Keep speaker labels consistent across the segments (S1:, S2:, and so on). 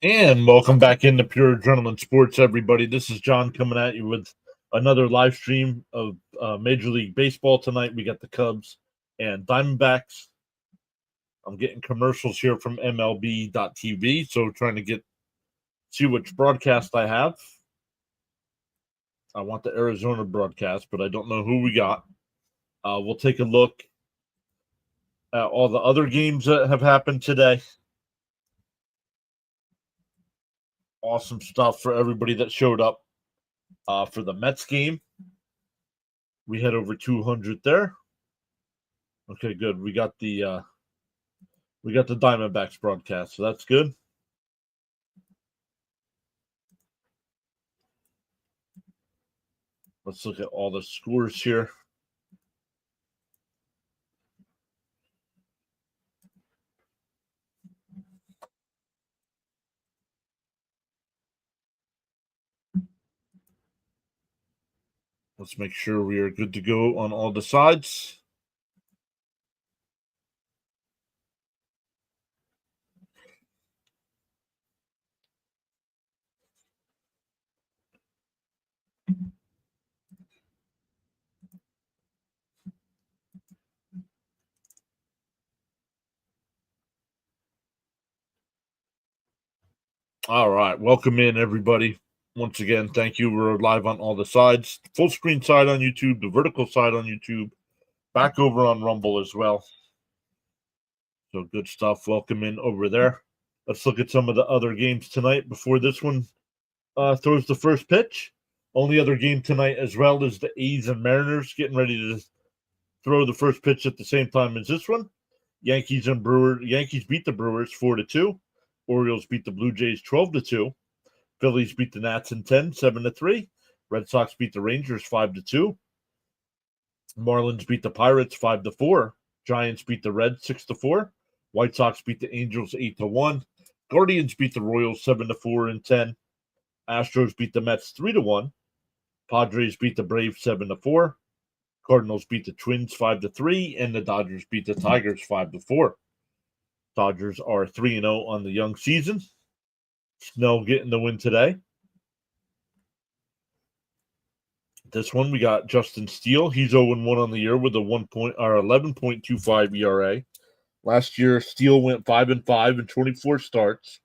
S1: And welcome back into Pure Adrenaline Sports, everybody. This is John coming at you with another live stream of Major League Baseball tonight. We got the Cubs and Diamondbacks. I'm getting commercials here from MLB.TV, so trying to see which broadcast I have. I want the Arizona broadcast, but I don't know who we got. We'll take a look at all the other games that have happened today. Awesome stuff for everybody that showed up for the Mets game. We had over 200 there. Okay, good. We got the Diamondbacks broadcast, so that's good. Let's look at all the scores here. Let's make sure we are good to go on all the sides. All right, welcome in everybody. Once again, thank you. We're live on all the sides. Full screen side on YouTube, the vertical side on YouTube, back over on Rumble as well. So good stuff. Welcome in over there. Let's look at some of the other games tonight before this one throws the first pitch. Only other game tonight as well is the A's and Mariners getting ready to throw the first pitch at the same time as this one. Yankees beat the Brewers 4-2. Orioles beat the Blue Jays 12-2. Phillies beat the Nats in 10, 7-3. Red Sox beat the Rangers 5-2. Marlins beat the Pirates 5-4. Giants beat the Reds 6-4. White Sox beat the Angels 8-1. Guardians beat the Royals 7-4 and 10. Astros beat the Mets 3-1. Padres beat the Braves 7-4. Cardinals beat the Twins 5-3, and the Dodgers beat the Tigers 5-4. Dodgers are 3-0 on the young season. Snell getting the win today. This one we got Justin Steele. He's 0-1 on the year with a 11.25 ERA. Last year, Steele went 5-5 in 24 starts.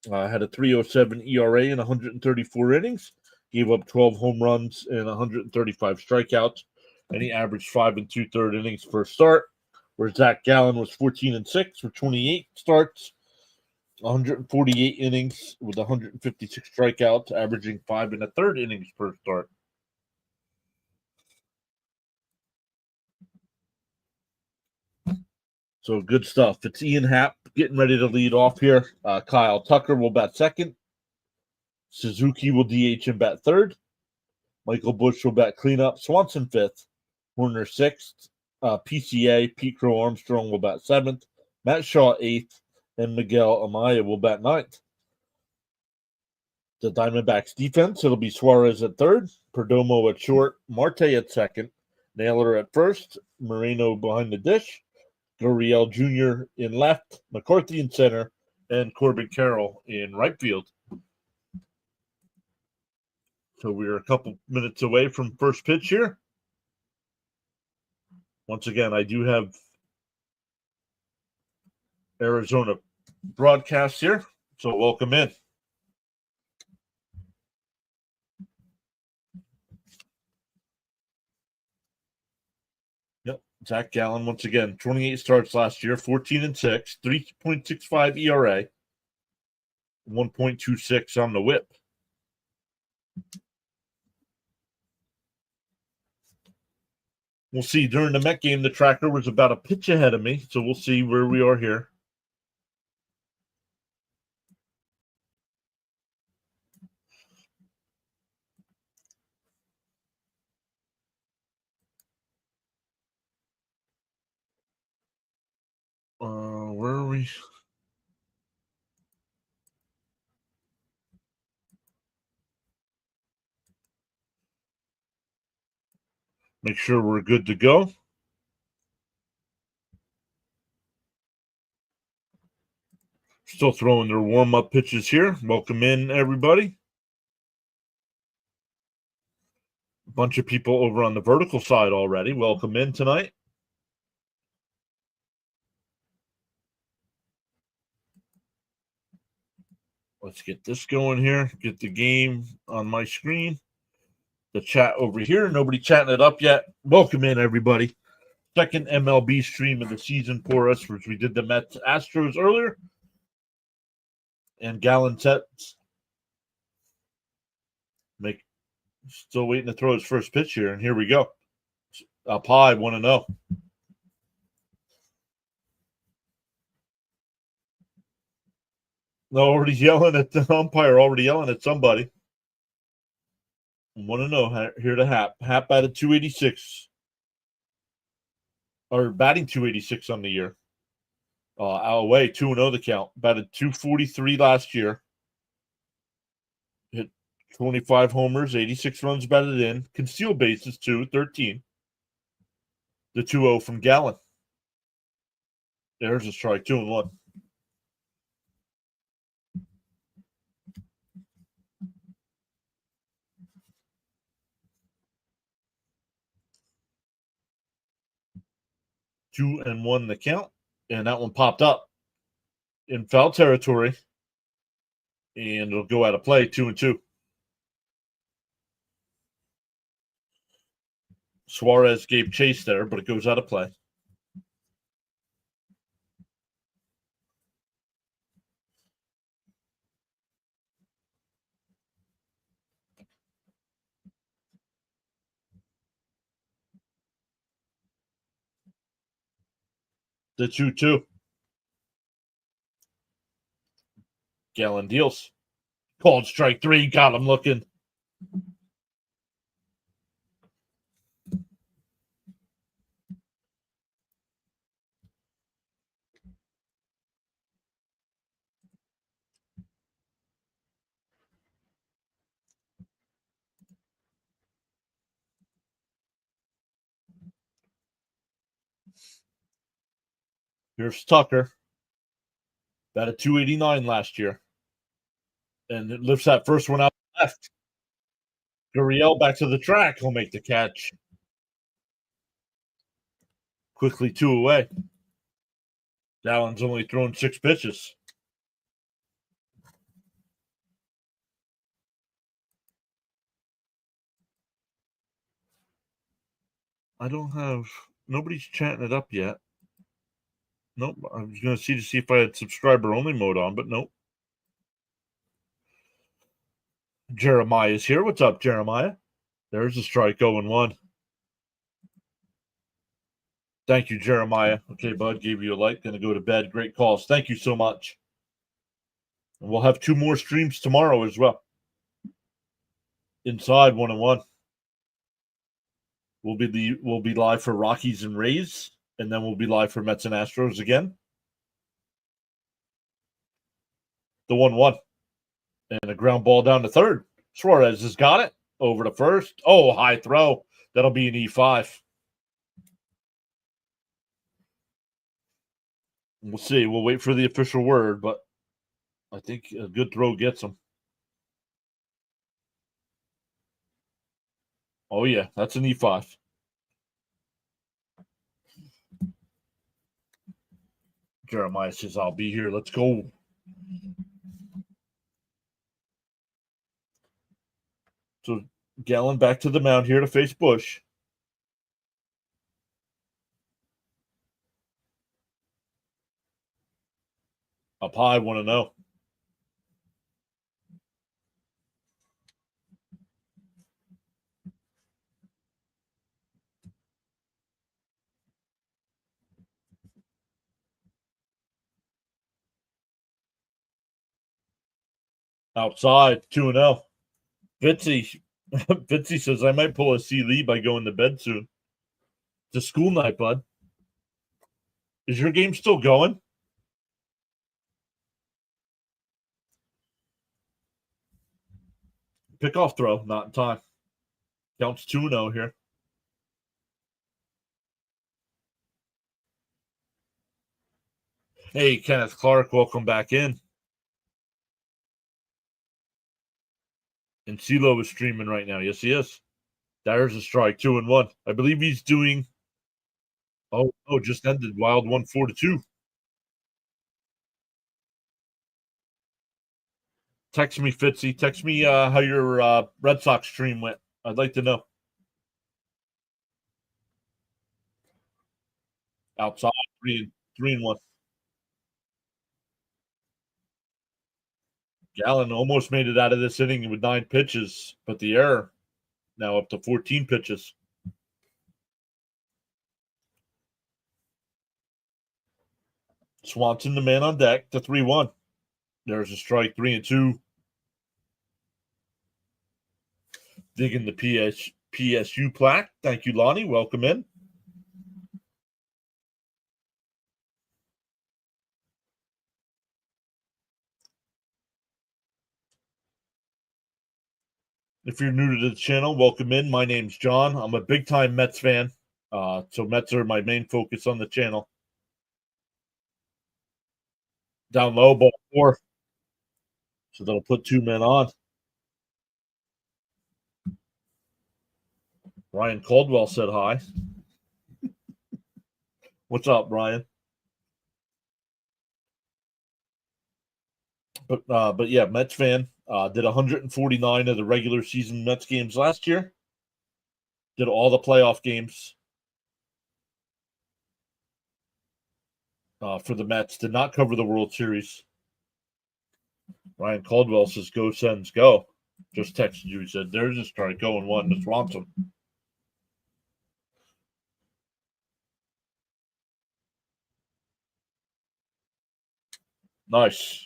S1: Had a 3.07 ERA in 134 innings. Gave up 12 home runs and 135 strikeouts, and he averaged 5 2/3 innings per start. Where Zach Gallen was 14-6 for 28 starts, 148 innings with 156 strikeouts, averaging 5 1/3 innings per start. So good stuff. It's Ian Happ getting ready to lead off here. Kyle Tucker will bat second. Suzuki will DH and bat third. Michael Busch will bat cleanup. Swanson fifth. Horner sixth. PCA, Pete Crow Armstrong will bat seventh. Matt Shaw eighth. And Miguel Amaya will bat ninth. The Diamondbacks defense, it'll be Suarez at third. Perdomo at short. Marte at second. Naylor at first. Moreno behind the dish. Gurriel Jr. in left, McCarthy in center, and Corbin Carroll in right field. So we're a couple minutes away from first pitch here. Once again, I do have Arizona broadcast here, so welcome in. Yep, Zach Gallen once again, 28 starts last year, 14-6, 3.65 ERA, 1.26 on the whip. We'll see. During the Met game, the tracker was about a pitch ahead of me, so we'll see where we are here. Where are we? Make sure we're good to go. Still throwing their warm-up pitches here. Welcome in, everybody. A bunch of people over on the vertical side already. Welcome in tonight. Let's get this going here. Get the game on my screen. The chat over here. Nobody chatting it up yet. Welcome in, everybody. Second MLB stream of the season for us, which we did the Mets Astros earlier. And Gallon sets. Still waiting to throw his first pitch here, and here we go. Up high, 1-0. Already yelling at the umpire, already yelling at somebody. 1-0 here to Hap. Hap batted 286. Or batting 286 on the year. Out away, 2-0 the count. Batted 243 last year. Hit 25 homers, 86 runs batted in. Concealed bases, 13. The 2-0 from Gallon. There's a strike, 2-1. Two and one the count, and that one popped up in foul territory, and it'll go out of play, 2-2. Suarez gave chase there, but it goes out of play. The 2-2. Gallon deals. Called strike three. Got him looking. Here's Tucker. Batted 289 last year. And it lifts that first one out left. Gurriel back to the track. He'll make the catch. Quickly 2 away. Gallon's only thrown 6 pitches. I don't have nobody's chatting it up yet. Nope. I was going to see if I had subscriber only mode on, but nope. Jeremiah's here. What's up, Jeremiah? There's a strike, 0-1. Thank you, Jeremiah. Okay, bud, gave you a like. Going to go to bed. Great calls. Thank you so much. And we'll have 2 more streams tomorrow as well. Inside 1-1. We'll be live for Rockies and Rays, and then we'll be live for Mets and Astros again. The 1-1. And a ground ball down to third. Suarez has got it. Over to first. Oh, high throw. That'll be an E5. We'll see. We'll wait for the official word, but I think a good throw gets him. Oh, yeah. That's an E5. Jeremiah says, I'll be here. Let's go. So Gallon back to the mound here to face Bush. Up high, 1-0. Outside, 2-0. Fitzy says, I might pull a C. Lee by going to bed soon. It's a school night, bud. Is your game still going? Pickoff throw, not in time. Counts 2-0 here. Hey, Kenneth Clark, welcome back in. And CeeLo is streaming right now. Yes, he is. There's a strike, 2-1. I believe he's doing. Oh, just ended. Wild 1 4-2. Text me, Fitzy. Text me how your Red Sox stream went. I'd like to know. Outside, 3-1. Gallen almost made it out of this inning with 9 pitches, but the error now up to 14 pitches. Swanson, the man on deck, to 3-1. There's a strike, 3-2. Digging the PSU plaque. Thank you, Lonnie. Welcome in. If you're new to the channel, welcome in. My name's John. I'm a big-time Mets fan. So Mets are my main focus on the channel. Down low, ball 4. So that'll put 2 men on. Ryan Caldwell said hi. What's up, Ryan? But yeah, Mets fan. Did 149 of the regular season Mets games last year. Did all the playoff games for the Mets. Did not cover the World Series. Ryan Caldwell says, "Go Sens, go." Just texted you. He said, "There's a strike, going 1 to Swanson." Nice.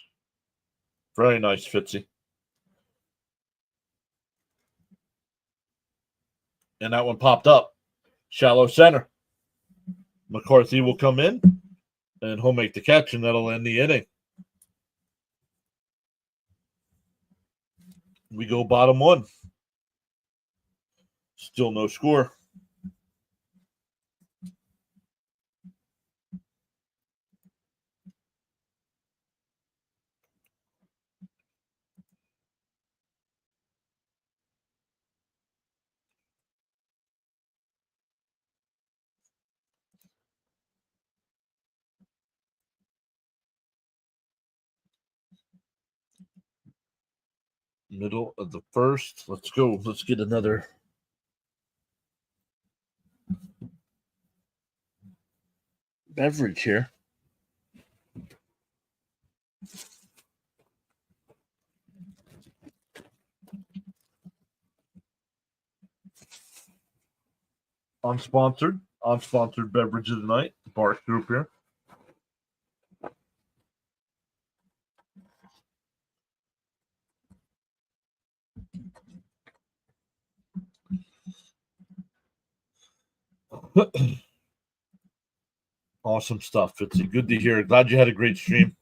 S1: Very nice, Fitzy. And that one popped up. Shallow center. McCarthy will come in, and he'll make the catch, and that'll end the inning. We go bottom 1. Still no score. Middle of the first. Let's go. Let's get another beverage here. Unsponsored beverage of the night. Bark Group here. Awesome stuff, Fitzy. Good to hear. Glad you had a great stream.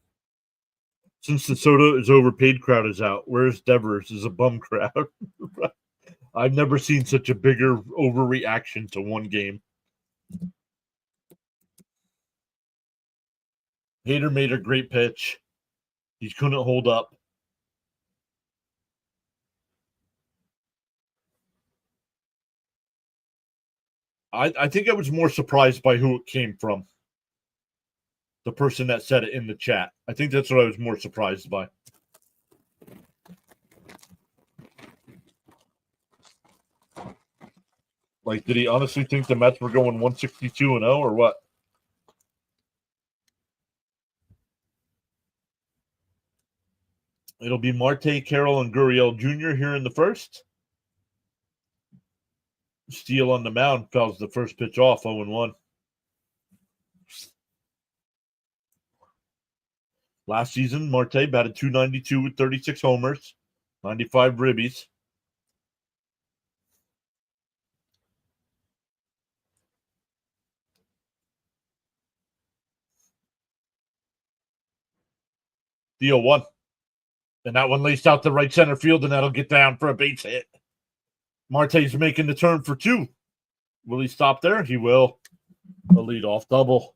S1: Since the soda is overpaid, crowd is out. Where's Devers? Is a bum crowd. I've never seen such a bigger overreaction to one game. Hader made a great pitch. He couldn't hold up. I think I was more surprised by who it came from. The person that said it in the chat. I think that's what I was more surprised by. Like, did he honestly think the Mets were going 162-0 or what? It'll be Marte, Carroll, and Gurriel Jr. here in the first. Steele on the mound fouls the first pitch off, 0-1. Last season, Marte batted .292 with 36 homers, 95 ribbies. The 0-1. And that one laced out the right center field, and that'll get down for a base hit. Marte's making the turn for 2. Will he stop there? He will. A leadoff double.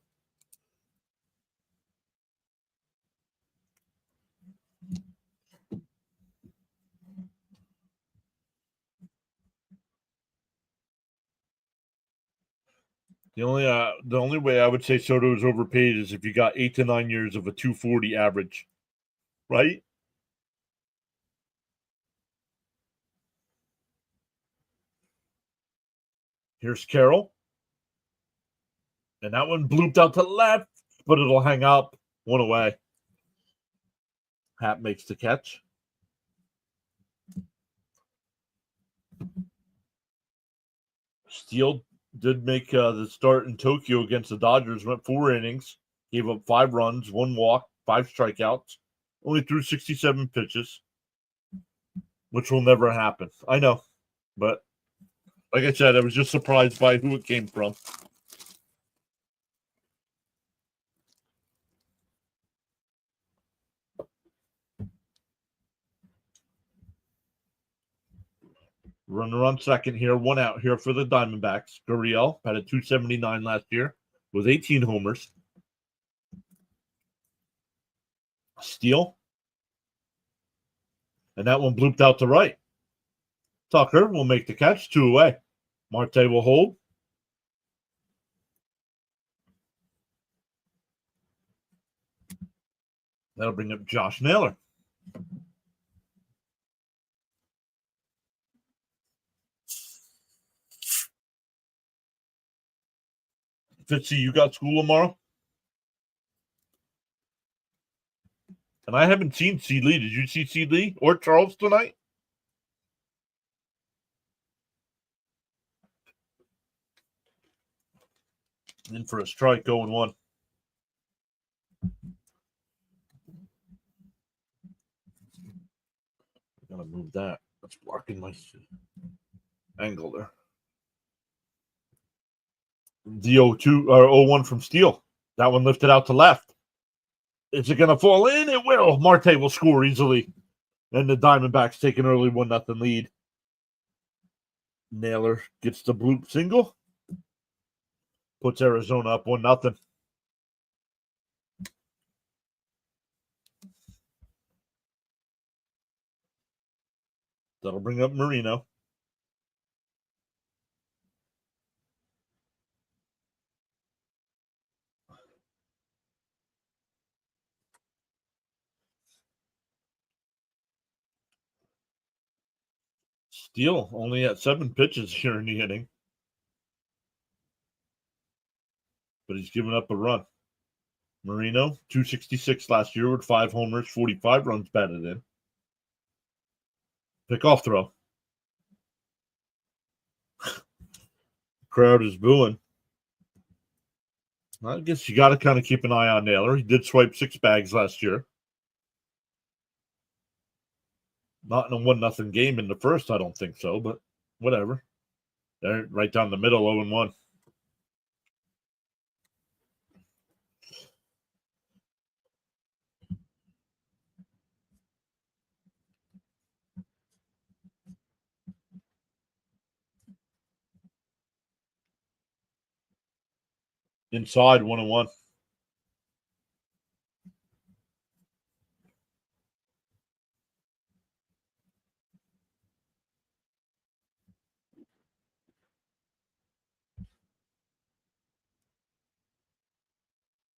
S1: The only way I would say Soto is overpaid is if you got 8 to 9 years of a 240 average, right? Here's Carroll, and that one blooped out to left, but it'll hang up. One away. Happ makes the catch. Steele did make the start in Tokyo against the Dodgers. Went 4 innings, gave up 5 runs, 1 walk, 5 strikeouts. Only threw 67 pitches, which will never happen. I know, but like I said, I was just surprised by who it came from. Runner on second here, 1 out here for the Diamondbacks. Gurriel had a 279 last year with 18 homers. Steele. And that one blooped out to right. Tucker will make the catch, 2 away. Marte will hold. That'll bring up Josh Naylor. Fitzy, you got school tomorrow? And I haven't seen C. Lee. Did you see C. Lee or Charles tonight? In for a strike, 0-1. I gotta move that. That's blocking my angle there. The 0-2 or 0-1 from Steele. That one lifted out to left. Is it gonna fall in? It will. Marte will score easily. And the Diamondbacks take an early 1-0 lead. Naylor gets the bloop single. Puts Arizona up 1-0. That'll bring up Marino. Steele only at 7 pitches here in the inning. But he's given up a run. Marino, 266 last year with 5 homers, 45 runs batted in. Pickoff throw. Crowd is booing. I guess you got to kind of keep an eye on Naylor. He did swipe 6 bags last year. Not in a 1-0 game in the first, I don't think so, but whatever. They're right down the middle, 0-1. Inside, 1-1.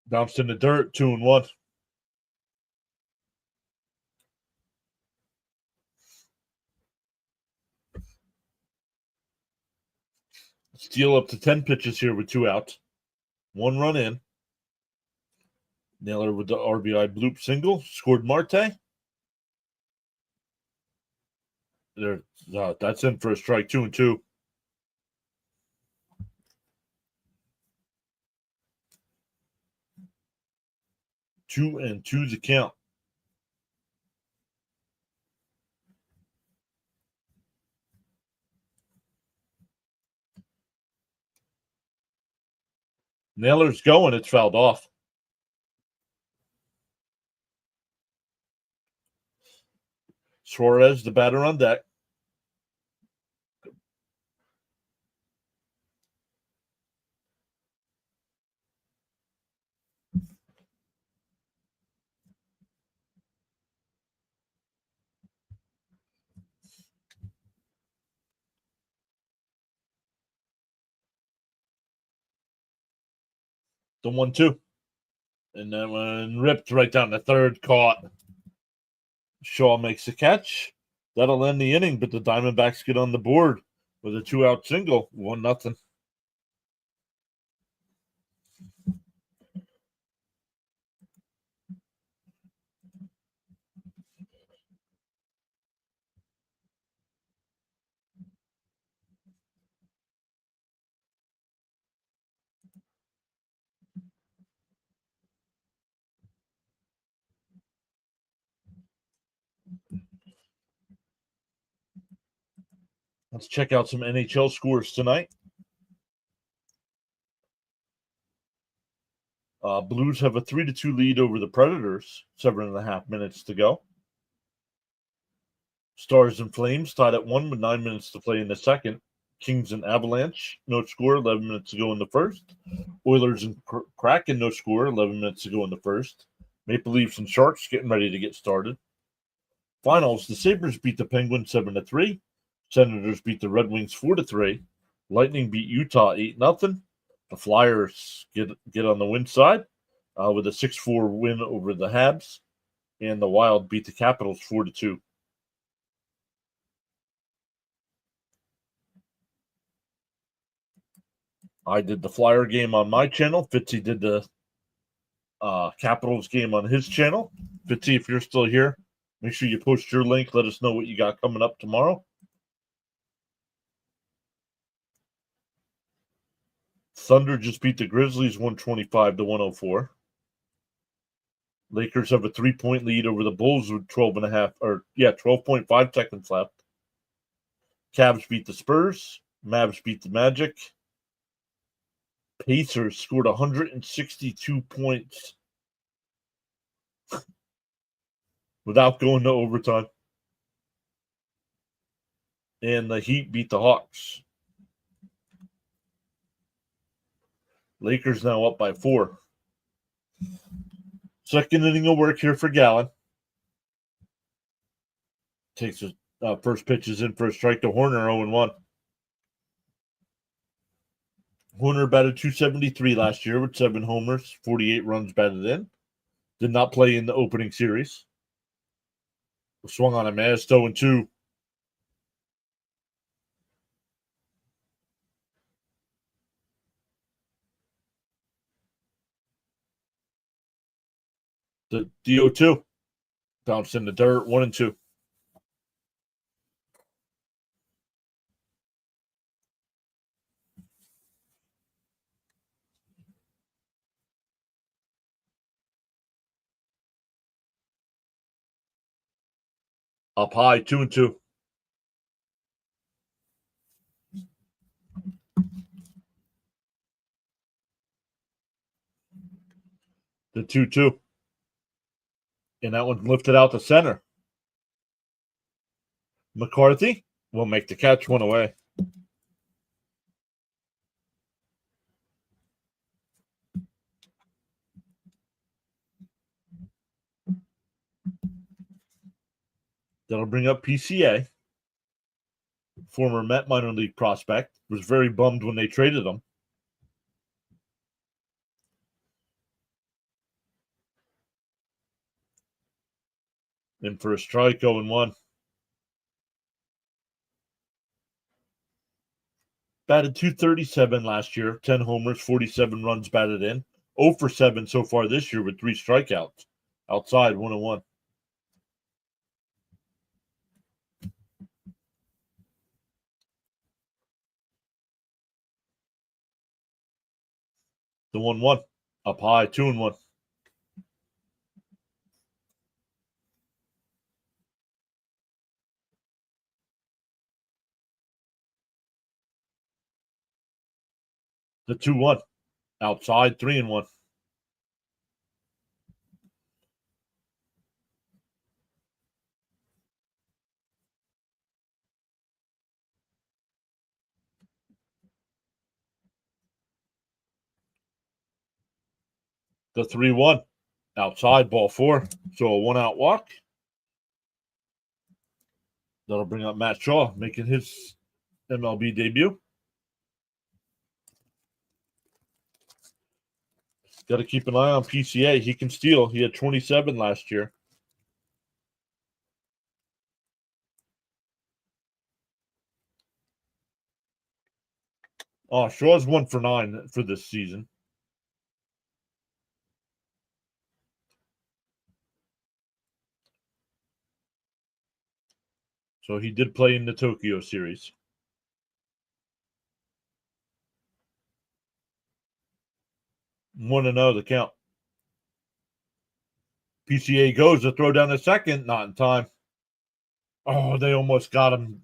S1: Bounced in the dirt, 2-1. Steele up to 10 pitches here with 2 outs. 1 run in. Naylor with the RBI bloop single. Scored Marte. There, that's in for a strike, 2-2. 2-2 the count. Naylor's going. It's fouled off. Suarez, the batter on deck. The 1-2. And then when ripped right down the third, caught. Shaw makes the catch. That'll end the inning, but the Diamondbacks get on the board with a 2-out single, 1-0. Let's check out some NHL scores tonight. Blues have a 3-2 lead over the Predators. 7.5 minutes to go. Stars and Flames tied at 1 with 9 minutes to play in the second. Kings and Avalanche, no score, 11 minutes to go in the first. Oilers and Kraken, no score, 11 minutes to go in the first. Maple Leafs and Sharks getting ready to get started. Finals, the Sabres beat the Penguins 7-3. Senators beat the Red Wings 4-3. Lightning beat Utah 8-0. The Flyers get on the win side with a 6-4 win over the Habs. And the Wild beat the Capitals 4-2. I did the Flyer game on my channel. Fitzy did the Capitals game on his channel. Fitzy, if you're still here, make sure you post your link. Let us know what you got coming up tomorrow. Thunder just beat the Grizzlies 125-104. Lakers have a 3-point lead over the Bulls with 12.5 seconds left. Cavs beat the Spurs. Mavs beat the Magic. Pacers scored 162 points without going to overtime. And the Heat beat the Hawks. Lakers now up by 4. Second inning of work here for Gallen. Takes his first pitch is in for a strike to Horner, 0-1. Horner batted .273 last year with 7 homers, 48 runs batted in. Did not play in the opening series. Swung on a miss, 0-2. The DO2 bounced in the dirt, 1-2. Up high, 2-2. The 2-2. And that one's lifted out to center. McCarthy will make the catch, 1 away. That'll bring up PCA. Former Met minor league prospect. Was very bummed when they traded him. In for a strike, 0-1. Batted .237 last year, 10 homers, 47 runs batted in. 0 for 7 so far this year with 3 strikeouts. Outside, 1-1. The 1-1. Up high, 2-1. The 2-1. Outside, 3-1. The 3-1. Outside, ball 4. So a 1-out walk. That'll bring up Matt Shaw, making his MLB debut. Got to keep an eye on PCA. He can steal. He had 27 last year. Oh, Shaw's 1 for 9 for this season. So he did play in the Tokyo series. 1-0 the count. PCA goes to throw down the second, not in time. Oh, they almost got him.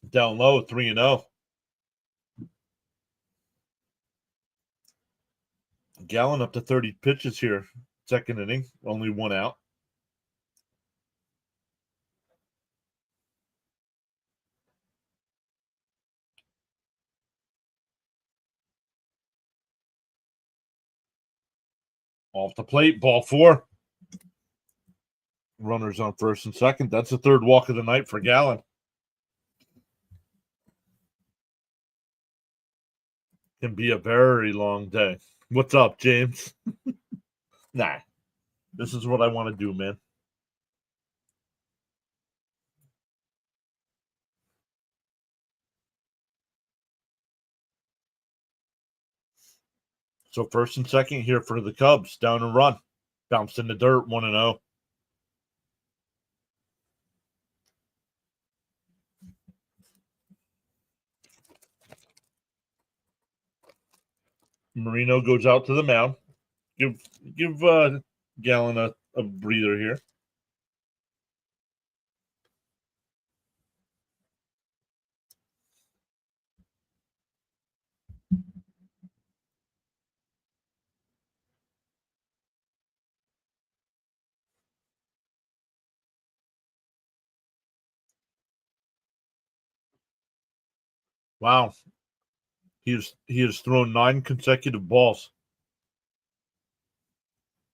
S1: Down low, 3-0. Gallen up to 30 pitches here. Second inning, only 1 out. Off the plate, ball 4. Runners on first and second. That's the third walk of the night for Gallen. Can be a very long day. What's up, James? Nah, this is what I want to do, man. So first and second here for the Cubs. Down and run. Bounced in the dirt, 1-0. Marino goes out to the mound. Give Gallen a breather here. Wow. He has thrown 9 consecutive balls.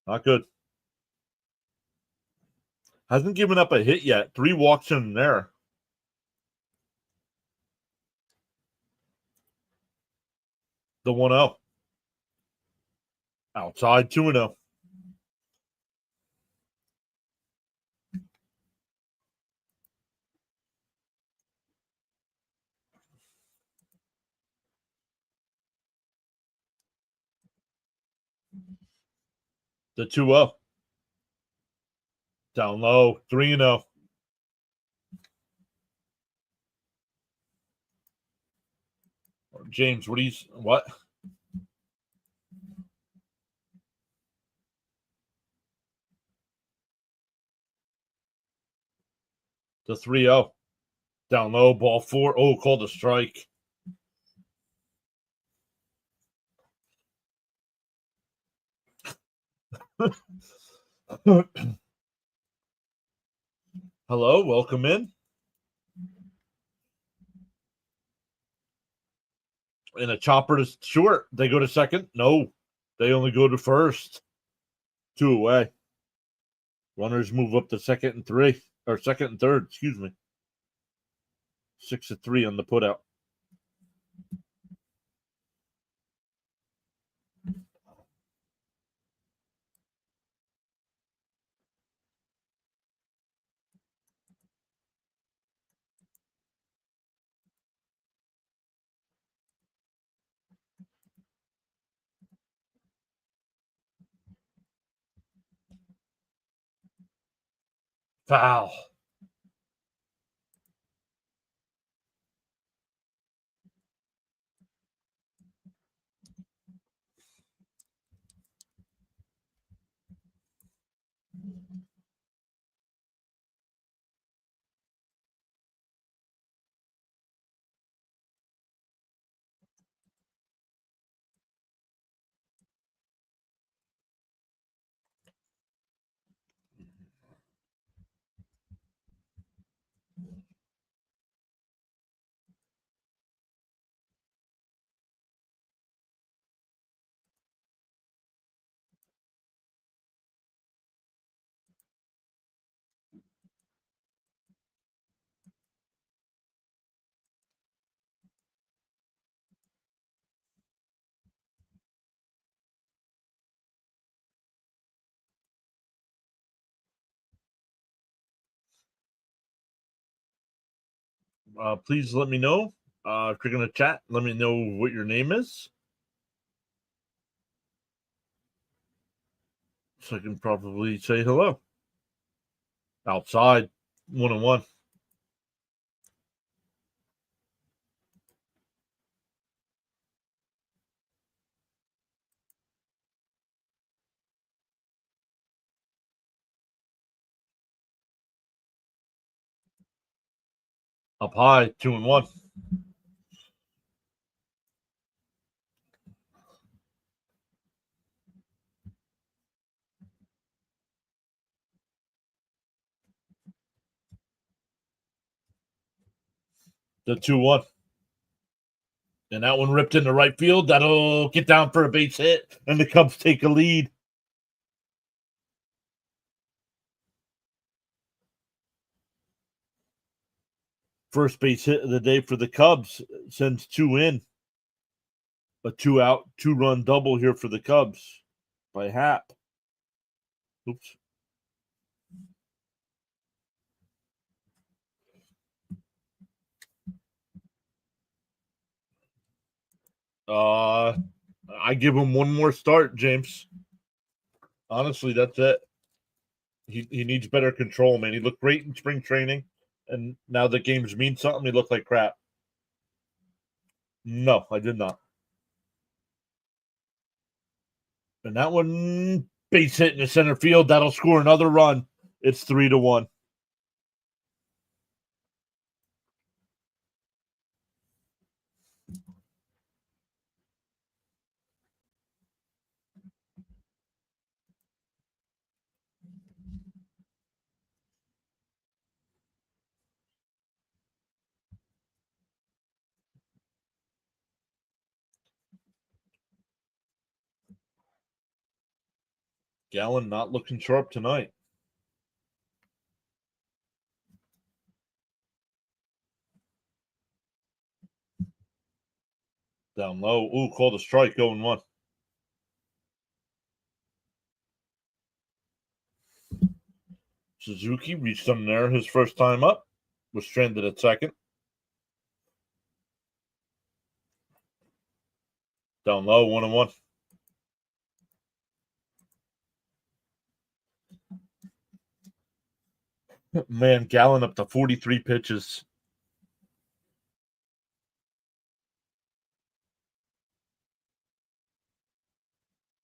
S1: Not good. Hasn't given up a hit yet. 3 walks in there. The 1-0. Outside, 2-0. The 2-0. Down low, 3-0. James, what? The 3-0. Down low, ball 4. Oh, called a strike. Hello, welcome in. And a chopper to short. They go to second. No, they only go to first. 2 away. Runners move up to second and 3. Or second and third, excuse me. 6-3 on the putout. Foul. Please let me know. If you're going to chat, let me know what your name is. So I can probably say hello. Outside, 1-1. Up high, 2-1. The 2-1. And that one ripped into right field. That'll get down for a base hit, and the Cubs take a lead. First base hit of the day for the Cubs sends 2 in. A 2-out, 2-run double here for the Cubs by Happ. Oops. I give him one more start, James. Honestly, that's it. He needs better control, man. He looked great in spring training, and now the games mean something. He looked like crap. No, I did not. And that one base hit in the center field. That'll score another run. It's 3-1. Gallen not looking sharp tonight. Down low. Ooh, called a strike, 0-1. Suzuki reached him there his first time up. Was stranded at second. Down low, 1-1. Man, Gallen up to 43 pitches.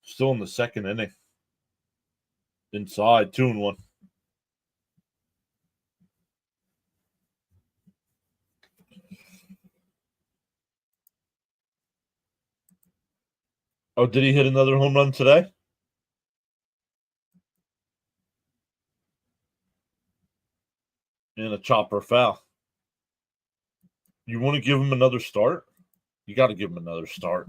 S1: Still in the second inning. Inside, 2-1. Oh, did he hit another home run today? And a chopper foul. You want to give him another start? You got to give him another start.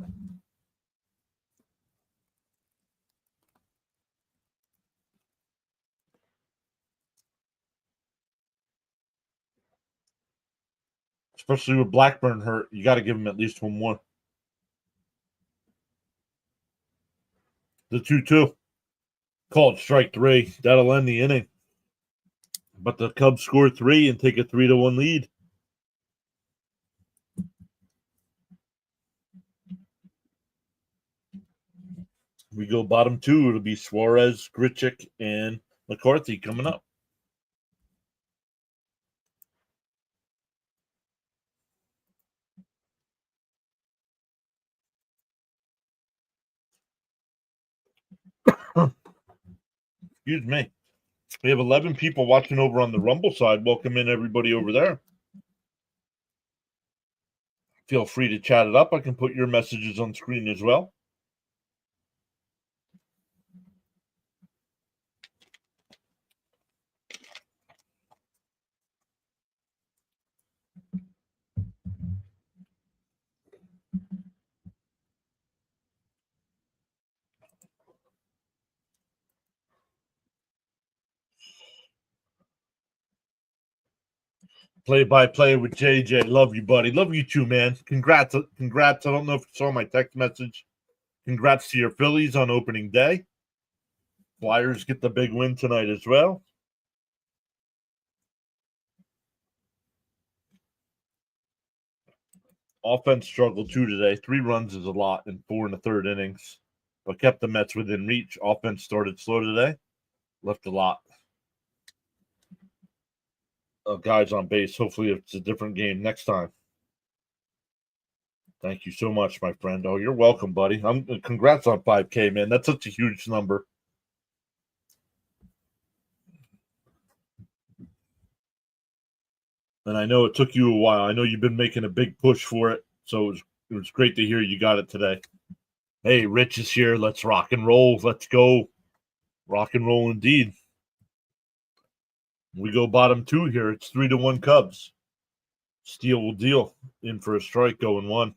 S1: Especially with Blackburn hurt, you got to give him at least one more. The 2-2. Called strike 3. That'll end the inning. But the Cubs score 3 and take a 3-1 lead. We go bottom 2. It'll be Suarez, Grichuk, and McCarthy coming up. Excuse me. We have 11 people watching over on the Rumble side. Welcome in, everybody over there. Feel free to chat it up. I can put your messages on screen as well. Play-by-play with JJ. Love you, buddy. Love you too, man. Congrats. Congrats. I don't know if you saw my text message. Congrats to your Phillies on opening day. Flyers get the big win tonight as well. Offense struggled too today. 3 runs is a lot in 4 and a third innings, but kept the Mets within reach. Offense started slow today, left a lot of guys on base. Hopefully, it's a different game next time. Thank you so much, my friend. Oh, you're welcome, buddy. Congrats on 5K, man. That's such a huge number. And I know it took you a while. I know you've been making a big push for it, so it was great to hear you got it today. Hey, Rich is here. Let's rock and roll. Let's go. Rock and roll indeed. We go bottom 2 here. It's 3-1 Cubs. Steal will deal. In for a strike, going 1.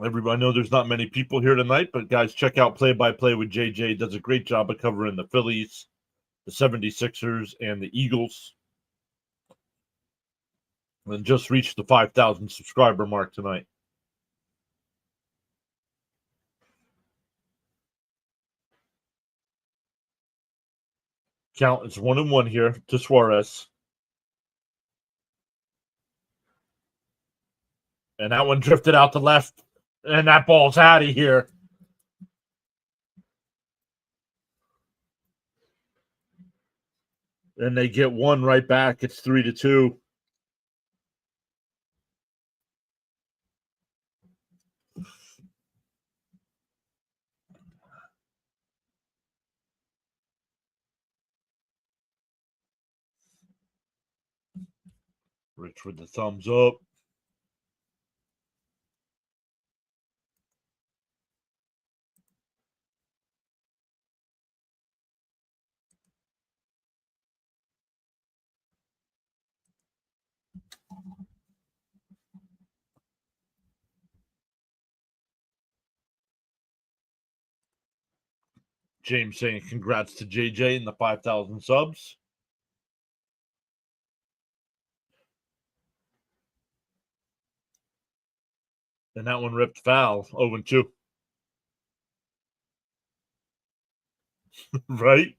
S1: Everybody, I know there's not many people here tonight, but guys, check out Play by Play with JJ. Does a great job of covering the Phillies, the 76ers, and the Eagles. And just reached the 5,000 subscriber mark tonight. Count is 1-1 here to Suarez. And that one drifted out to left. And that ball's out of here. And they get 1 right back. It's 3-2. Rich with the thumbs up. James saying congrats to JJ and the 5,000 subs. And that one ripped foul, 0-2. Right?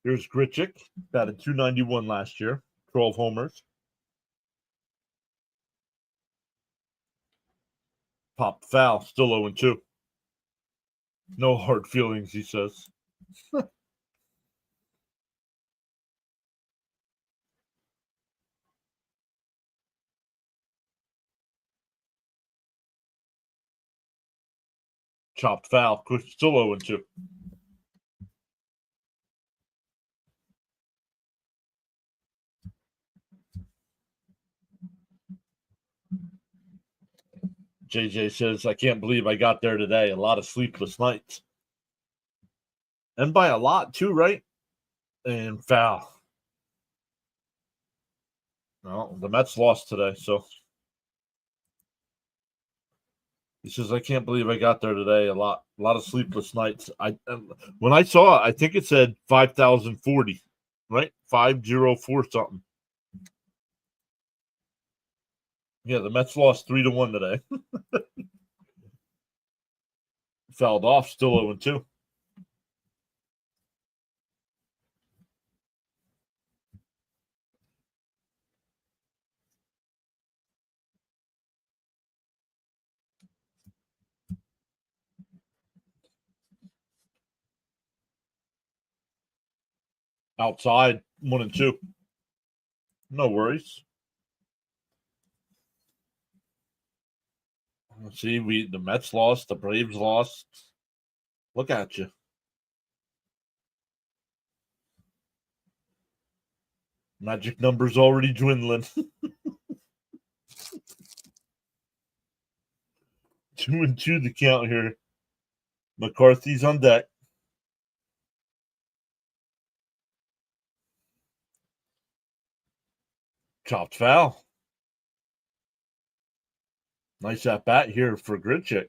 S1: Here's Grichuk, batted 291 last year, 12 homers. Popped foul, still 0-2. No hard feelings, he says. Chopped foul, still 0-2. JJ says, I can't believe I got there today. A lot of sleepless nights. And by a lot, too, right? And foul. Well, the Mets lost today, so he says, I can't believe I got there today. A lot of sleepless nights. When I saw it, I think it said 5,040, right? 504 something. Yeah, the Mets lost 3-1 today. Fouled off, still 0-2. Outside, 1-2. No worries. See, the Mets lost, the Braves lost. Look at you. Magic numbers already dwindling. 2-2 the count here. McCarthy's on deck. Chopped foul. Nice at bat here for Grichuk.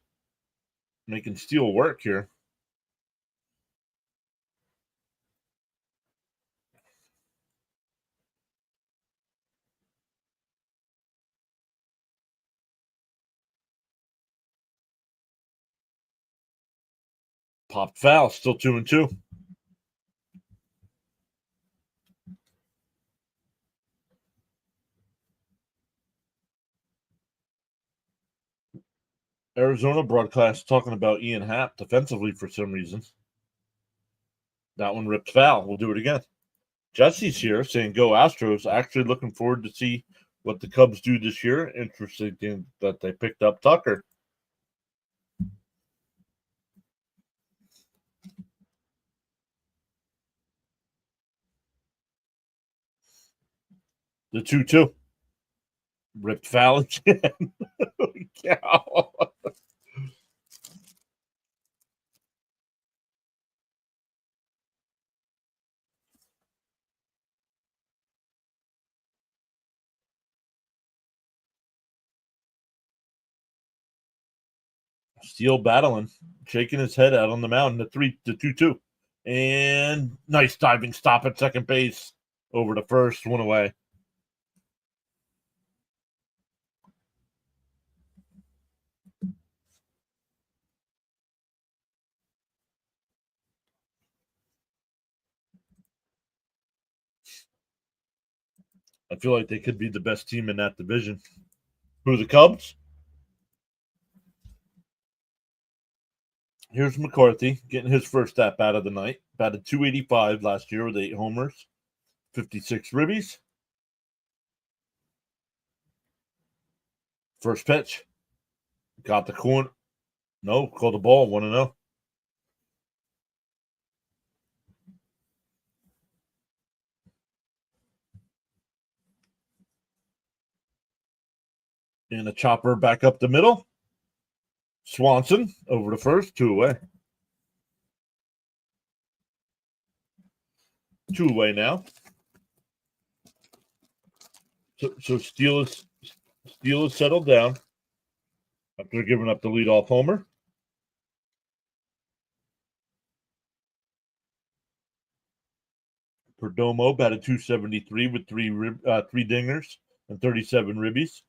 S1: Making Steele work here. Popped foul, still 2-2. Arizona broadcast talking about Ian Happ defensively for some reason. That one ripped foul. We'll do it again. Jesse's here saying go Astros. Actually looking forward to see what the Cubs do this year. Interesting that they picked up Tucker. The 2-2. Ripped foul again. Holy cow. Steele battling, shaking his head out on the mound. The 2-2. And nice diving stop at second base. Over to first, one away. I feel like they could be the best team in that division. Who, the Cubs? Here's McCarthy getting his first at bat of the night. Batted .285 last year with 8 homers, 56 ribbies. First pitch. Got the corner. No, called the ball, 1-0. And a chopper back up the middle. Swanson over to first, 2 away. 2 away now. So Steele is settled down after giving up the leadoff homer. Perdomo batted .273 with three dingers and 37 ribbies.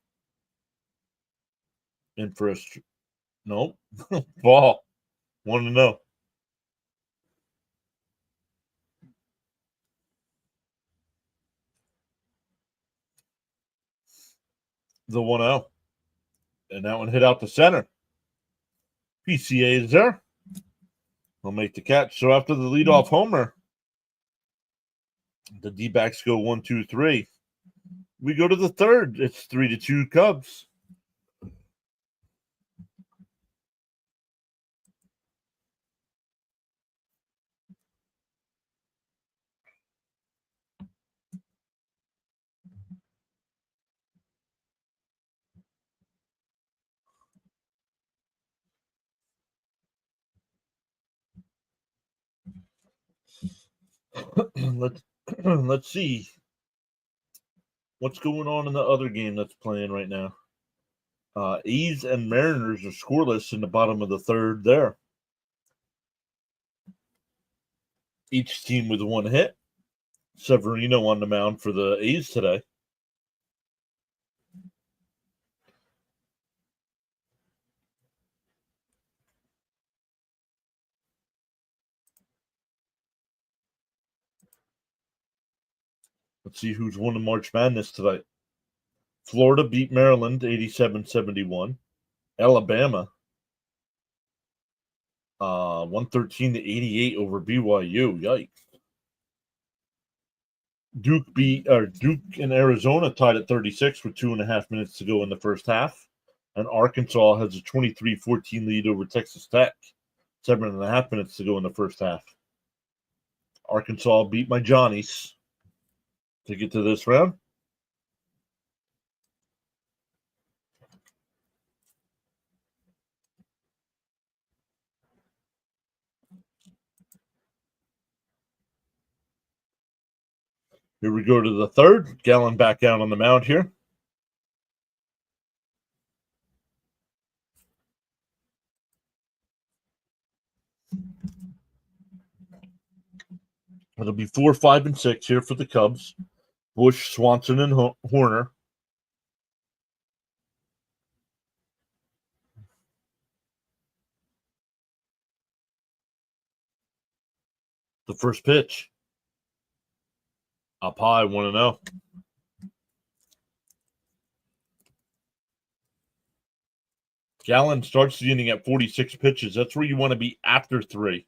S1: And for a no ball, 1-0. The 1-0. And that one hit out the center. PCA is there. He'll make the catch. So after the leadoff homer, the D-backs go 1-2-3. We go to the third. It's 3-2 Cubs. Let's see what's going on in the other game that's playing right now. A's and Mariners are scoreless in the bottom of the third there. Each team with 1 hit. Severino on the mound for the A's today. Let's see who's won the March Madness tonight. Florida beat Maryland 87-71. Alabama 113-88 over BYU. Yikes. Duke and Arizona tied at 36 with 2.5 minutes to go in the first half. And Arkansas has a 23-14 lead over Texas Tech. 7.5 minutes to go in the first half. Arkansas beat my Johnnies to get to this round. Here we go to the third. Gallen back out on the mound here. It'll be 4, 5, and 6 here for the Cubs. Bush, Swanson, and Horner. The first pitch. Up high, 1-0. Gallen starts the inning at 46 pitches. That's where you want to be after 3.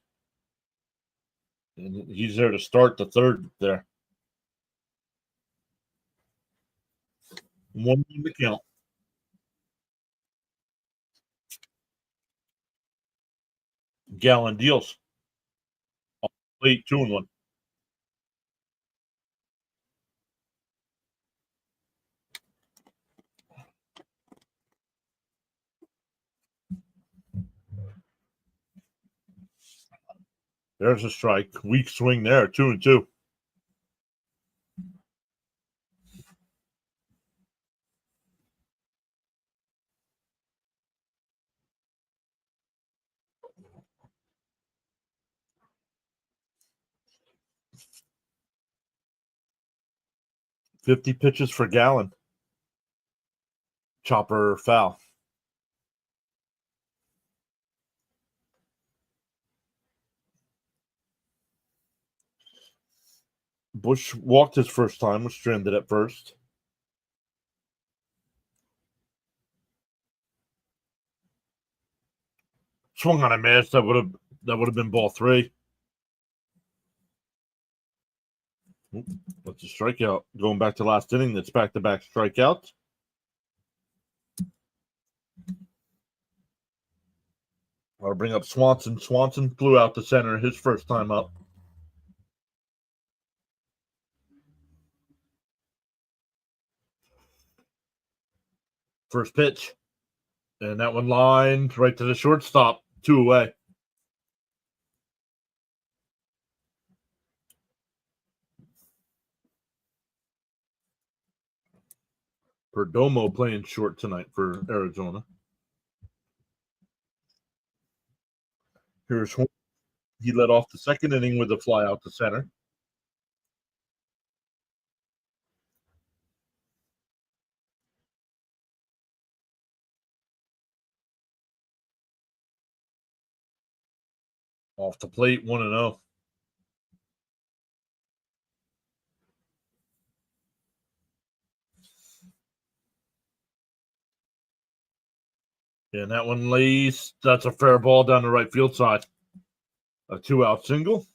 S1: And he's there to start the 3rd there. 1 in the count. Gallen deals. Late 2-1. There's a strike. Weak swing there. 2-2. $50 pitches for Gallen. Chopper foul. Bush walked his first time, was stranded at first. Swung on a miss. That would have been ball 3. That's a strikeout. Going back to last inning, that's back-to-back strikeouts. I'll bring up Swanson. Swanson flew out to center his first time up. First pitch. And that one lined right to the shortstop. 2 away. Perdomo playing short tonight for Arizona. Here's he led off the second inning with a fly out to center. Off the plate, 1-0. And that one lays. That's a fair ball down the right field side. A 2-out single.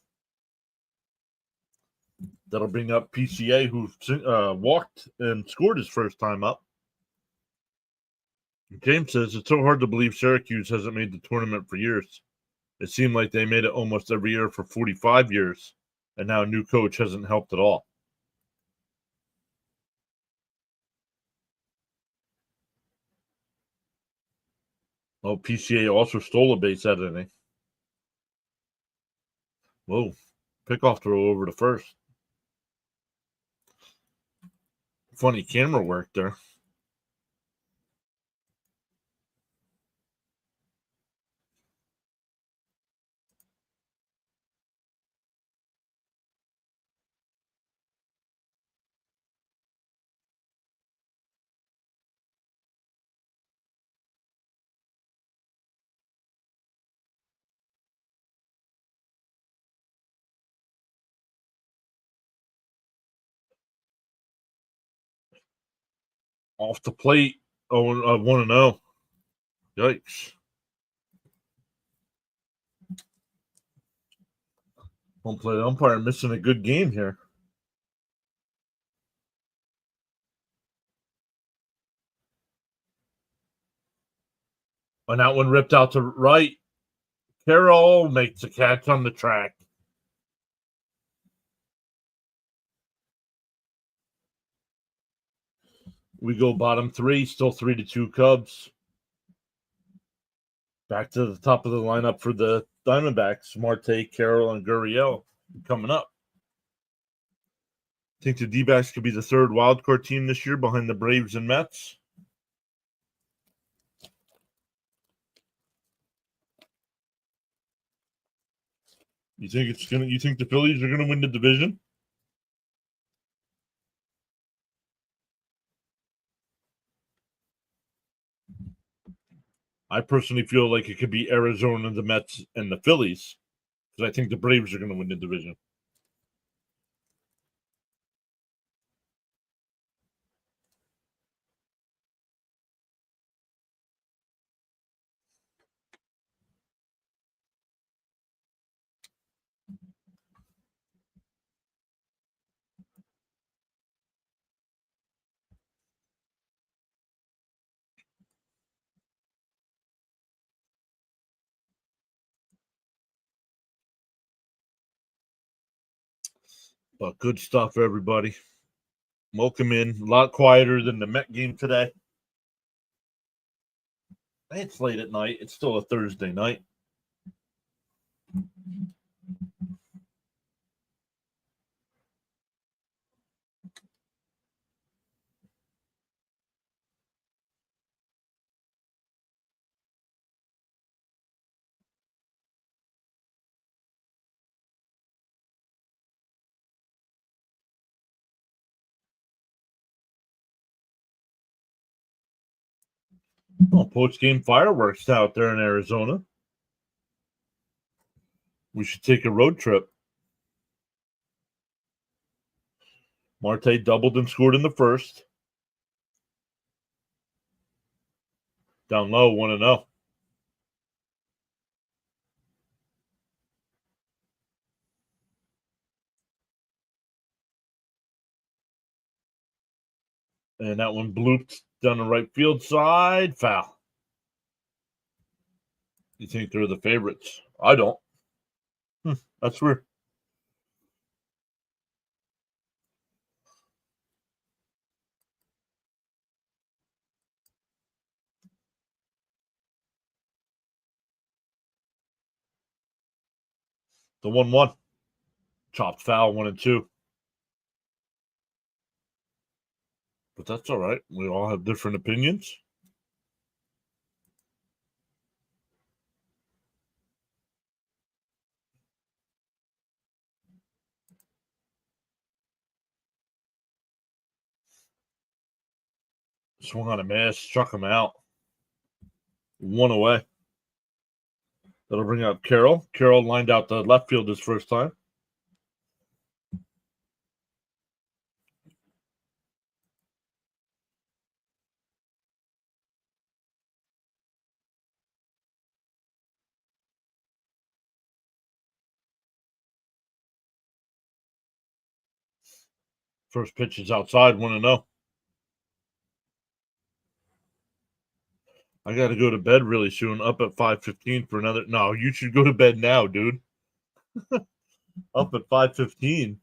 S1: That'll bring up PCA, who walked and scored his first time up. James says it's so hard to believe Syracuse hasn't made the tournament for years. It seemed like they made it almost every year for 45 years, and now a new coach hasn't helped at all. Oh, PCA also stole a base that inning. Whoa, pickoff throw over to first. Funny camera work there. Off the plate, 1-0. Yikes. Home plate umpire missing a good game here. And that one ripped out to right. Carroll makes a catch on the track. We go bottom 3, still 3-2 Cubs. Back to the top of the lineup for the Diamondbacks. Marte, Carroll, and Gurriel coming up. I think the D-backs could be the 3rd wildcard team this year behind the Braves and Mets. You think the Phillies are gonna win the division? I personally feel like it could be Arizona, the Mets, and the Phillies, because I think the Braves are gonna win the division. But good stuff, everybody. Welcome in. A lot quieter than the Met game today. It's late at night. It's still a Thursday night. Post-game fireworks out there in Arizona. We should take a road trip. Marte doubled and scored in the first. Down low, 1-0. And that one blooped down the right field side. Foul. You think they're the favorites? I don't. That's weird. The 1-1. Chopped foul, 1-2. But that's all right. We all have different opinions. Swung on a miss, struck him out. One away. That'll bring up Carroll. Carroll lined out the left field his first time. First pitch is outside, 1-0. I got to go to bed really soon. Up at 5:15 for another. No, you should go to bed now, dude. Up at 5:15.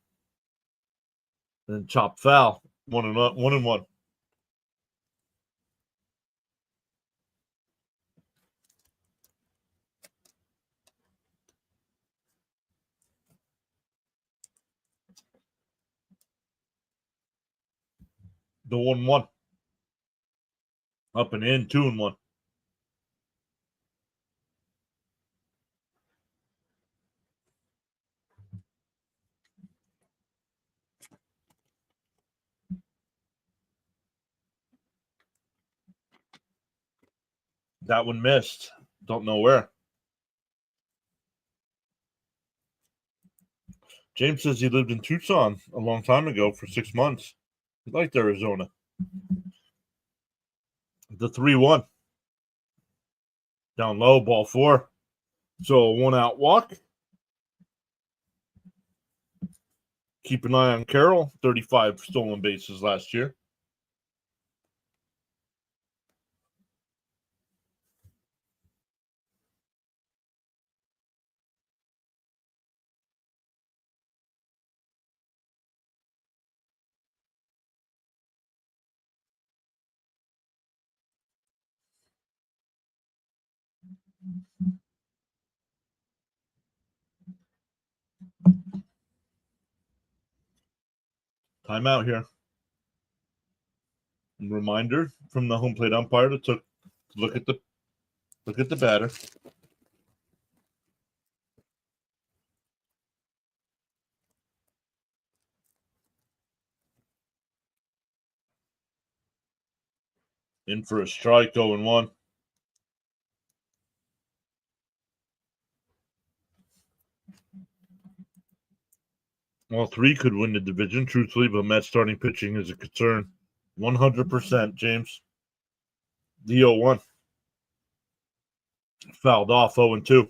S1: And chop foul. 1-1. The 1-1. Up and in, 2-1. That one missed. Don't know where. James says he lived in Tucson a long time ago for 6 months. He liked Arizona. The 3-1. Down low, ball 4. So a 1-out walk. Keep an eye on Carroll. 35 stolen bases last year. Timeout here. Reminder from the home plate umpire to look at the batter. In for a strike, 0-1. All three could win the division, truthfully, but Mets starting pitching is a concern. 100%, James. The 0-1. Fouled off, 0-2.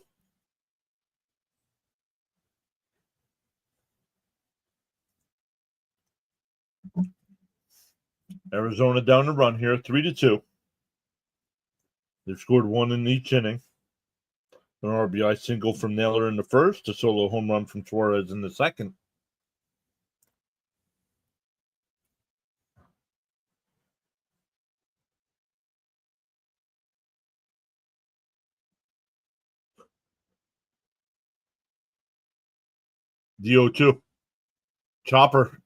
S1: Arizona down the run here, 3-2. They've scored 1 in each inning. An RBI single from Naylor in the first, a solo home run from Suarez in the second. DO2. Chopper.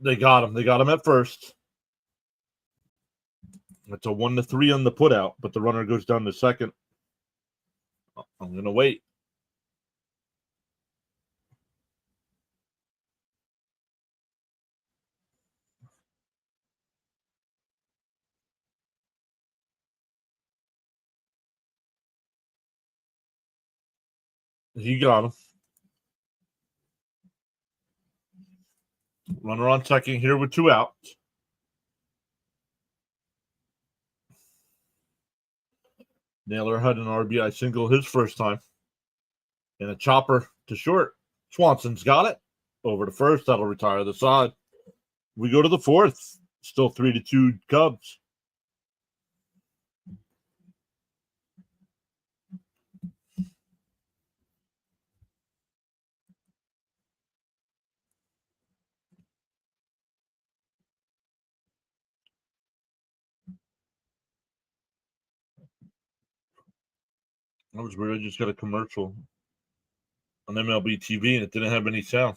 S1: They got him. They got him at first. It's a 1-3 on the putout, but the runner goes down to second. I'm going to wait. He got him. Runner on second here with 2 outs. Naylor had an RBI single his first time. And a chopper to short. Swanson's got it. Over to first. That'll retire the side. We go to the fourth. Still 3-2 Cubs. That was weird. I just got a commercial on MLB TV and it didn't have any sound.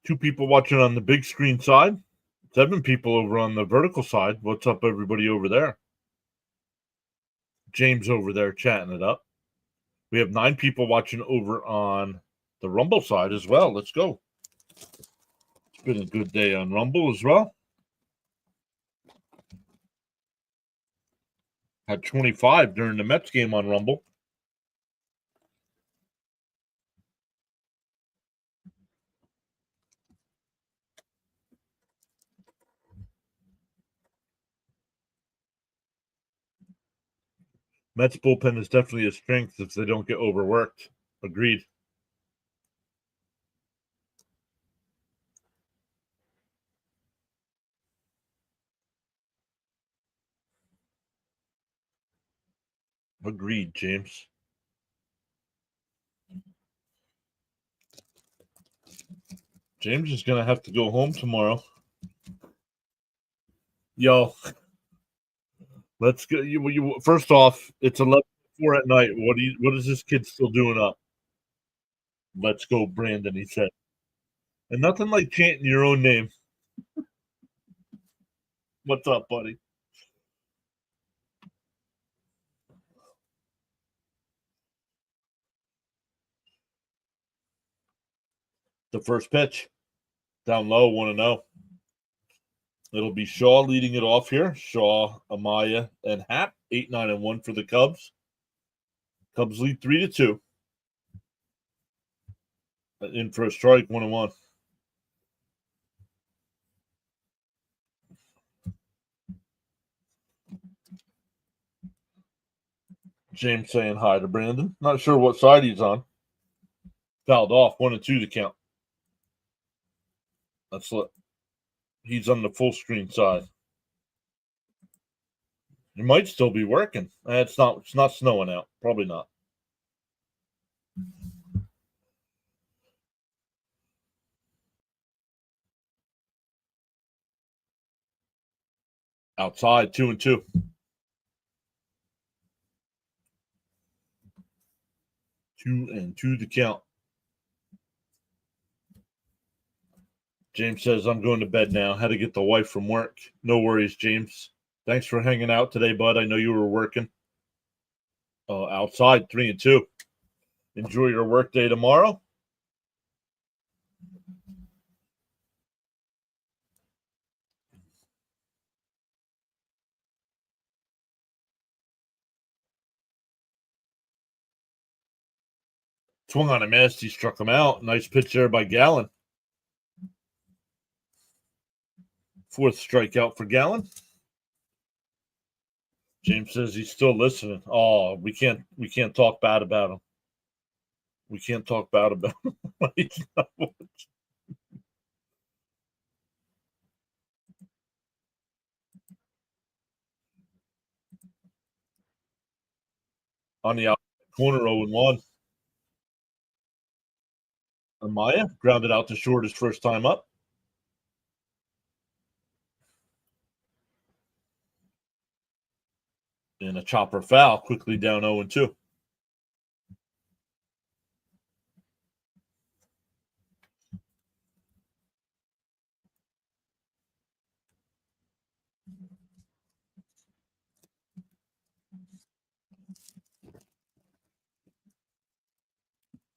S1: Two people watching on the big screen side. 7 people over on the vertical side. What's up, everybody over there? James over there chatting it up. We have 9 people watching over on the Rumble side as well. Let's go. It's been a good day on Rumble as well. Had 25 during the Mets game on Rumble. Mets bullpen is definitely a strength if they don't get overworked. Agreed. Agreed, James. James is going to have to go home tomorrow. Yo, let's go. First off, it's 11:04 at night. What is this kid still doing up? Let's go, Brandon, he said. And nothing like chanting your own name. What's up, buddy? The first pitch. Down low, 1-0. It'll be Shaw leading it off here. Shaw, Amaya, and Happ. 8, 9, and 1 for the Cubs. Cubs lead 3-2. In for a strike, 1-1. James saying hi to Brandon. Not sure what side he's on. Fouled off, 1-2 to count. He's on the full screen side. He might still be working. It's not snowing out. Probably not. Outside, 2-2. 2-2 to count. James says, I'm going to bed now. Had to get the wife from work. No worries, James. Thanks for hanging out today, bud. I know you were working. Outside, 3-2. Enjoy your work day tomorrow. Swung on a miss. He struck him out. Nice pitch there by Gallen. 4th strikeout for Gallen. James says he's still listening. Oh, we can't talk bad about him. We can't talk bad about him. On the outside corner, 0-1. Amaya grounded out to short his first time up. And a chopper foul, quickly down 0-2.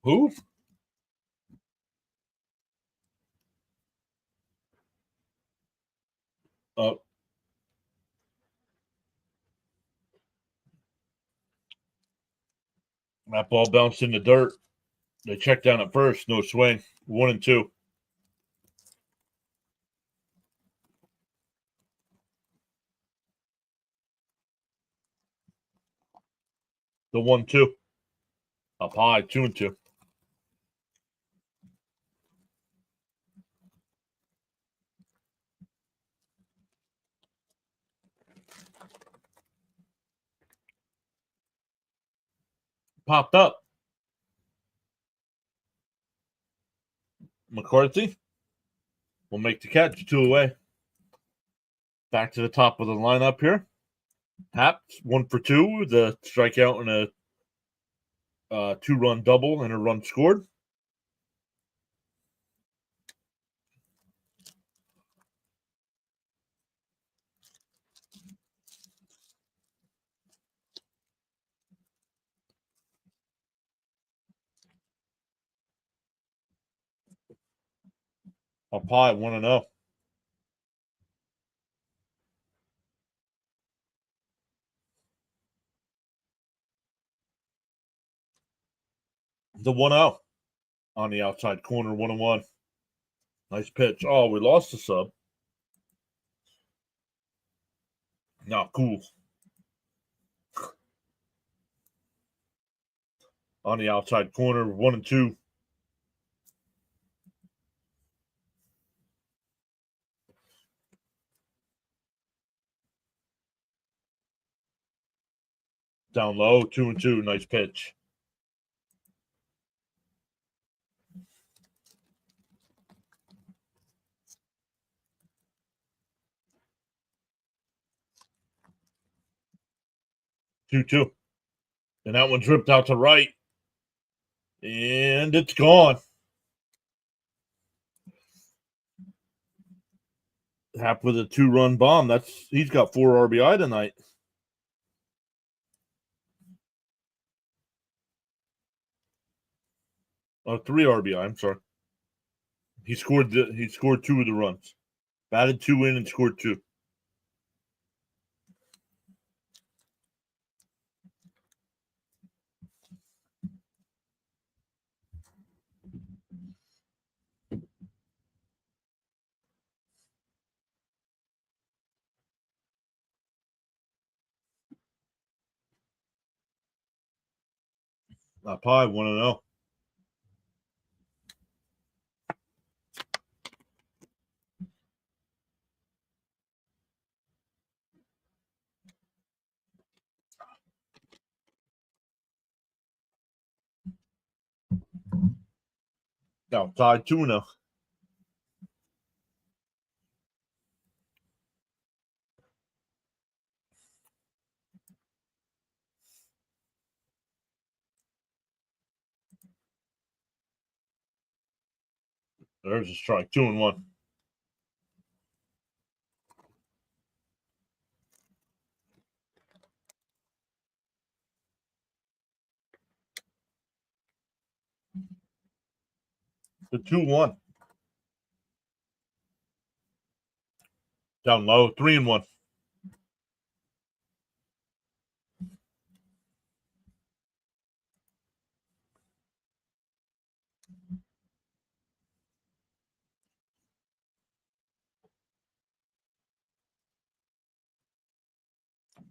S1: Who? Oh, that ball bounced in the dirt. They checked down at first, no swing. 1-2. The 1-2. Up high, 2-2. Popped up. McCarthy will make the catch, 2 away. Back to the top of the lineup here. Haps, 1 for 2, the strikeout and a 2-run double and a run scored. Up high, 1-0. The 1-0 on the outside corner, 1-1. Nice pitch. Oh, we lost the sub. Not cool. On the outside corner, 1-2. Down low, 2-2. Nice pitch. Two. And that one's ripped out to right. And it's gone. Hap with a 2-run bomb. He's got 4 RBI tonight. Oh, 3 RBI. I'm sorry. He scored 2 of the runs. Batted 2 in and scored 2. Up high, 1-0. Outside, 2-0. There's a strike. 2-1. The 2-1. Down low, 3-1.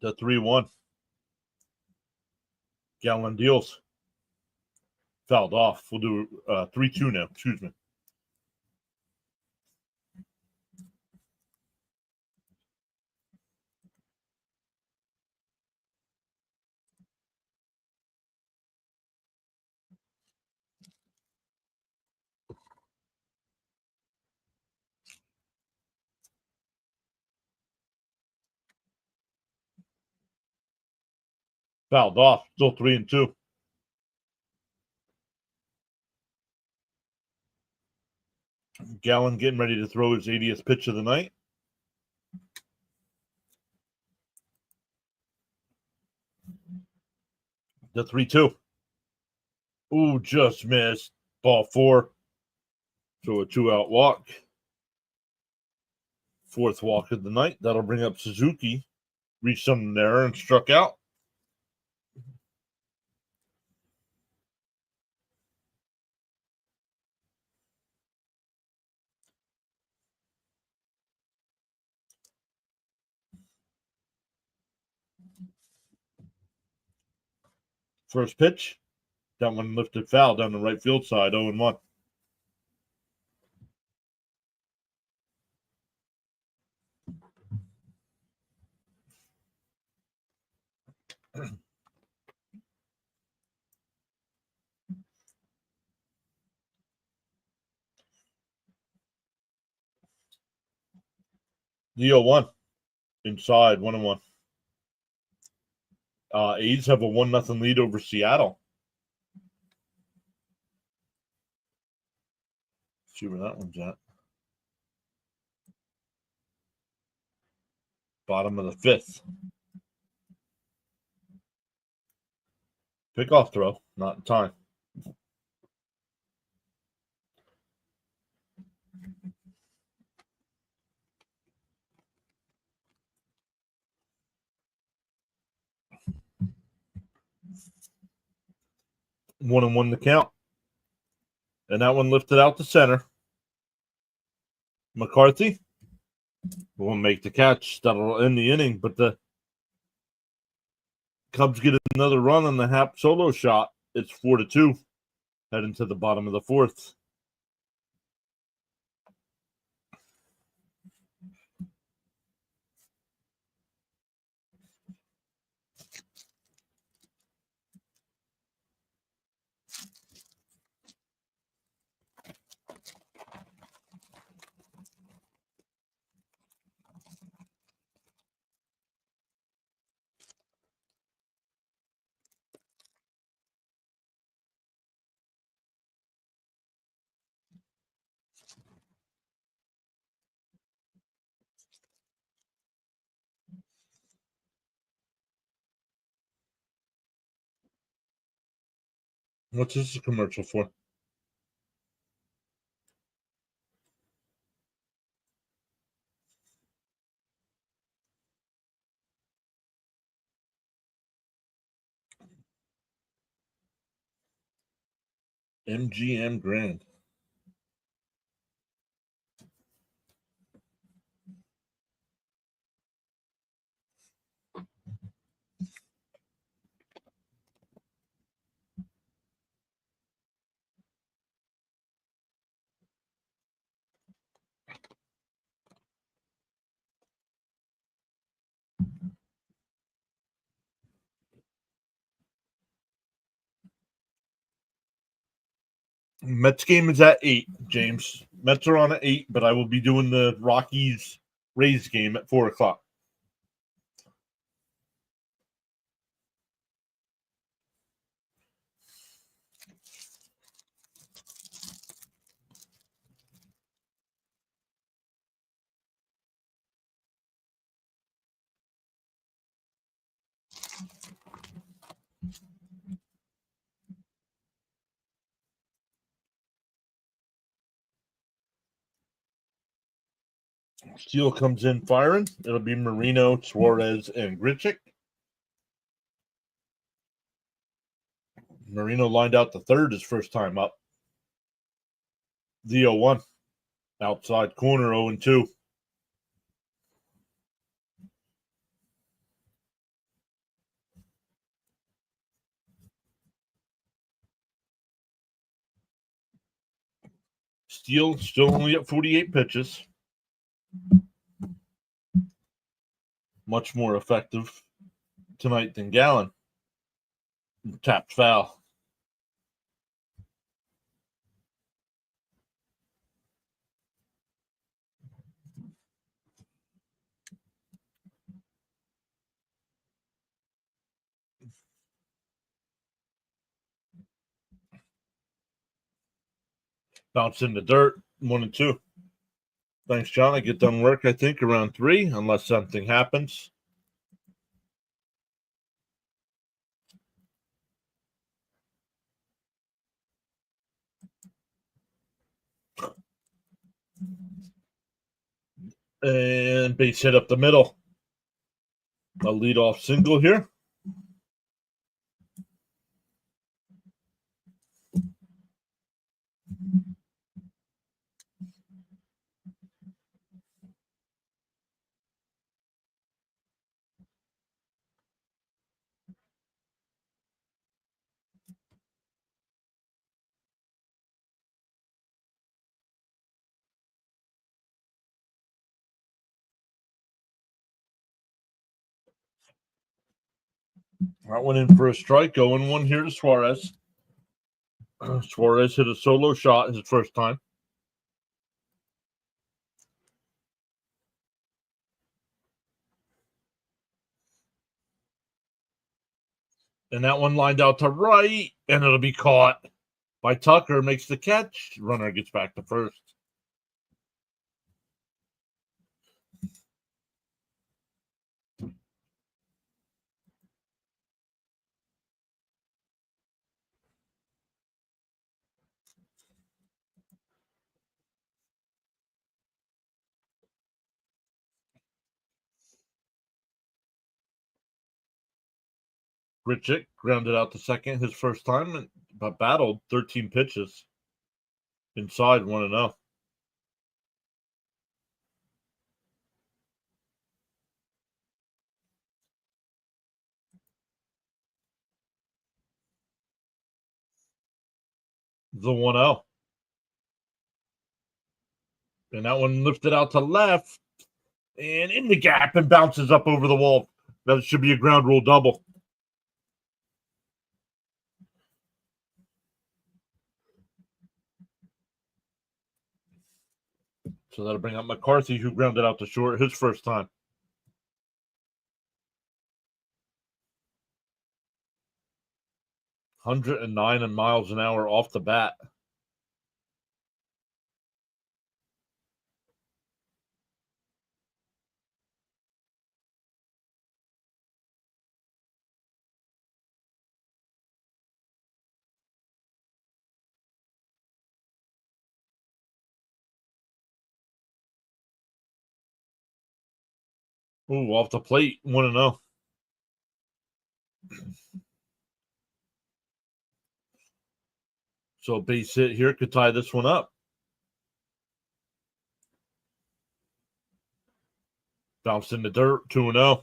S1: The 3-1. Gallon deals. Fouled off. We'll do 3-2 now. Excuse me. Fouled off. Still 3-2. Gallen getting ready to throw his 80th pitch of the night. The 3-2. Ooh, just missed. Ball 4. So a 2-out walk. Fourth walk of the night. That'll bring up Suzuki. Reached something there and struck out. First pitch. That one lifted foul down the right field side, 0-1. The 0-1. Inside, 1-1. A's have a 1-0 lead over Seattle. Let's see where that one's at. Bottom of the 5th. Pickoff throw, not in time. One and one to count. And that one lifted out to center. McCarthy will make the catch. That'll end the inning, but the Cubs get another run on the Happ solo shot. It's 4-2. Heading to the bottom of the 4th. What's this a commercial for? MGM Grand. Mets game is at 8, James. Mets are on at 8, but I will be doing the Rockies Rays game at 4:00. Steele comes in firing. It'll be Marino, Suarez, and Grichuk. Marino lined out the third his first time up. The 0-1. Outside corner, 0-2. Steele still only at 48 pitches. Much more effective tonight than Gallen. Tapped foul. Bounce in the dirt, 1-2. Thanks, John. I get done work, I think, around 3, unless something happens. And base hit up the middle. A leadoff single here. That went in for a strike. Going one here to Suarez. Suarez hit a solo shot his first time. And that one lined out to right, and it'll be caught by Tucker. Makes the catch. Runner gets back to first. Richik grounded out to second his first time, but battled 13 pitches. Inside 1-0. The 1-0. And that one lifted out to left and in the gap and bounces up over the wall. That should be a ground rule double. So that'll bring up McCarthy, who grounded out to short his first time. (109 miles an hour off the bat. Ooh, off the plate, 1-0. So a base hit here could tie this one up. Bounced in the dirt, 2-0.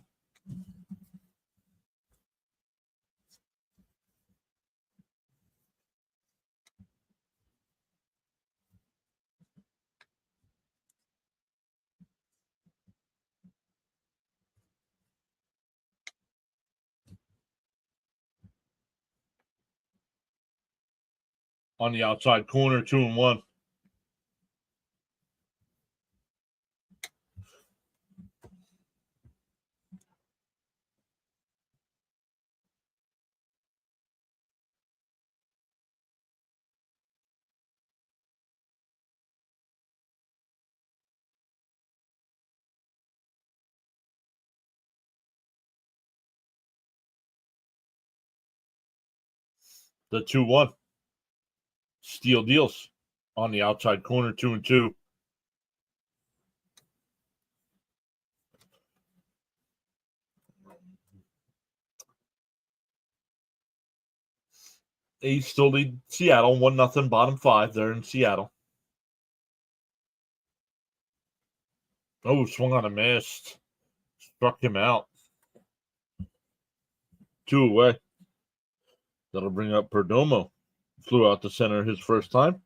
S1: On the outside corner, 2-1. The 2-1. Steal deals on the outside corner, 2-2. A's still lead Seattle 1-0, bottom 5. They're in Seattle. Oh, swung on a miss. Struck him out. 2 away. That'll bring up Perdomo. Flew out to center his first time.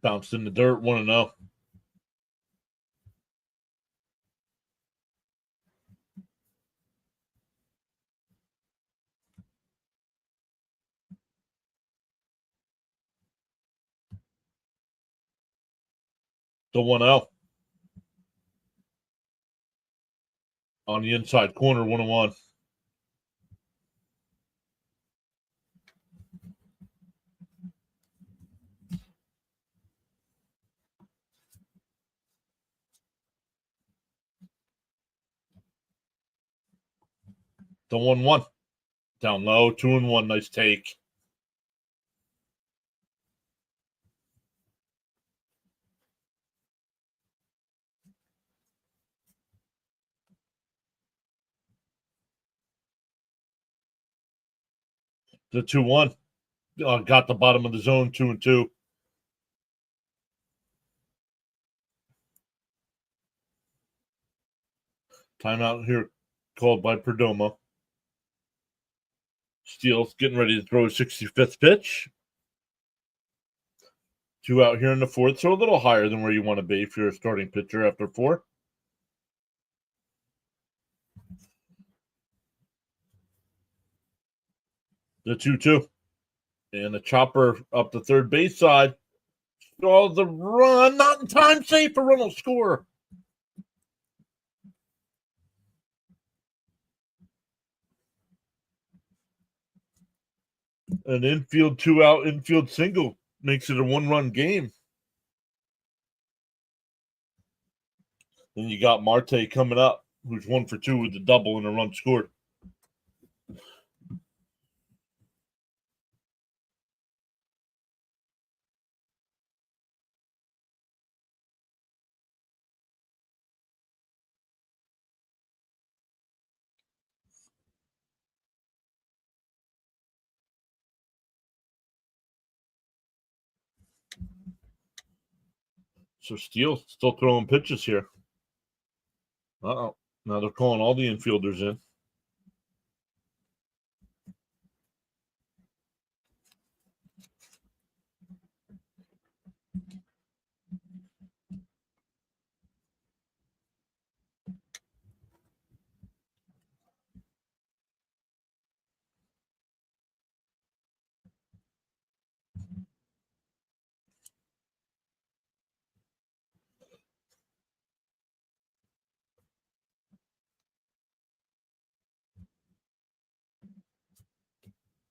S1: Bounced in the dirt, 1-0. The 1-0 on the inside corner, 1-1. The 1-1 down low, 2-1. Nice take. The 2-1 got the bottom of the zone, 2-2. Timeout here called by Perdomo. Steele's getting ready to throw his 65th pitch. 2 out here in the 4th, so a little higher than where you want to be if you're a starting pitcher after 4. The 2-2. And the chopper up the third base side. Oh, the run, not in time, safe. A run will score. An infield 2-out infield single makes it a 1-run game. Then you got Marte coming up, who's 1 for 2 with the double and a run scored. So Steele still throwing pitches here. Uh-oh. Now they're calling all the infielders in.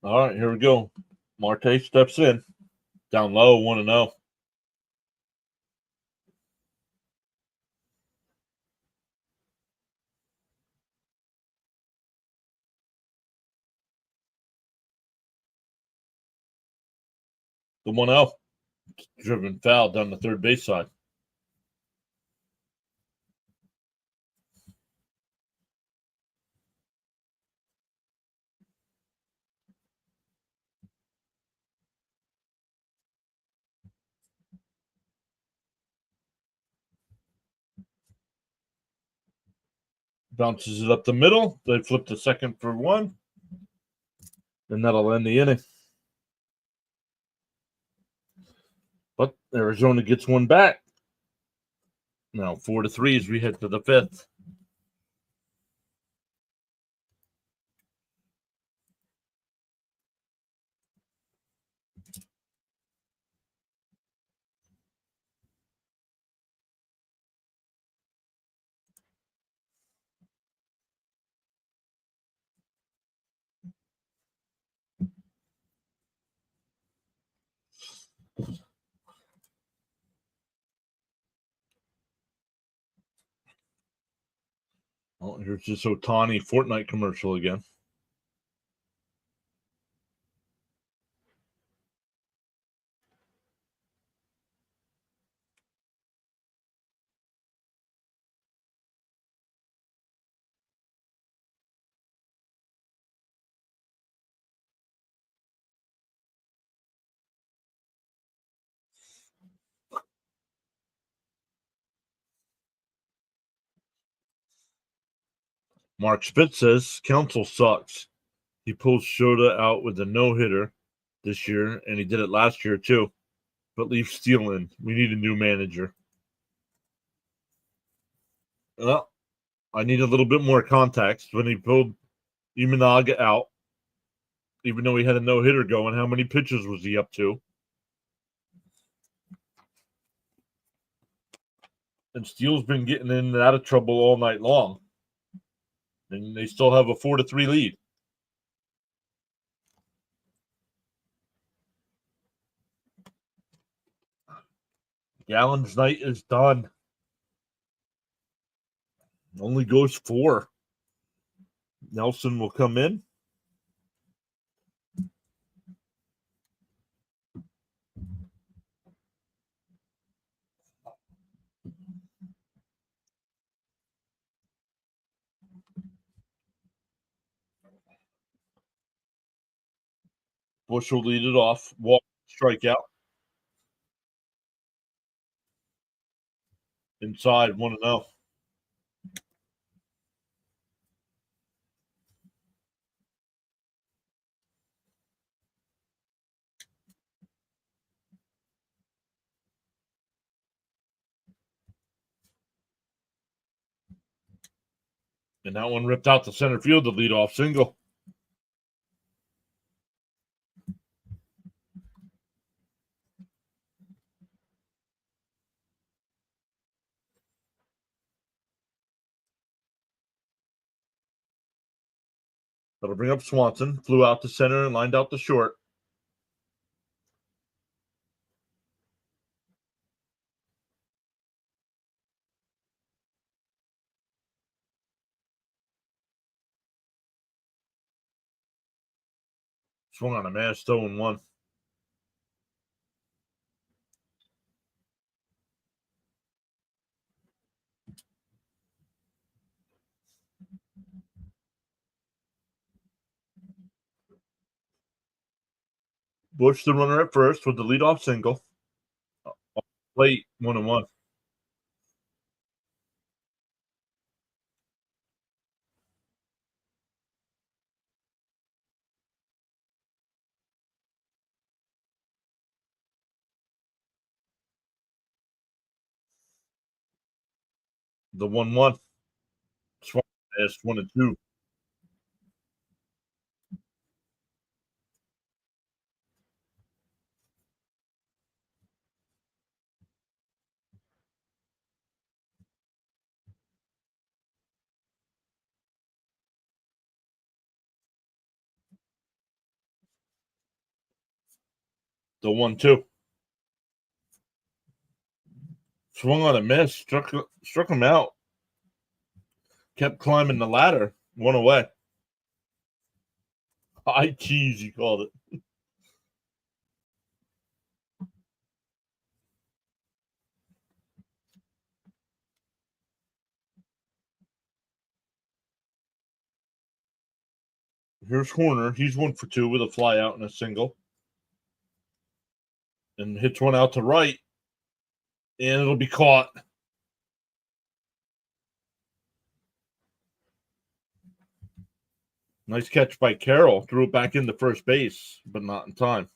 S1: All right, here we go. Marte steps in. Down low, 1-0. The 1-0. Driven foul down the third base side. Bounces it up the middle. They flip to second for 1. And that'll end the inning. But Arizona gets 1 back. Now 4-3 as we head to the 5th. Oh, here's this Ohtani Fortnite commercial again. Mark Spitz says Council sucks. He pulls Shota out with a no-hitter this year, and he did it last year too. But leave Steele in. We need a new manager. Well, I need a little bit more context. When he pulled Imanaga out, even though he had a no-hitter going, how many pitches was he up to? And Steele's been getting in and out of trouble all night long. And they still have a 4-3 lead. Gallen's night is done. Only goes 4. Nelson will come in. Bush will lead it off. Walk, strikeout. Inside, 1-0. And that one ripped out to center field, the leadoff single. That'll bring up Swanson. Flew out to center and lined out to short. Swung on a mash, 0-1. Bush, the runner at first, with the leadoff single. Late, 1-1. The 1-1. Swung past 1-2. The 1-2. Swung on a miss, struck him out. Kept climbing the ladder, 1 away. High cheese, you called it. Here's Horner. He's 1 for 2 with a fly out and a single. And hits one out to right. And it'll be caught. Nice catch by Carroll. Threw it back into first base, but not in time.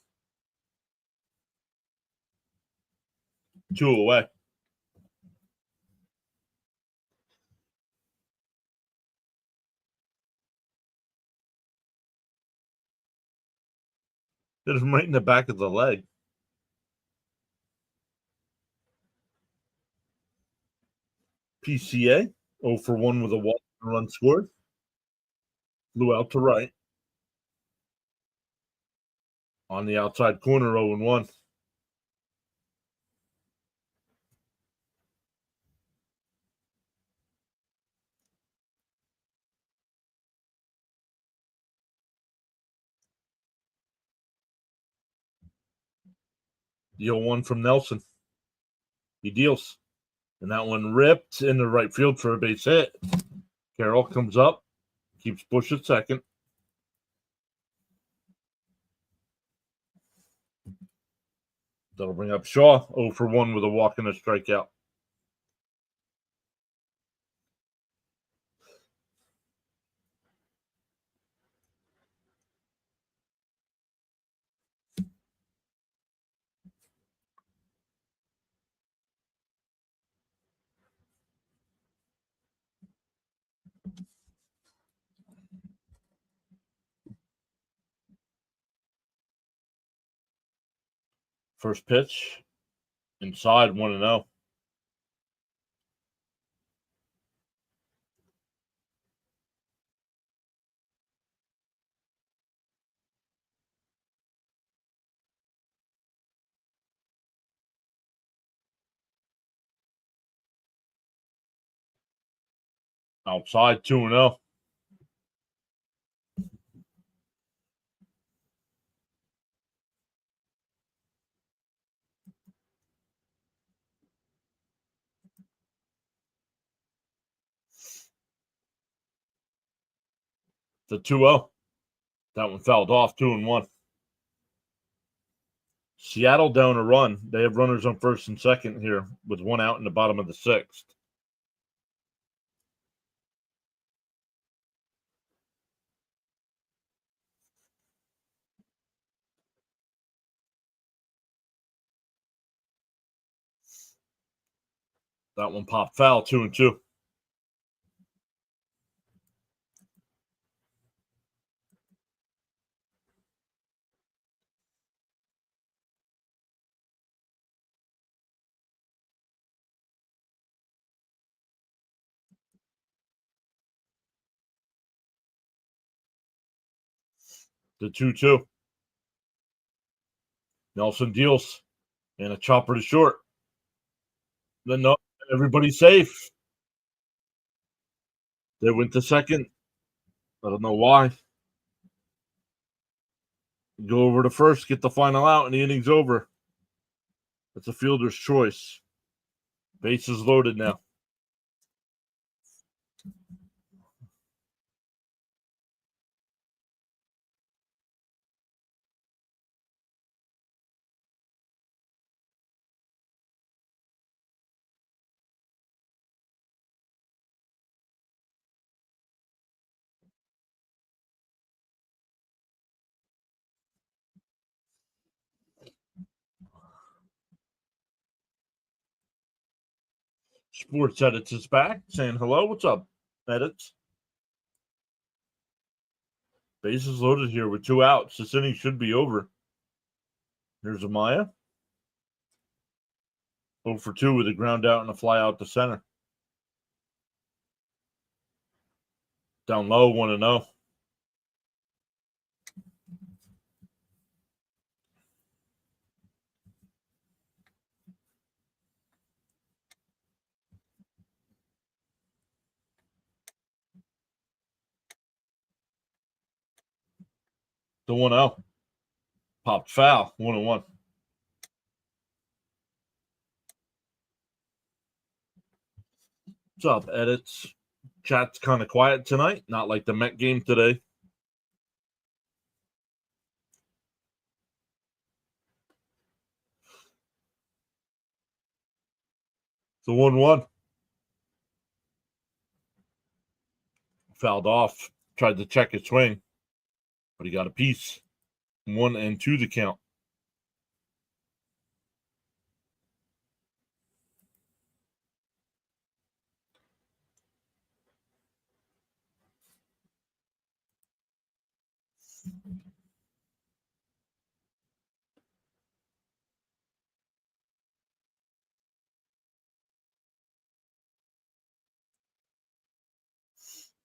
S1: 2 away. Hit him right in the back of the leg. PCA, 0 for 1 with a walk and run scored. Flew out to right. On the outside corner, 0-1. The 0-1 from Nelson. He deals. And that one ripped into right field for a base hit. Carroll comes up, keeps Bush at second. That'll bring up Shaw, 0 for 1 with a walk and a strikeout. First pitch, inside, 1-0. Outside 2-0. The 2-0. That one fouled off 2-1. Seattle down a run. They have runners on first and second here with one out in the bottom of the sixth. That one popped foul 2-2. The 2-2. Nelson deals and a chopper to short. Then no, everybody's safe. They went to second. I don't know why. Go over to first, get the final out, and the inning's over. It's a fielder's choice. Bases loaded now. Sports Edits is back, saying hello. What's up, Edits? Bases loaded here with 2 outs. This inning should be over. Here's Amaya. 0 for 2 with a ground out and a fly out to center. Down low, 1-0. The 1-0. Popped foul, 1-1. What's up, Edits? Chat's kind of quiet tonight, not like the Met game today. The 1-1. Fouled off. Tried to check his swing, but he got a piece. 1-2 the count.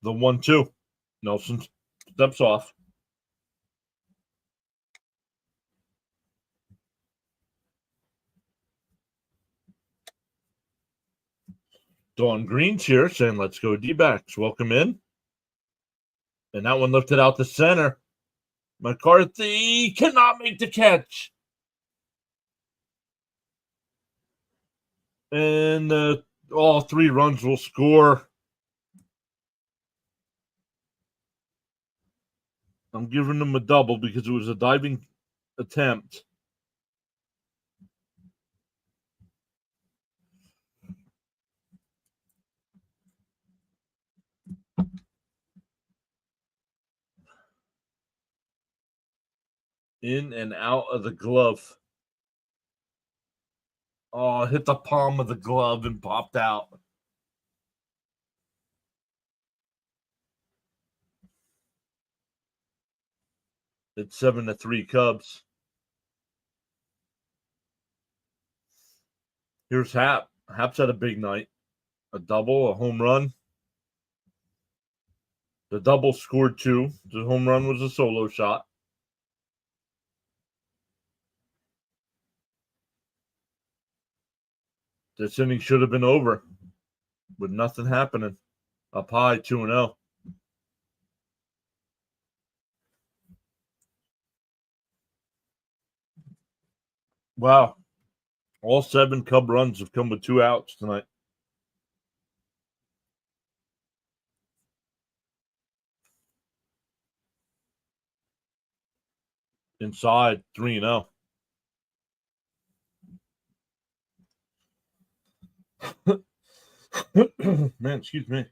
S1: The 1-2. Nelson steps off. Dawn Green's here saying, let's go D-backs. Welcome in. And that one lifted out the center. McCarthy cannot make the catch. And all 3 runs will score. I'm giving them a double because it was a diving attempt. In and out of the glove. Oh, hit the palm of the glove and popped out. It's 7-3 Cubs. Here's Hap. Hap's had a big night. A double, a home run. The double scored 2. The home run was a solo shot. This inning should have been over with nothing happening. Up high, 2-0. Wow. All 7 Cub runs have come with 2 outs tonight. Inside, 3-0. Man, excuse me.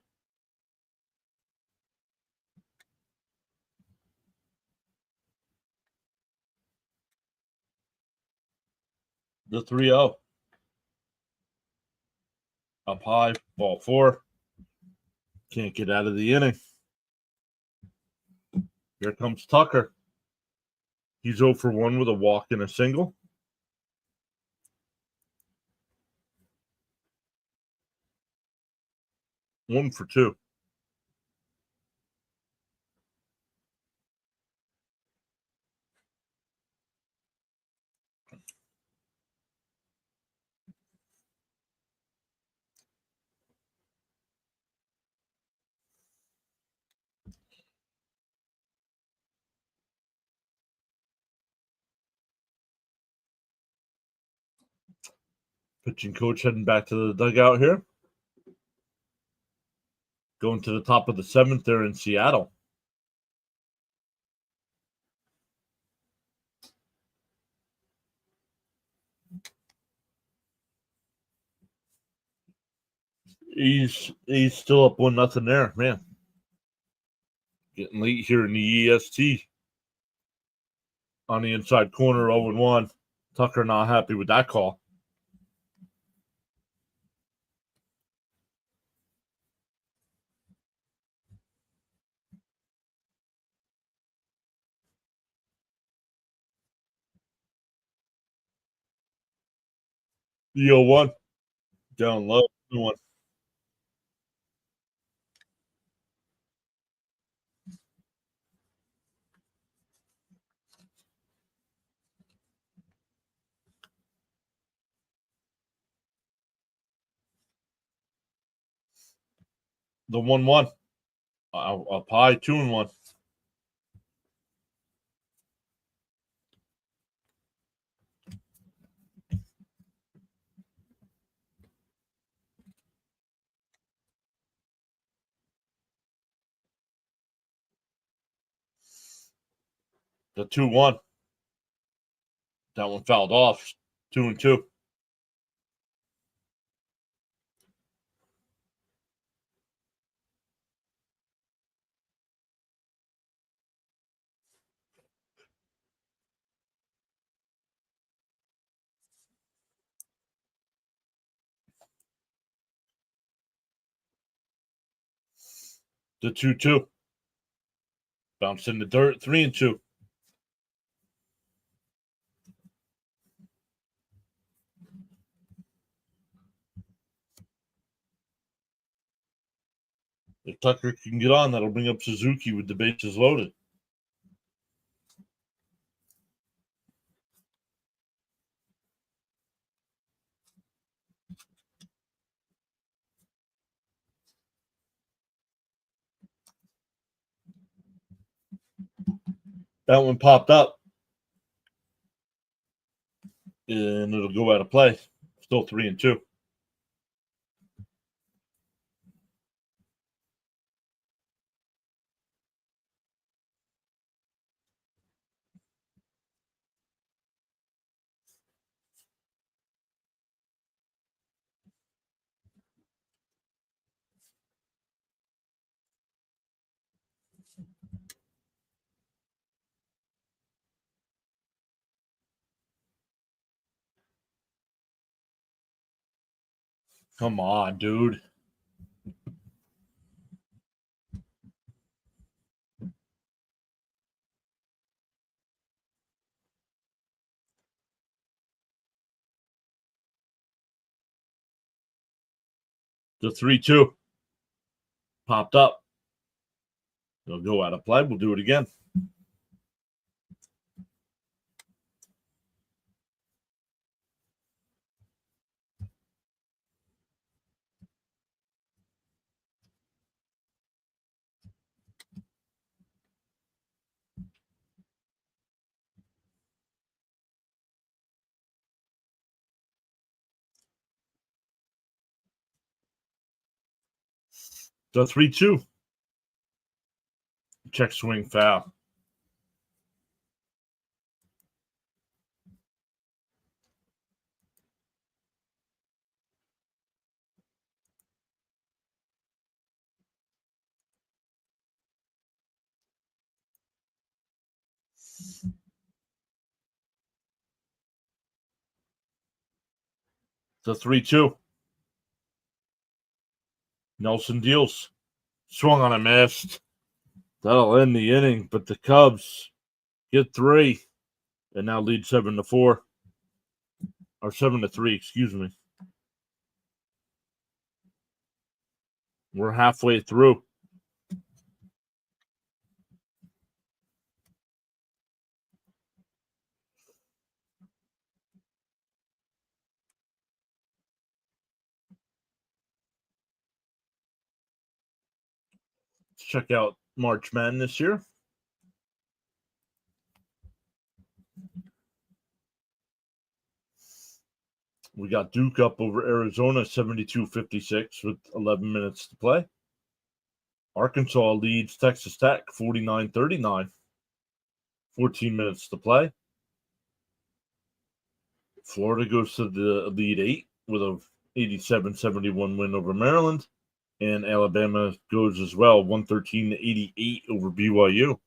S1: The 3-0. Up high, ball 4. Can't get out of the inning. Here comes Tucker. He's 0 for 1 with a walk and a single. One for 2. Pitching coach heading back to the dugout here. Going to the top of the 7th there in Seattle. He's still up 1-0 there, man. Getting late here in the EST. On the inside corner, 0-1. Tucker not happy with that call. The 0-1. Down low. 2-1. The 1-1. Up high, 2-1. The 2-1. That one fouled off. 2-2. The 2-2. Bounced in the dirt. 3-2. If Tucker can get on, that'll bring up Suzuki with the bases loaded. That one popped up. And it'll go out of play. Still 3-2. Come on, dude. The 3-2 popped up. It'll go out of play. We'll do it again. The 3-2. Check swing foul. The 3-2. Nelson deals. Swung on a missed. That'll end the inning, but the Cubs get 3 and now lead 7-4. Or 7-3, excuse me. We're halfway through. Let's check out March Madness here. We got Duke up over Arizona 72-56 with 11 minutes to play. Arkansas leads Texas Tech 49-39. 14 minutes to play. Florida goes to the Elite Eight with a 87-71 win over Maryland. And Alabama goes as well, 113-88 over BYU.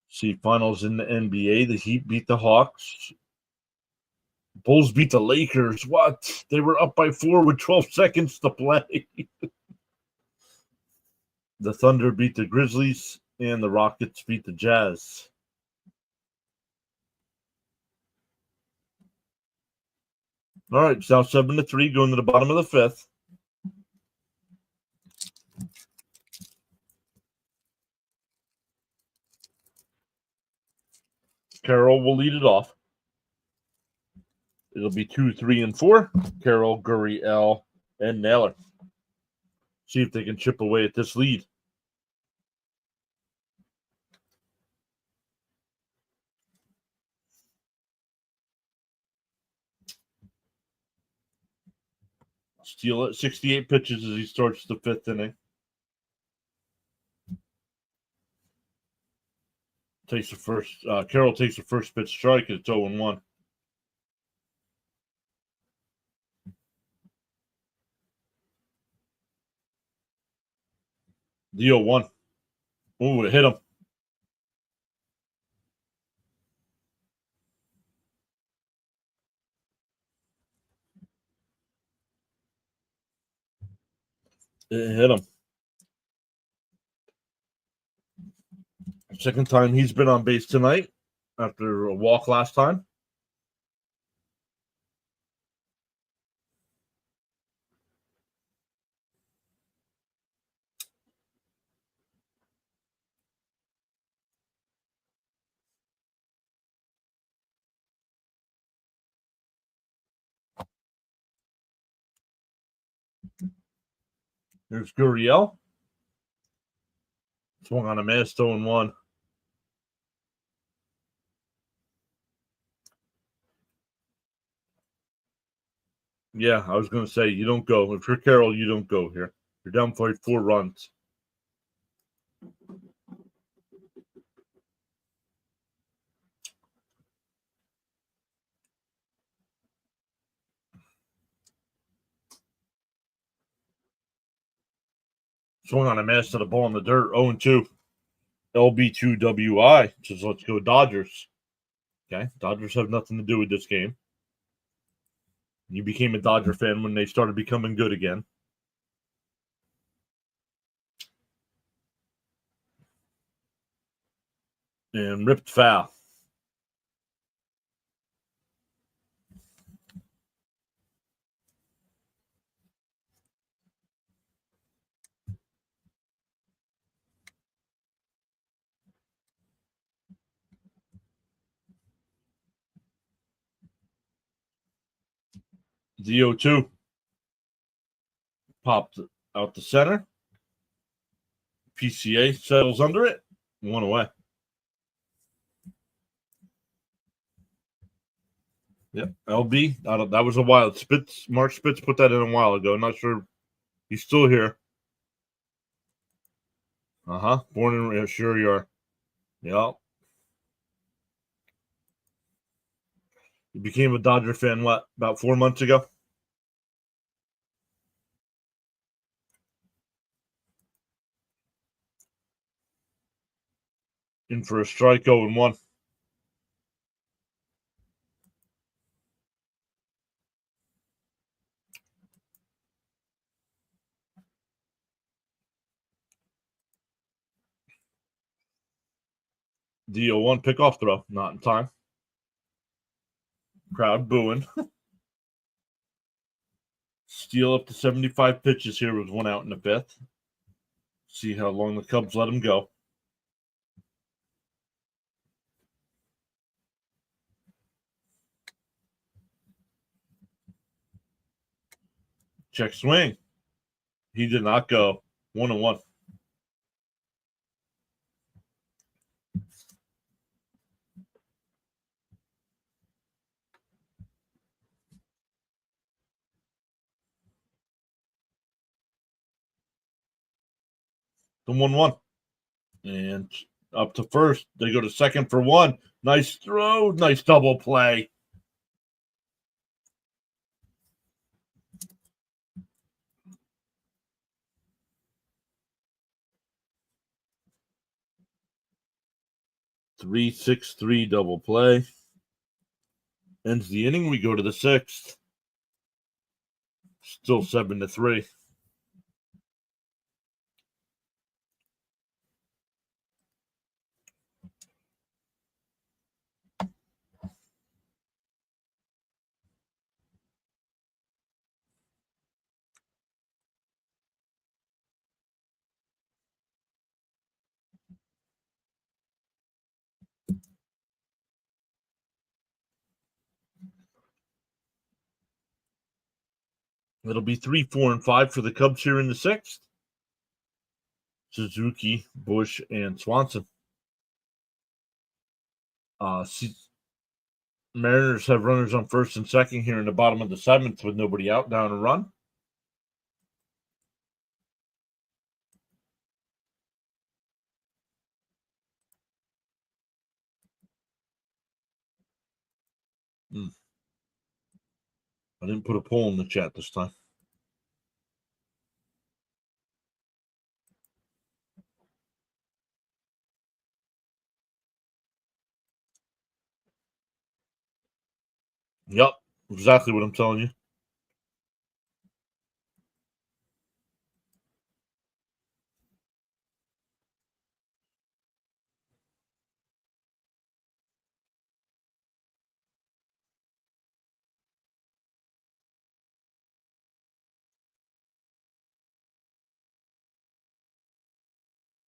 S1: See finals in the NBA. The Heat beat the Hawks. Bulls beat the Lakers. What? They were up by 4 with 12 seconds to play. The Thunder beat the Grizzlies, and the Rockets beat the Jazz. All right, it's now 7-3, going to the bottom of the 5th. Carroll will lead it off. It'll be 2, 3, and 4. Carroll, Gurriel, and Naylor. See if they can chip away at this lead. Steal it. 68 pitches as he starts the 5th inning. Takes the first. Carroll takes the first pitch strike. It's 0-1. The 0-1. Ooh, it hit him. It hit him. Second time he's been on base tonight after a walk last time. There's Gurriel. Swung on a miss, 0-1. Yeah, I was going to say, you don't go. If you're Carroll, you don't go here. You're down by 4 runs. Swung on a miss to the ball in the dirt, 0-2. LB2WI says, let's go Dodgers. Okay, Dodgers have nothing to do with this game. You became a Dodger fan when they started becoming good again. And ripped foul. The 0-2 popped out the center. PCA settles under it. 1 away. Yep, LB. That was a while. Mark Spitz put that in a while ago. Not sure he's still here. Born and sure you are. Yep. You became a Dodger fan, what, about 4 months ago? In for a strike, 0-1. The 0-1 pickoff throw, not in time. Crowd booing. Steal up to 75 pitches here with 1 out in the 5th. See how long the Cubs let him go. Check swing. He did not go. 1-1. The 1-1. And up to first. They go to second for 1. Nice throw. Nice double play. Three, 6-3 double play. Ends the inning. We go to the 6th. Still 7-3. It'll be 3, 4, and 5 for the Cubs here in the 6th. Suzuki, Bush, and Swanson. Mariners have runners on first and second here in the bottom of the 7th with nobody out, down a run. I didn't put a poll in the chat this time. Yep, exactly what I'm telling you.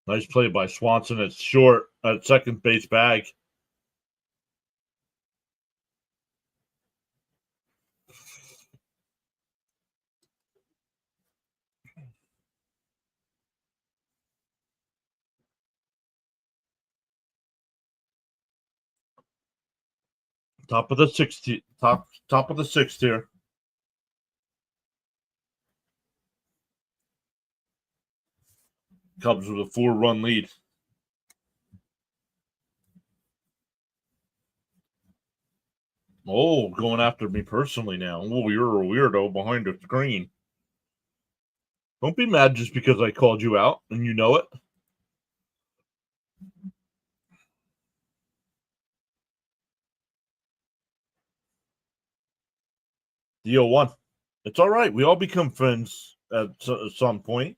S1: Nice play by Swanson. It's short at second base bag. Top of the 6th. Top of the 6th here. Cubs with a 4-run lead. Oh, going after me personally now. Oh, you're a weirdo behind the screen. Don't be mad just because I called you out and you know it. The 0-1. It's all right. We all become friends at some point.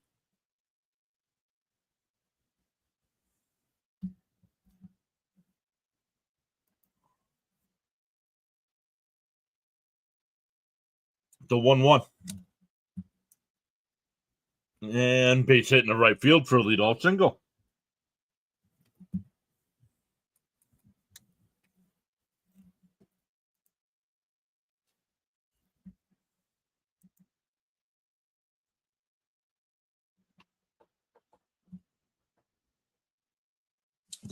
S1: The 1-1. And base hit in the right field for a leadoff single.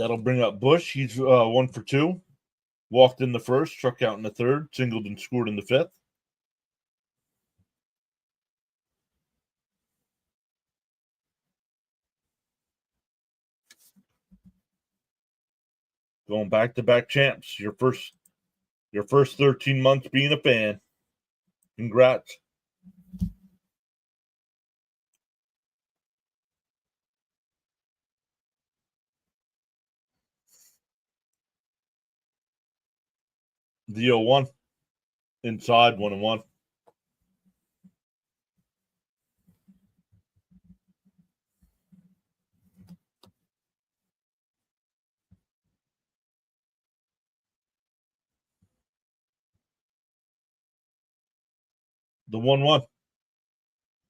S1: That'll bring up Bush. He's 1 for 2. Walked in the first, struck out in the third, singled and scored in the fifth. Going back-to-back champs. Your first 13 months being a fan. Congrats. The 0-1. Inside 1-1. The 1-1.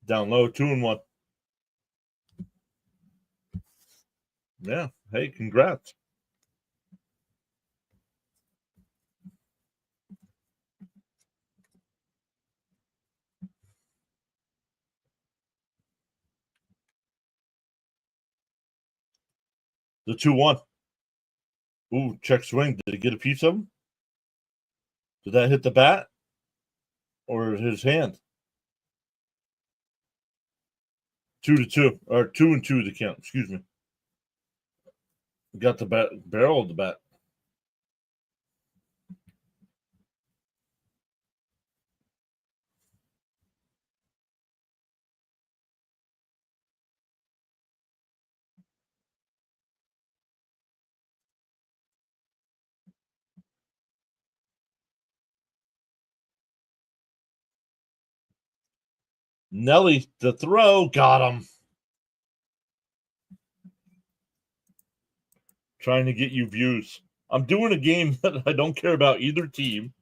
S1: Down low, 2-1. Yeah. Hey, congrats. The 2-1. Ooh, check swing. Did he get a piece of him? Did that hit the bat or his hand? 2-2 or 2-2 the count. Excuse me. Got the bat barrel of the bat. Nelly, the throw, got him. Trying to get you views. I'm doing a game that I don't care about either team.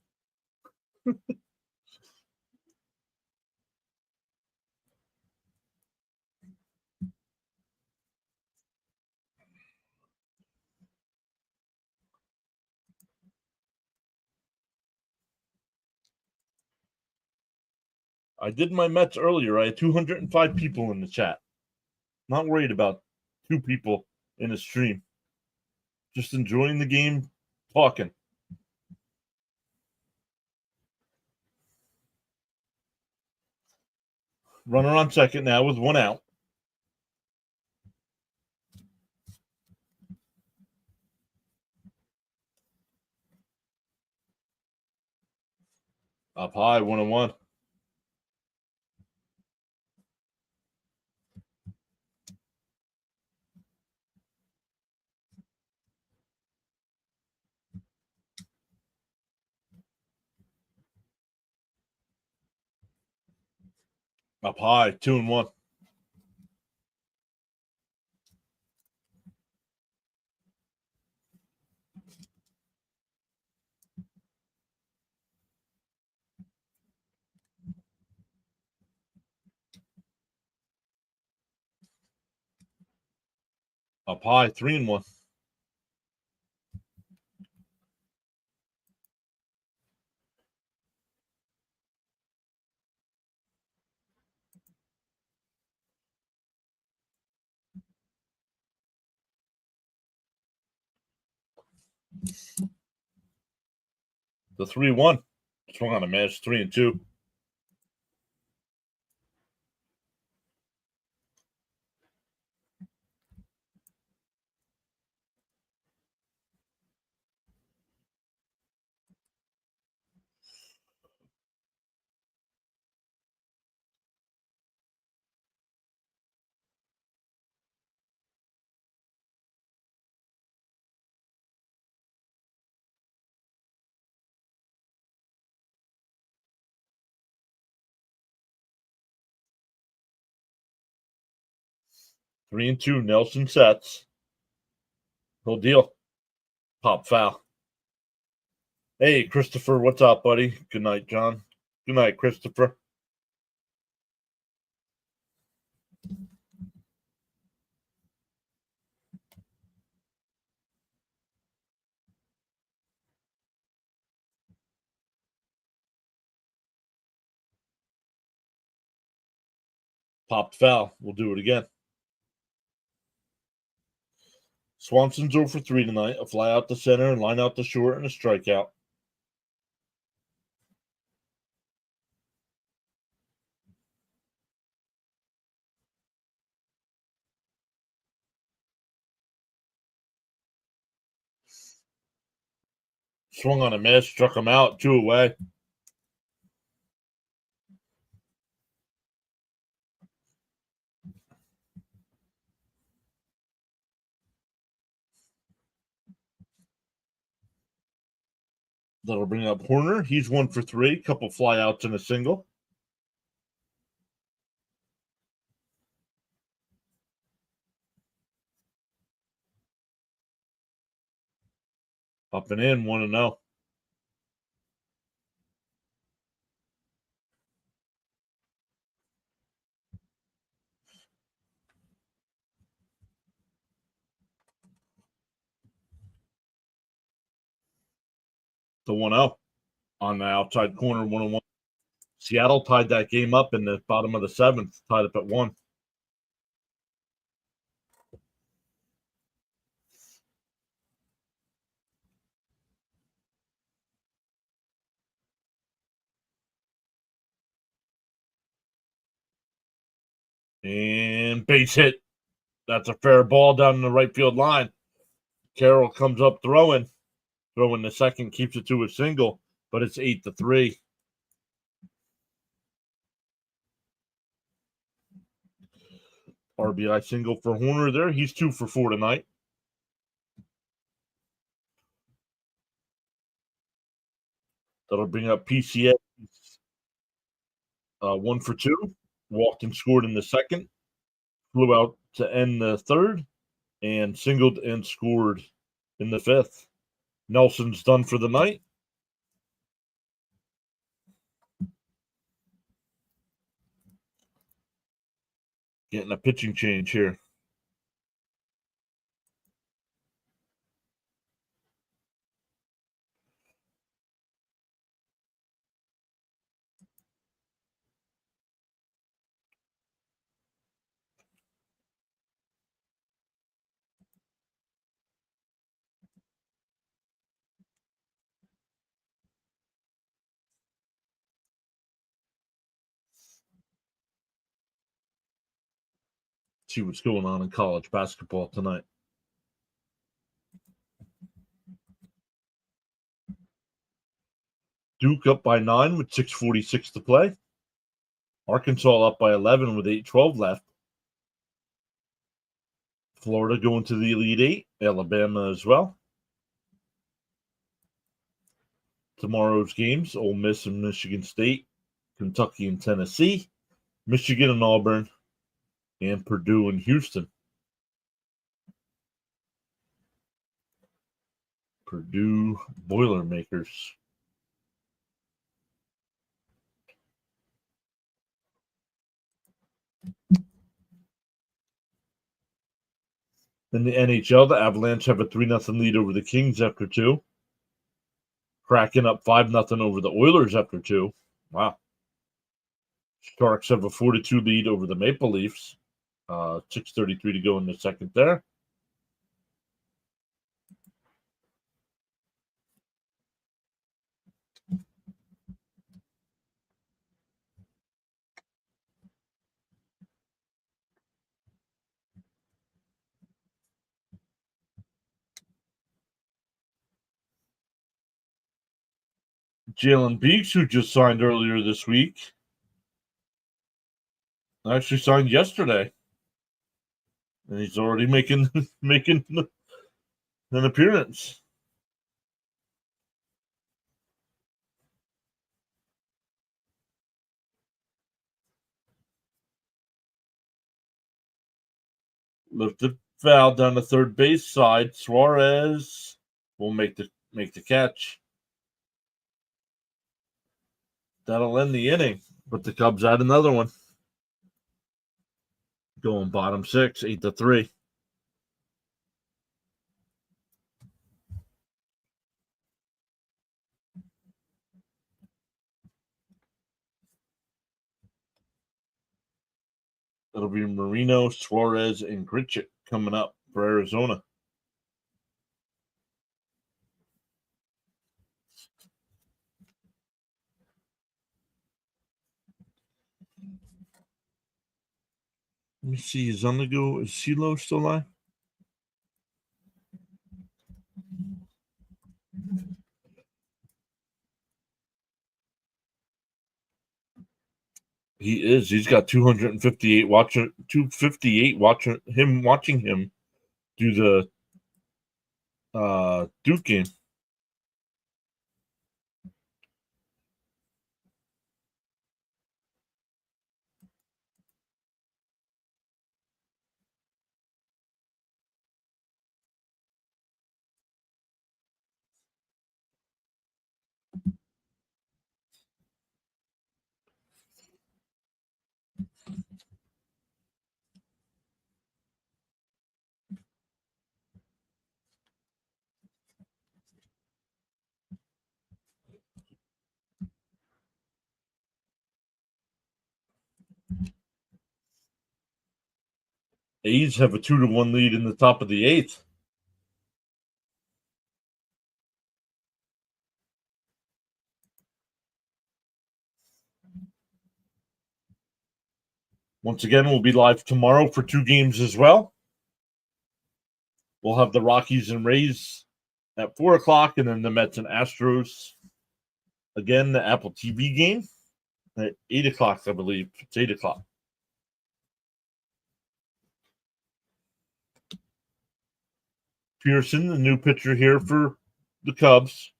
S1: I did my Mets earlier. I had 205 people in the chat. Not worried about 2 people in a stream. Just enjoying the game, talking. Runner on second now with 1 out. Up high, 1-1. Up high, 2-1. Up high, 3-1. The 3-1. Swung on a match, 3-2. Three and two. Nelson sets. He'll deal. Pop foul. Hey, Christopher, what's up, buddy? Good night, John. Good night, Christopher. Popped foul. We'll do it again. Swanson's 0 for 3 tonight. A fly out to center, line out to short, and a strikeout. Swung on a miss, struck him out, 2 away. That'll bring up Horner. He's 1 for 3. Couple fly outs and a single. Up and in, 1-0. The 1-0 on the outside corner, 1-1. Seattle tied that game up in the bottom of the 7th, tied up at 1. And base hit. That's a fair ball down the right field line. Carroll comes up throwing the second, keeps it to a single, but it's 8-3. RBI single for Horner there. He's 2 for 4 tonight. That'll bring up PCA. 1 for 2. Walked and scored in the second. Flew out to end the third, and singled and scored in the 5th. Nelson's done for the night. Getting a pitching change here. See what's going on in college basketball tonight. Duke up by 9 with 6:46 to play. Arkansas up by 11 with 8:12 left. Florida going to the Elite 8. Alabama as well. Tomorrow's games: Ole Miss and Michigan State, Kentucky and Tennessee, Michigan and Auburn, and Purdue and Houston. Purdue Boilermakers. In the NHL, the Avalanche have a 3-0 lead over the Kings after 2. Kraken up 5-0 over the Oilers after 2. Wow. Sharks have a 4-2 lead over the Maple Leafs. 6:33 to go in the second there. Jalen Beeks, who just signed earlier this week, actually signed yesterday, and he's already making making an appearance. Lifted foul down the third base side. Suarez will make the catch. That'll end the inning, but the Cubs add another one. Going bottom 6, 8-3. That'll be Marino, Suarez, and Grichuk coming up for Arizona. Let me see. Is on the go? Is CeeLo still alive? He is. He's got 258 watching. 258 watching him do the Duke game. A's have a 2-1 lead in the top of the eighth. Once again, we'll be live tomorrow for 2 games as well. We'll have the Rockies and Rays at 4 o'clock, and then the Mets and Astros. Again, the Apple TV game at 8 o'clock, I believe. It's 8 o'clock. Pearson, the new pitcher here for the Cubs.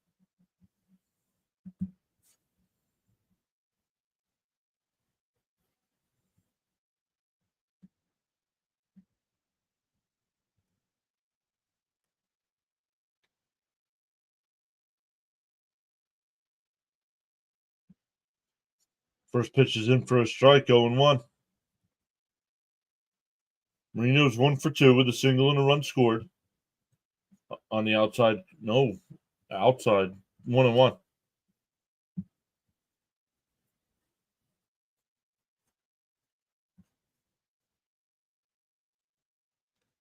S1: First pitch is in for a strike, 0-1. Marino's 1 for 2 with a single and a run scored. On the outside, no, outside, 1-1.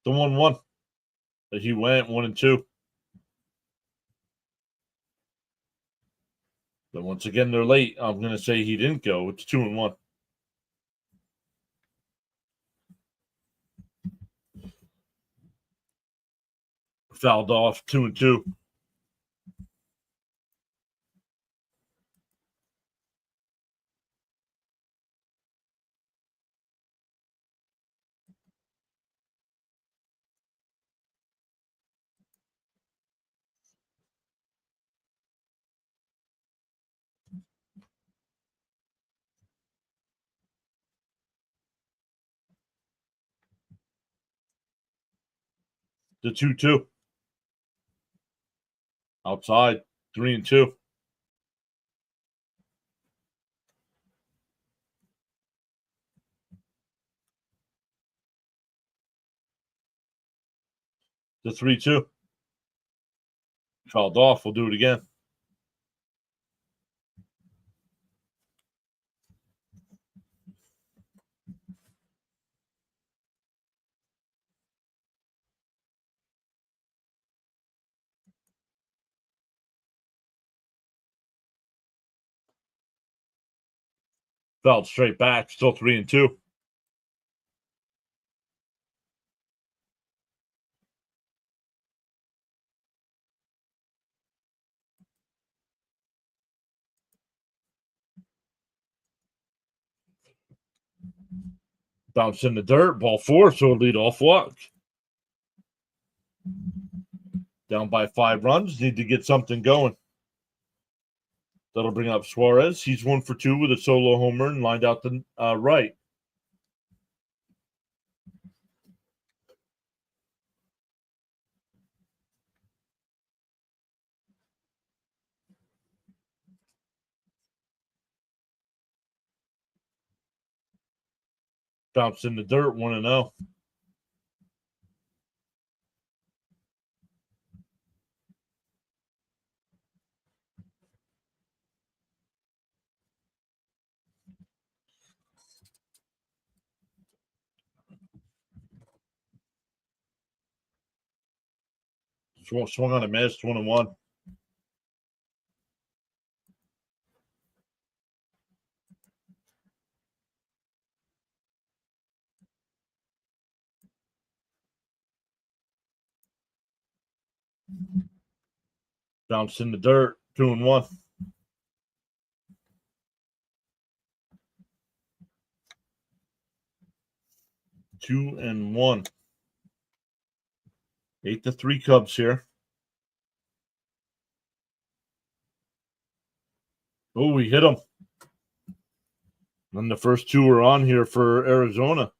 S1: The 1-1. He went 1-2. But once again, they're late. I'm going to say he didn't go. It's 2-1. Fouled off, 2-2. The 2-2. Outside, 3-2. The 3-2. Fouled off. We'll do it again. Fouled straight back. Still 3-2. Bounce in the dirt. Ball 4, so a lead off walk. Down by 5 runs. Need to get something going. That'll bring up Suarez. He's 1 for 2 with a solo homer and lined out the right. Bounce in the dirt, 1-0. Swung on a miss, 1-1. Bounced in the dirt. 2-1. Two and 1. 8-3 Cubs here. Oh, we hit them. And the first two are on here for Arizona.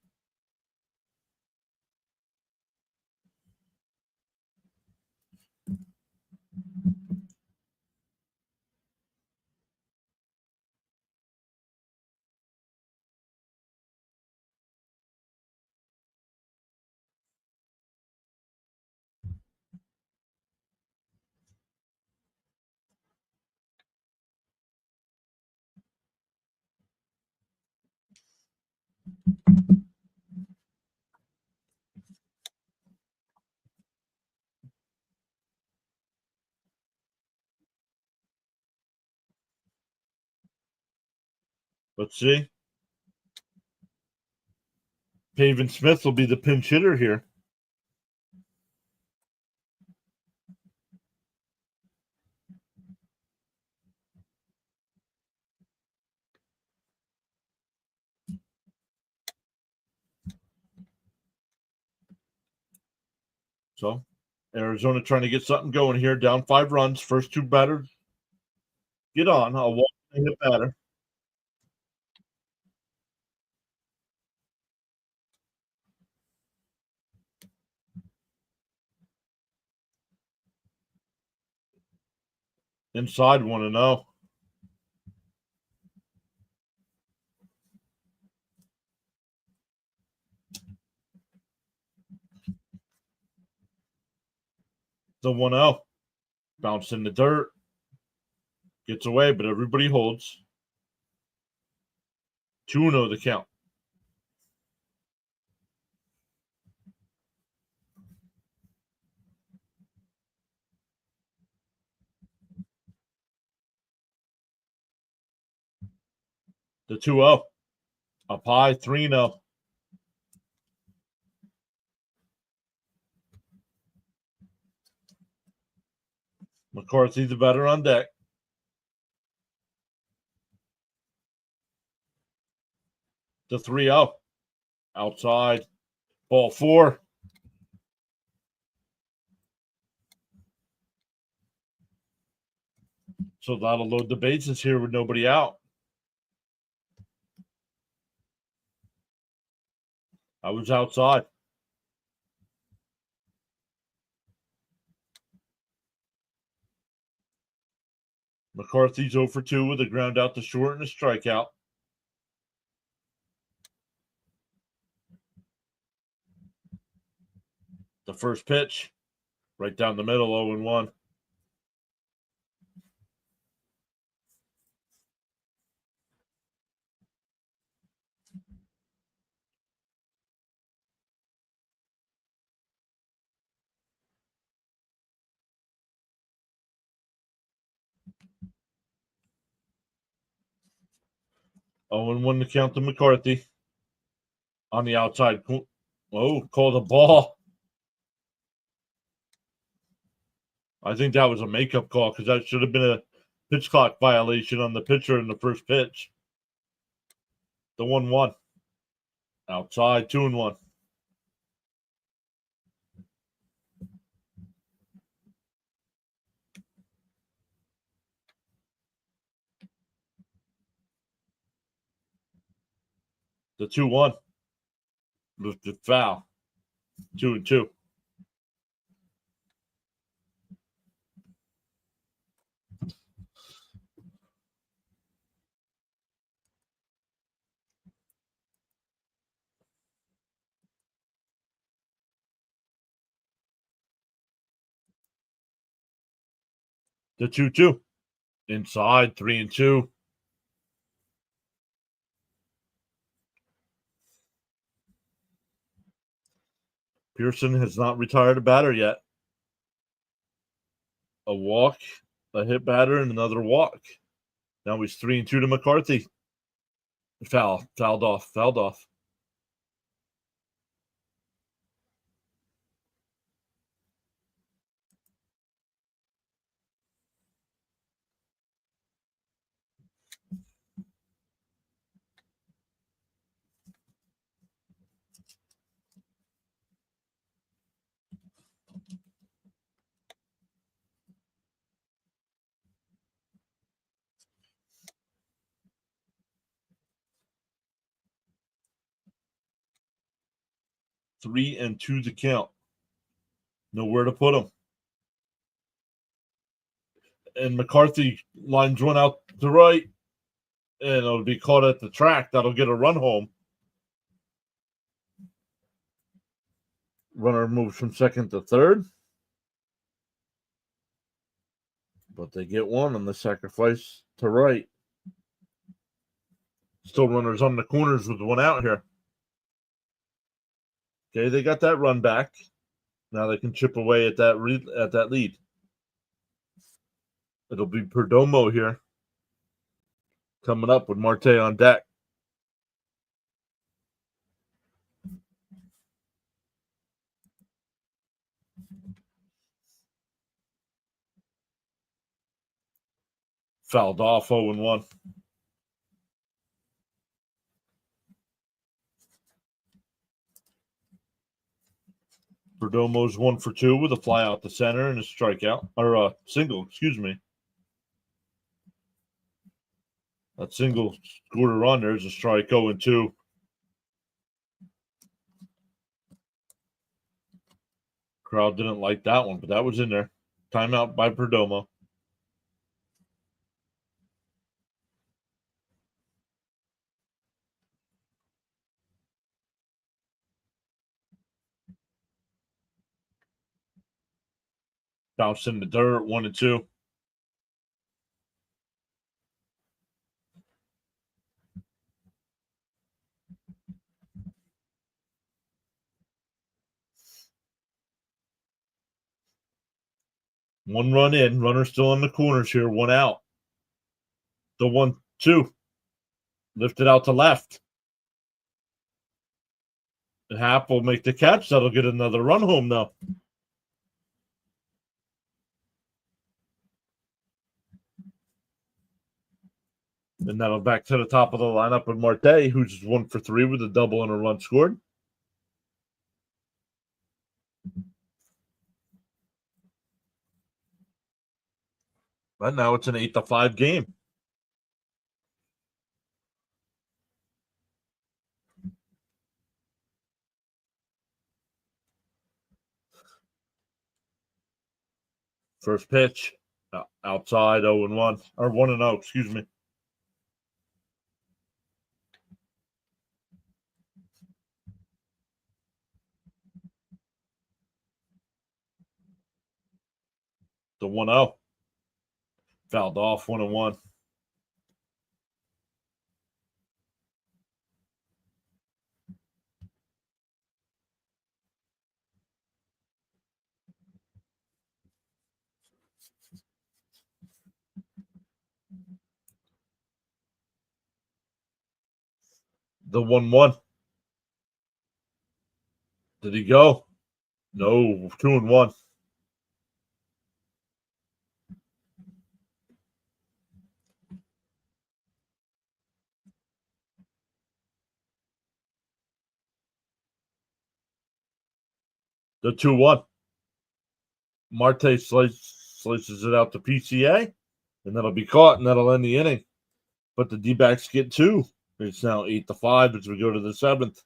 S1: Let's see. Pavin Smith will be the pinch hitter here. So Arizona trying to get something going here. Down 5 runs. First two batters get on. A walk and a hit batter. Inside 1-0. The 1-0. Bounce in the dirt. Gets away, but everybody holds. 2-0 the count. The 2-0. Up high, 3-0. McCarthy the batter on deck. The 3-0. Outside. Ball 4. So that'll load the bases here with nobody out. I was outside. McCarthy's 0 for 2 with a ground out to short and a strikeout. The first pitch, right down the middle, 0-1. Oh, and 1 to count to McCarthy. On the outside. Oh, called a ball. I think that was a makeup call because that should have been a pitch clock violation on the pitcher in the first pitch. The 1-1. Outside, 2-1. The 2-1. Lifted foul. 2-2. The 2-2. Inside, 3-2. Pearson has not retired a batter yet. A walk, a hit batter, and another walk. Now he's 3-2 to McCarthy. Fouled off. 3-2 the count. Nowhere to put him. And McCarthy lines one out to right, and it'll be caught at the track. That'll get a run home. Runner moves from second to third. But they get one on the sacrifice to right. Still runners on the corners with one out here. Okay, they got that run back. Now they can chip away at that lead. It'll be Perdomo here coming up with Marte on deck. Fouled off 0-1. Perdomo's 1 for 2 with a fly out the center and a strikeout, or a single, excuse me. That single scored a run. There's a strike 0-2. Crowd didn't like that one, but that was in there. Timeout by Perdomo. Bounced in the dirt, 1-2. One run in, runner still in the corners here, one out. The 1-2. Lifted out to left. And Happ will make the catch. That'll get another run home, though. And that'll back to the top of the lineup with Marte, who's 1 for 3 with a double and a run scored. But now it's an 8-5 game. First pitch, outside 0-1, or 1-0, excuse me. The 1-0. Fouled off, 1-1. The 1-1. Did he go? No, 2-1. The 2-1. Marte slices it out to PCA, and that'll be caught, and that'll end the inning. But the D-backs get 2. It's now 8-5 as we go to the 7th.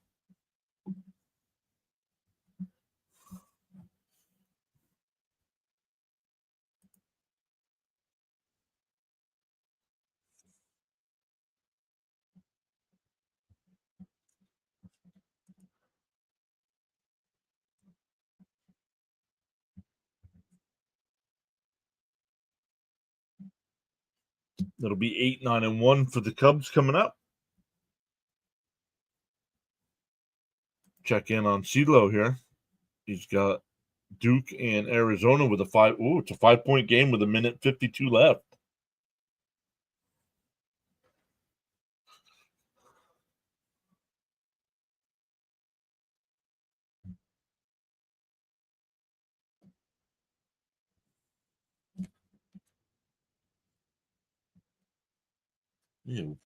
S1: It'll be 8-9-1 for the Cubs coming up. Check in on CeeLo here. He's got Duke and Arizona with it's a 5-point game with 1:52 left. Ew.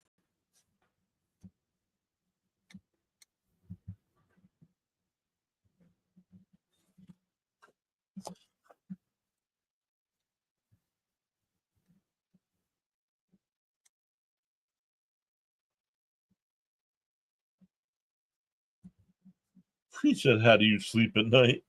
S1: He said, "How do you sleep at night?"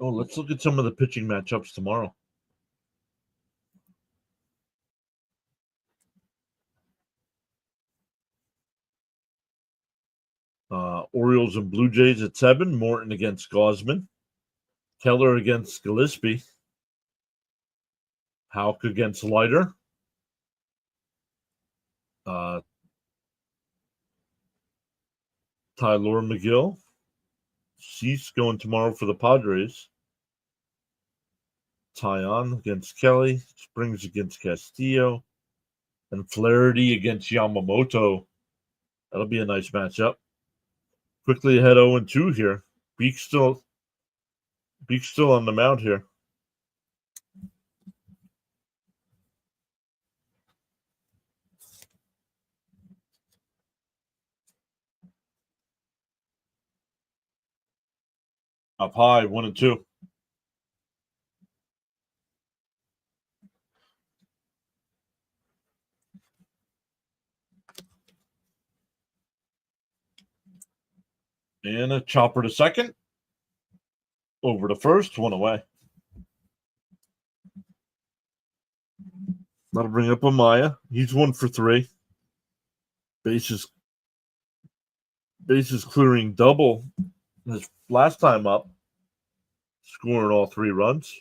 S1: Oh, let's look at some of the pitching matchups tomorrow. Orioles and Blue Jays at 7. Morton against Gosman. Keller against Gillespie. Houck against Leiter. Uh, Tyler McGill. Cease going tomorrow for the Padres. Tyon against Kelly. Springs against Castillo. And Flaherty against Yamamoto. That'll be a nice matchup. Quickly ahead 0-2 here. Beek's still on the mound here. Up high, 1-2. And a chopper to second. Over to first, 1 away. That'll bring up Amaya. He's 1 for 3. Bases clearing double his last time up, scoring all 3 runs.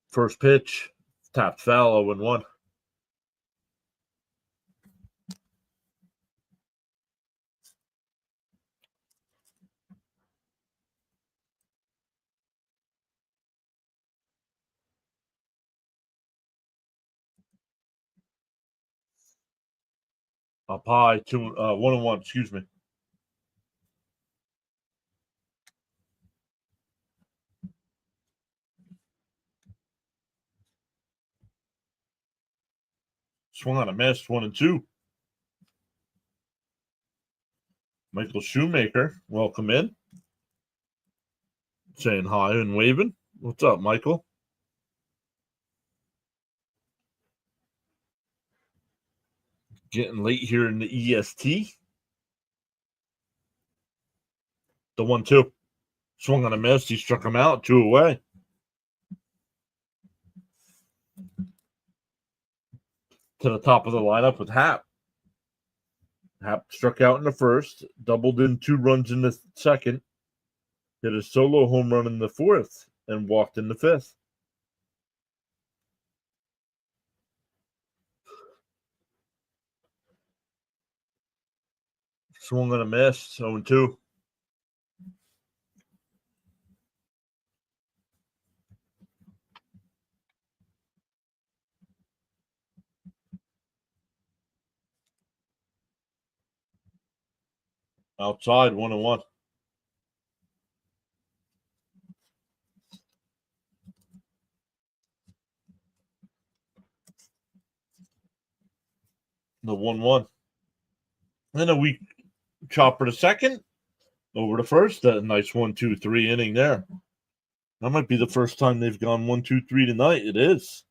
S1: First pitch, tapped foul, 0-1. Up high, 1-1, excuse me. Swung on a miss, 1-2. Michael Shoemaker, welcome in. Saying hi and waving. What's up, Michael? Getting late here in the EST. The 1-2. Swung on a miss. He struck him out, 2 away. To the top of the lineup with Happ. Happ struck out in the first, doubled in 2 runs in the second, hit a solo home run in the fourth, and walked in the fifth. Swung on a miss, 0-2. Outside, 1-1. The 1-1. Then a weak chopper to second, over to first. A nice 1-2-3 inning there. That might be the first time they've gone 1-2-3 tonight. It is.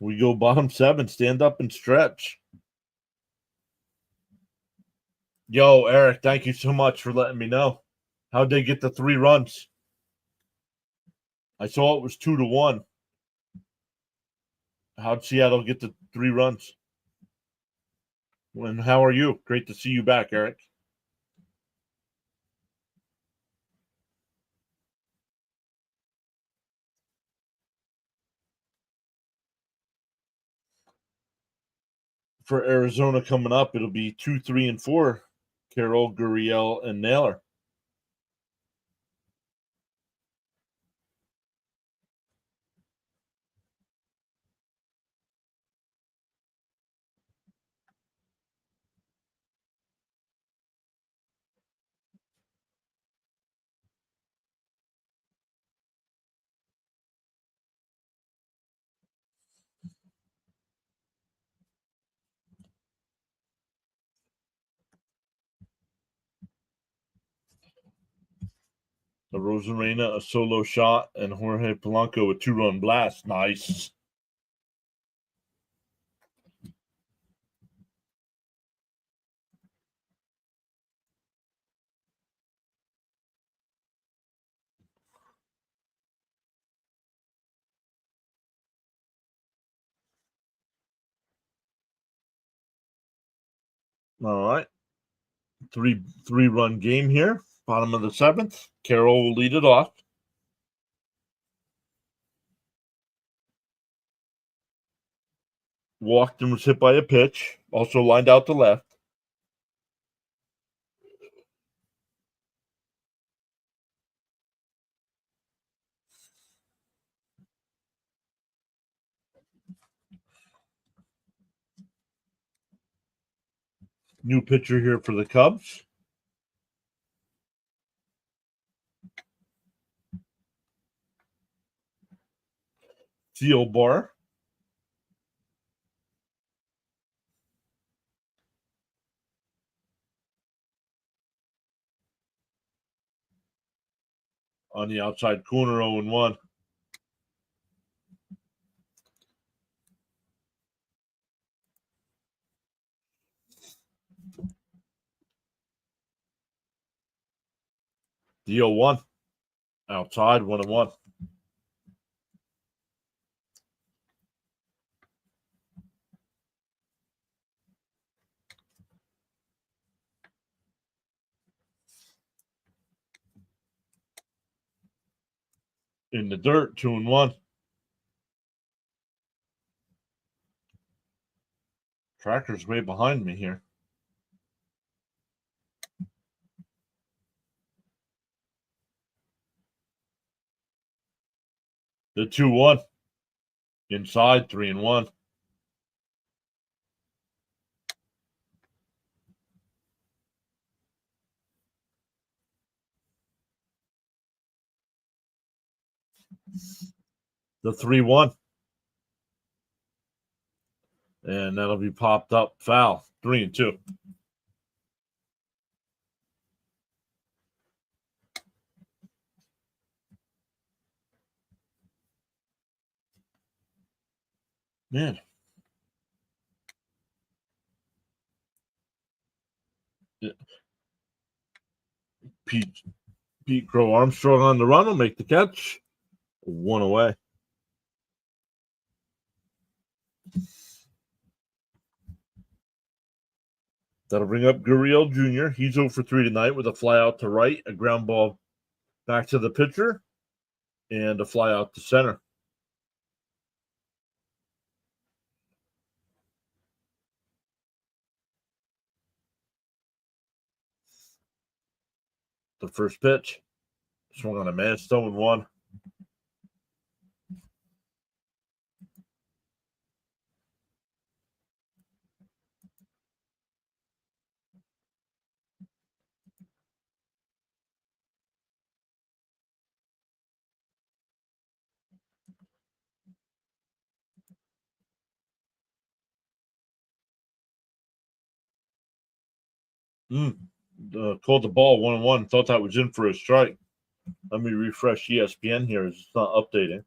S1: We go bottom 7, stand up and stretch. Yo, Eric, thank you so much for letting me know. How'd they get the 3 runs? I saw it was 2-1. How'd Seattle get the 3 runs? And how are you? Great to see you back, Eric. For Arizona coming up, it'll be 2, 3, and 4. Carroll, Gurriel, and Naylor. Rosarena, a solo shot, and Jorge Polanco, a 2-run blast. Nice. All right. Three-run game here. Bottom of the 7th. Carroll will lead it off. Walked and was hit by a pitch. Also lined out to left. New pitcher here for the Cubs. Seal bar. On the outside corner, 0-1. The 0-1. Outside, 1-1. In the dirt, 2-1. Tractor's way behind me here. The 2-1. Inside, 3-1. The 3-1. And that'll be popped up foul. 3-2. Man. Pete Crow Armstrong on the run will make the catch. 1 away. That'll bring up Gurriel Jr. He's 0 for 3 tonight with a fly out to right, a ground ball back to the pitcher, and a fly out to center. The first pitch. Swung on a man, 0-1. Called the ball 1-1. Thought that was in for a strike. Let me refresh ESPN here. It's not updating.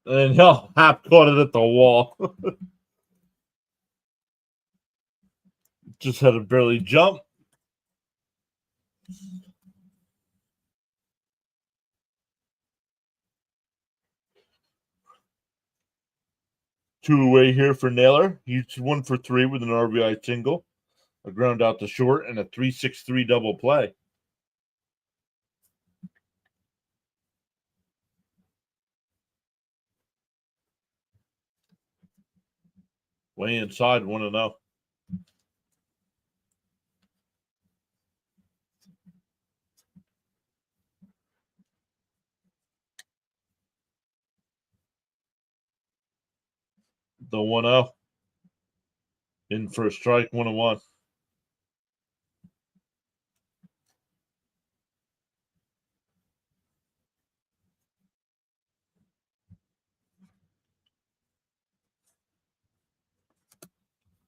S1: And Hap caught it at the wall. Just had to barely jump. Two away here for Naylor. He's 1 for 3 with an RBI single, a ground out to short, and a 3-6-3 double play. Way inside, 1-0. The 1-0. In for a strike, 1-1.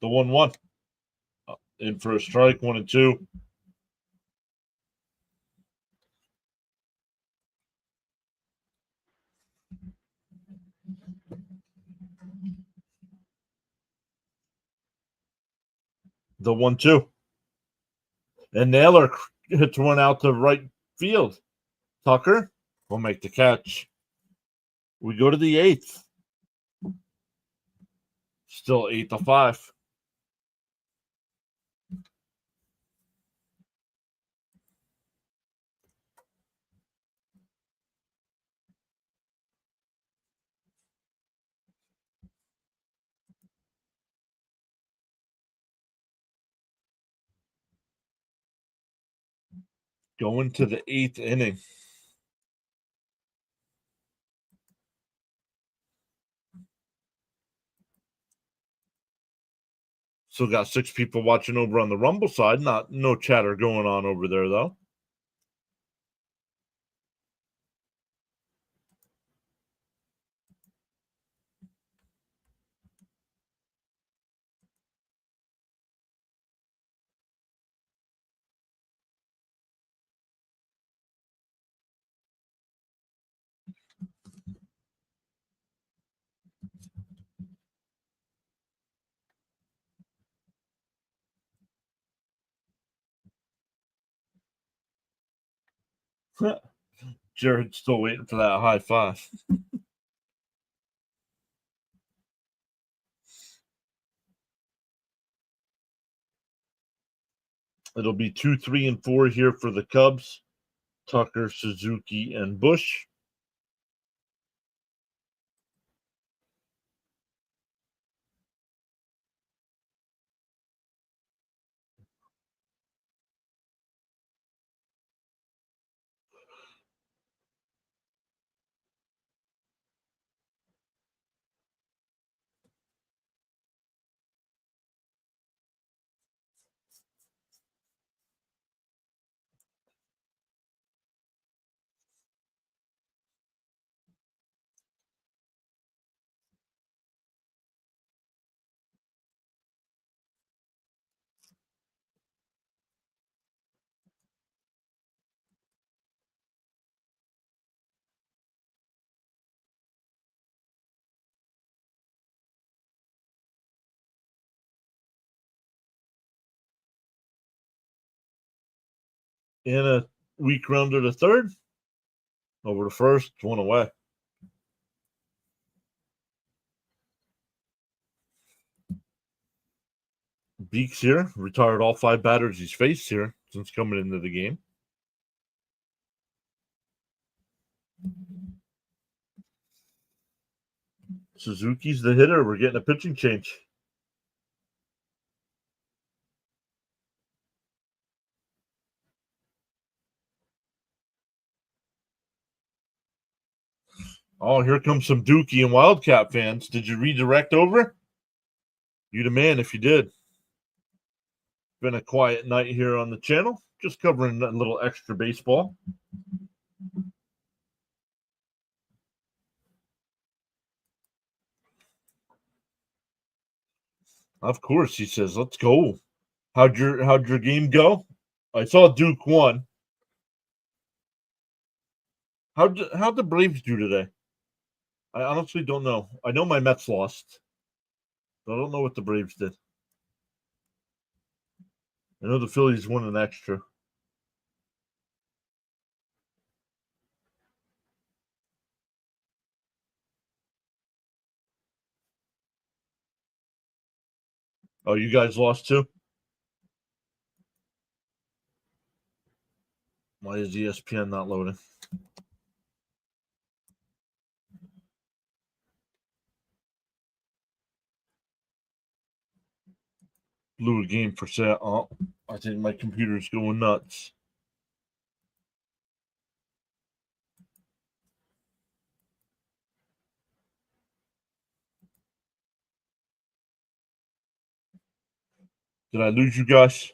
S1: The 1-1. In for a strike, 1-2. The 1-2. And Naylor hits one out to right field. Tucker will make the catch. We go to the 8th. Still 8-5. Going to the 8th inning. Still got 6 people watching over on the Rumble side. No chatter going on over there, though. Jared's still waiting for that high five. It'll be 2, 3, and 4 here for the Cubs. Tucker, Suzuki, and Bush. In a weak round to the 3rd. Over the 1st, 1 away. Beeks here. Retired all 5 batters he's faced here since coming into the game. Suzuki's the hitter. We're getting a pitching change. Oh, here comes some Dookie and Wildcat fans. Did you redirect over? You the man if you did. Been a quiet night here on the channel. Just covering a little extra baseball. Of course, he says, let's go. How'd your game go? I saw Duke won. How'd the Braves do today? I honestly don't know. I know my Mets lost, but I don't know what the Braves did. I know the Phillies won an extra. Oh, you guys lost too? Why is ESPN not loading? Blew a game for sale. Oh, I think my computer's going nuts. Did I lose you guys?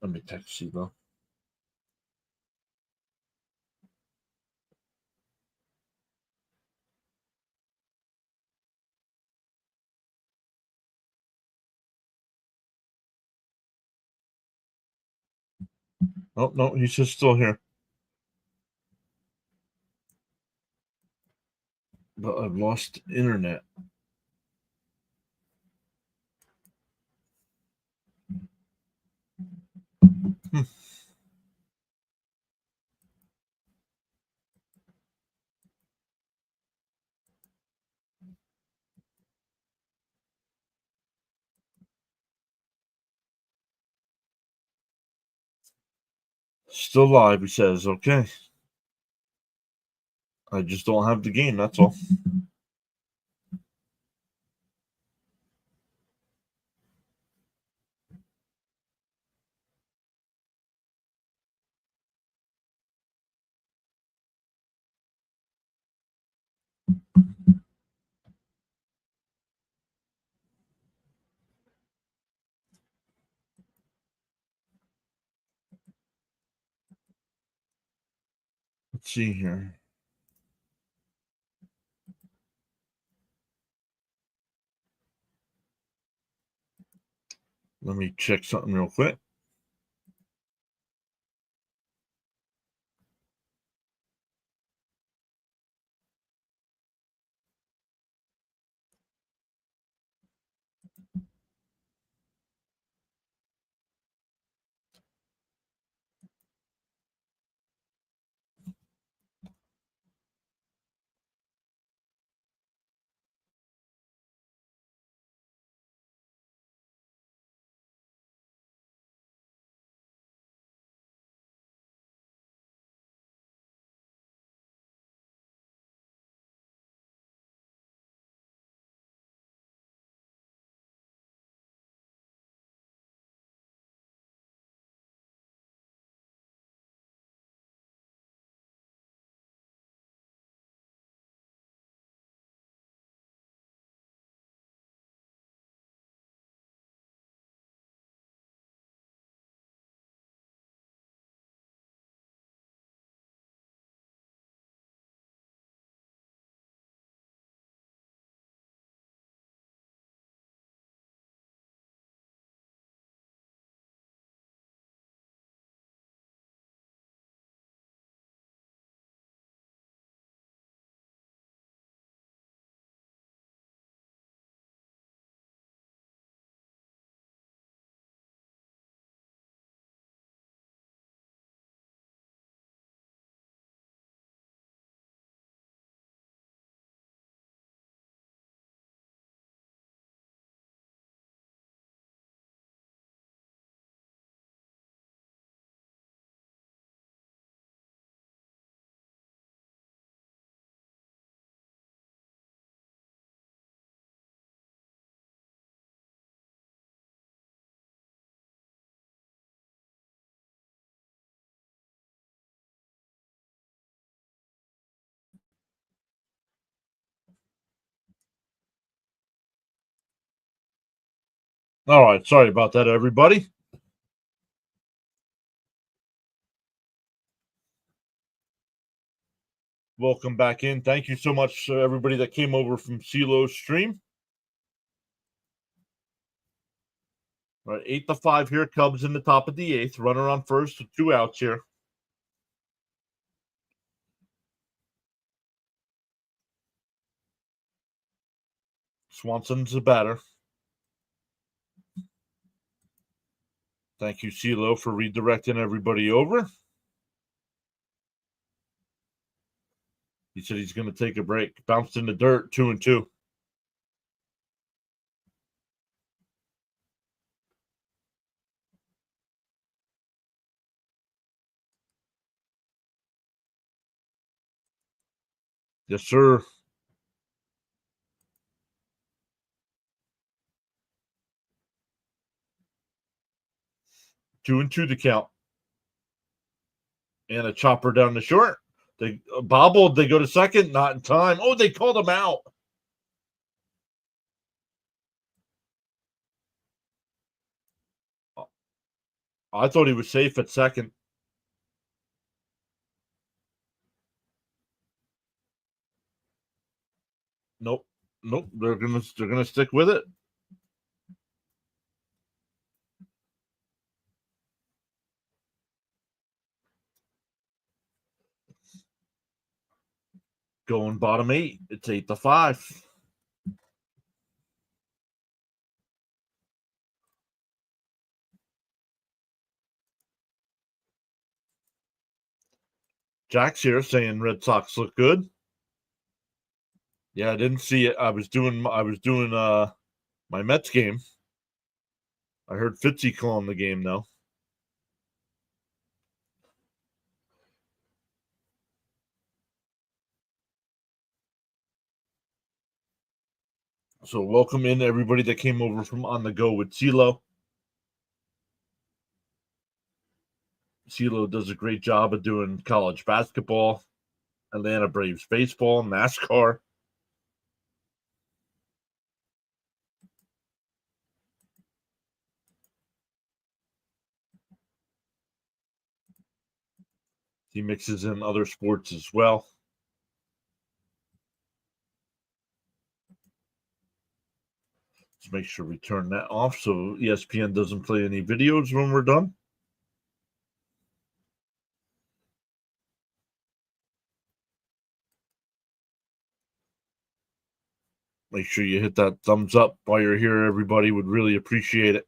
S1: Let me text you though. Oh, no, he's just still here. But I've lost internet. Hmm. Still live, he says. Okay. I just don't have the game, that's all. Let's see here. Let me check something real quick. All right. Sorry about that, everybody. Welcome back in. Thank you so much, everybody that came over from CeeLo's stream. All right, 8-5 here. Cubs in the top of the eighth. Runner on first with 2 outs here. Swanson's the batter. Thank you, CeeLo, for redirecting everybody over. He said he's going to take a break. Bounced in the dirt, 2-2. Yes, sir. 2-2 to count. And a chopper down the short. They bobbled. They go to second. Not in time. Oh, they called him out. I thought he was safe at second. Nope. Nope. They're gonna stick with it. Going bottom 8. It's 8-5. Jack's here saying Red Sox look good. Yeah, I didn't see it. I was doing my Mets game. I heard Fitzy calling the game though. So welcome in everybody that came over from On the Go with CeeLo. CeeLo does a great job of doing college basketball, Atlanta Braves baseball, NASCAR. He mixes in other sports as well. Let's make sure we turn that off so ESPN doesn't play any videos when we're done. Make sure you hit that thumbs up while you're here, everybody. Would really appreciate it.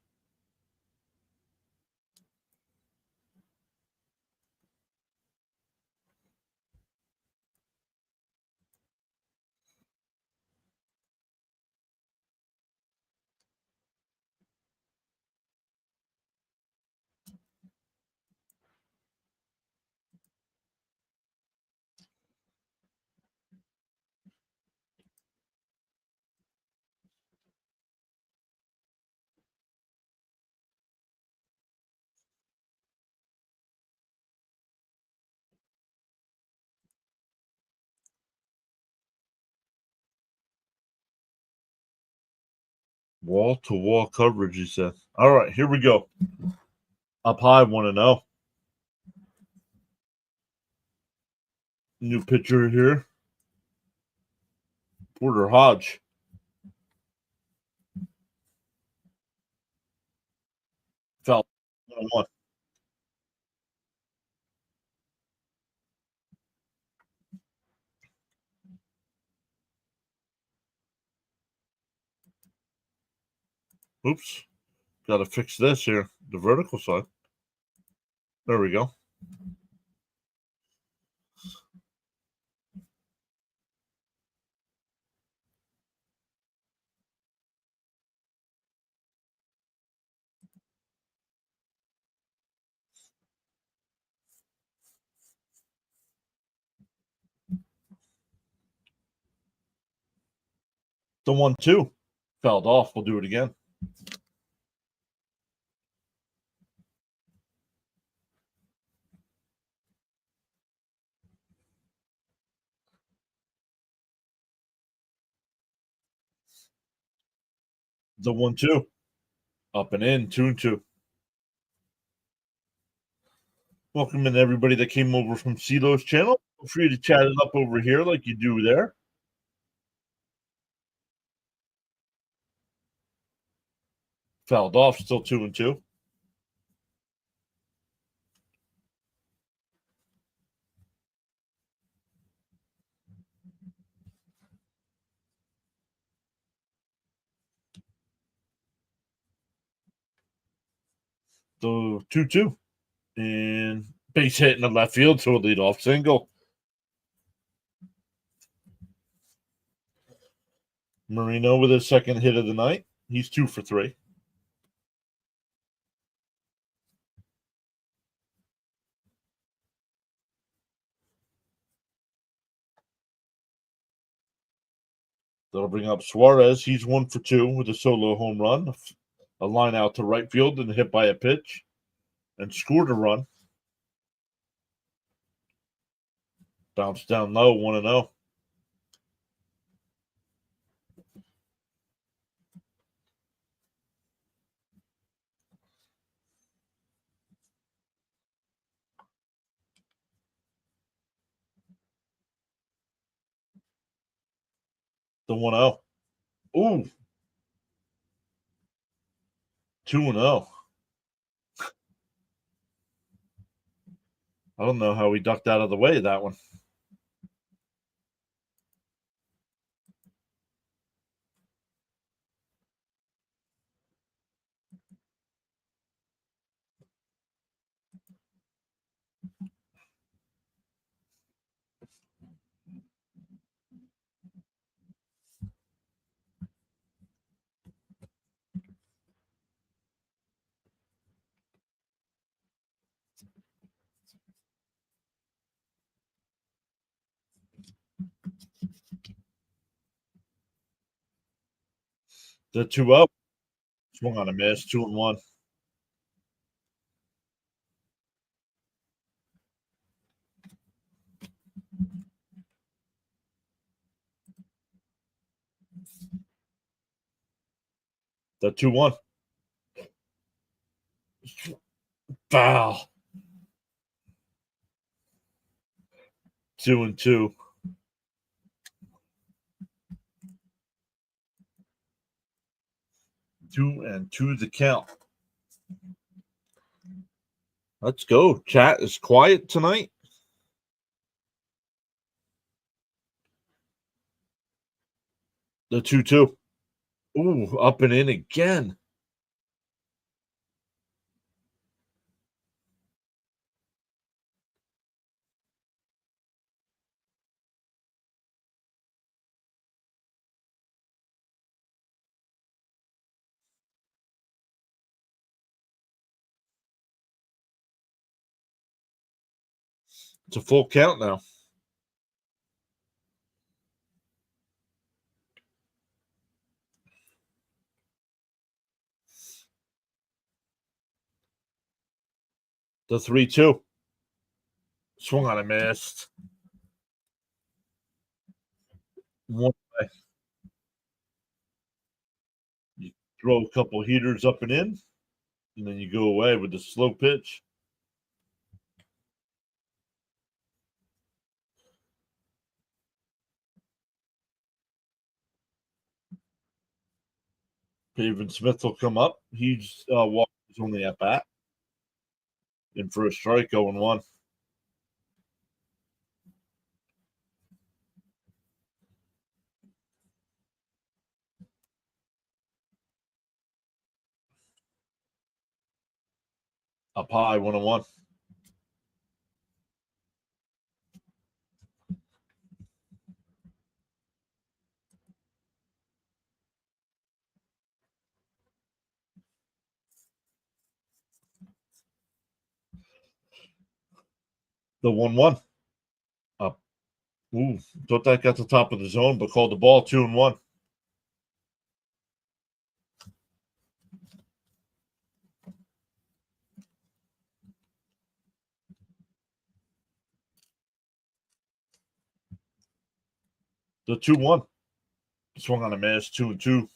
S1: Wall-to-wall coverage, he said. All right, here we go. Up high, 1-0. New pitcher here. Porter Hodge. Foul. 1-1. Oops. Got to fix this here. The vertical side. There we go. The 1-2. Fouled off. We'll do it again. The 1-2. Up and in. 2-2. Welcome in everybody that came over from CeeLo's channel. Feel free to chat it up over here like you do there. Fouled off. Still 2-2. The 2-2. And base hit in the left field, so a leadoff single. Marino with his second hit of the night. He's 2 for 3. That'll bring up Suarez. He's 1 for 2 with a solo home run, a line out to right field and hit by a pitch, and scored a run. Bounced down low, 1-0. The 1-0. Ooh. 2-0. I don't know how he ducked out of the way of that one. The 2-0. Swung on a miss. 2-1. The 2-1. Foul. 2-2. 2-2 the count. Let's go. Chat is quiet tonight. The 2-2. Ooh, up and in again. It's a full count now. The 3-2. Swung on a missed. One way. You throw a couple heaters up and in, and then you go away with the slow pitch. Pavin Smith will come up. He's walked his only at bat. In for a strike, 0-1. Up high, 1-1. The 1-1. Up. Ooh, thought that got the top of the zone, but called the ball 2-1. The 2-1. Swung on a miss, 2-2.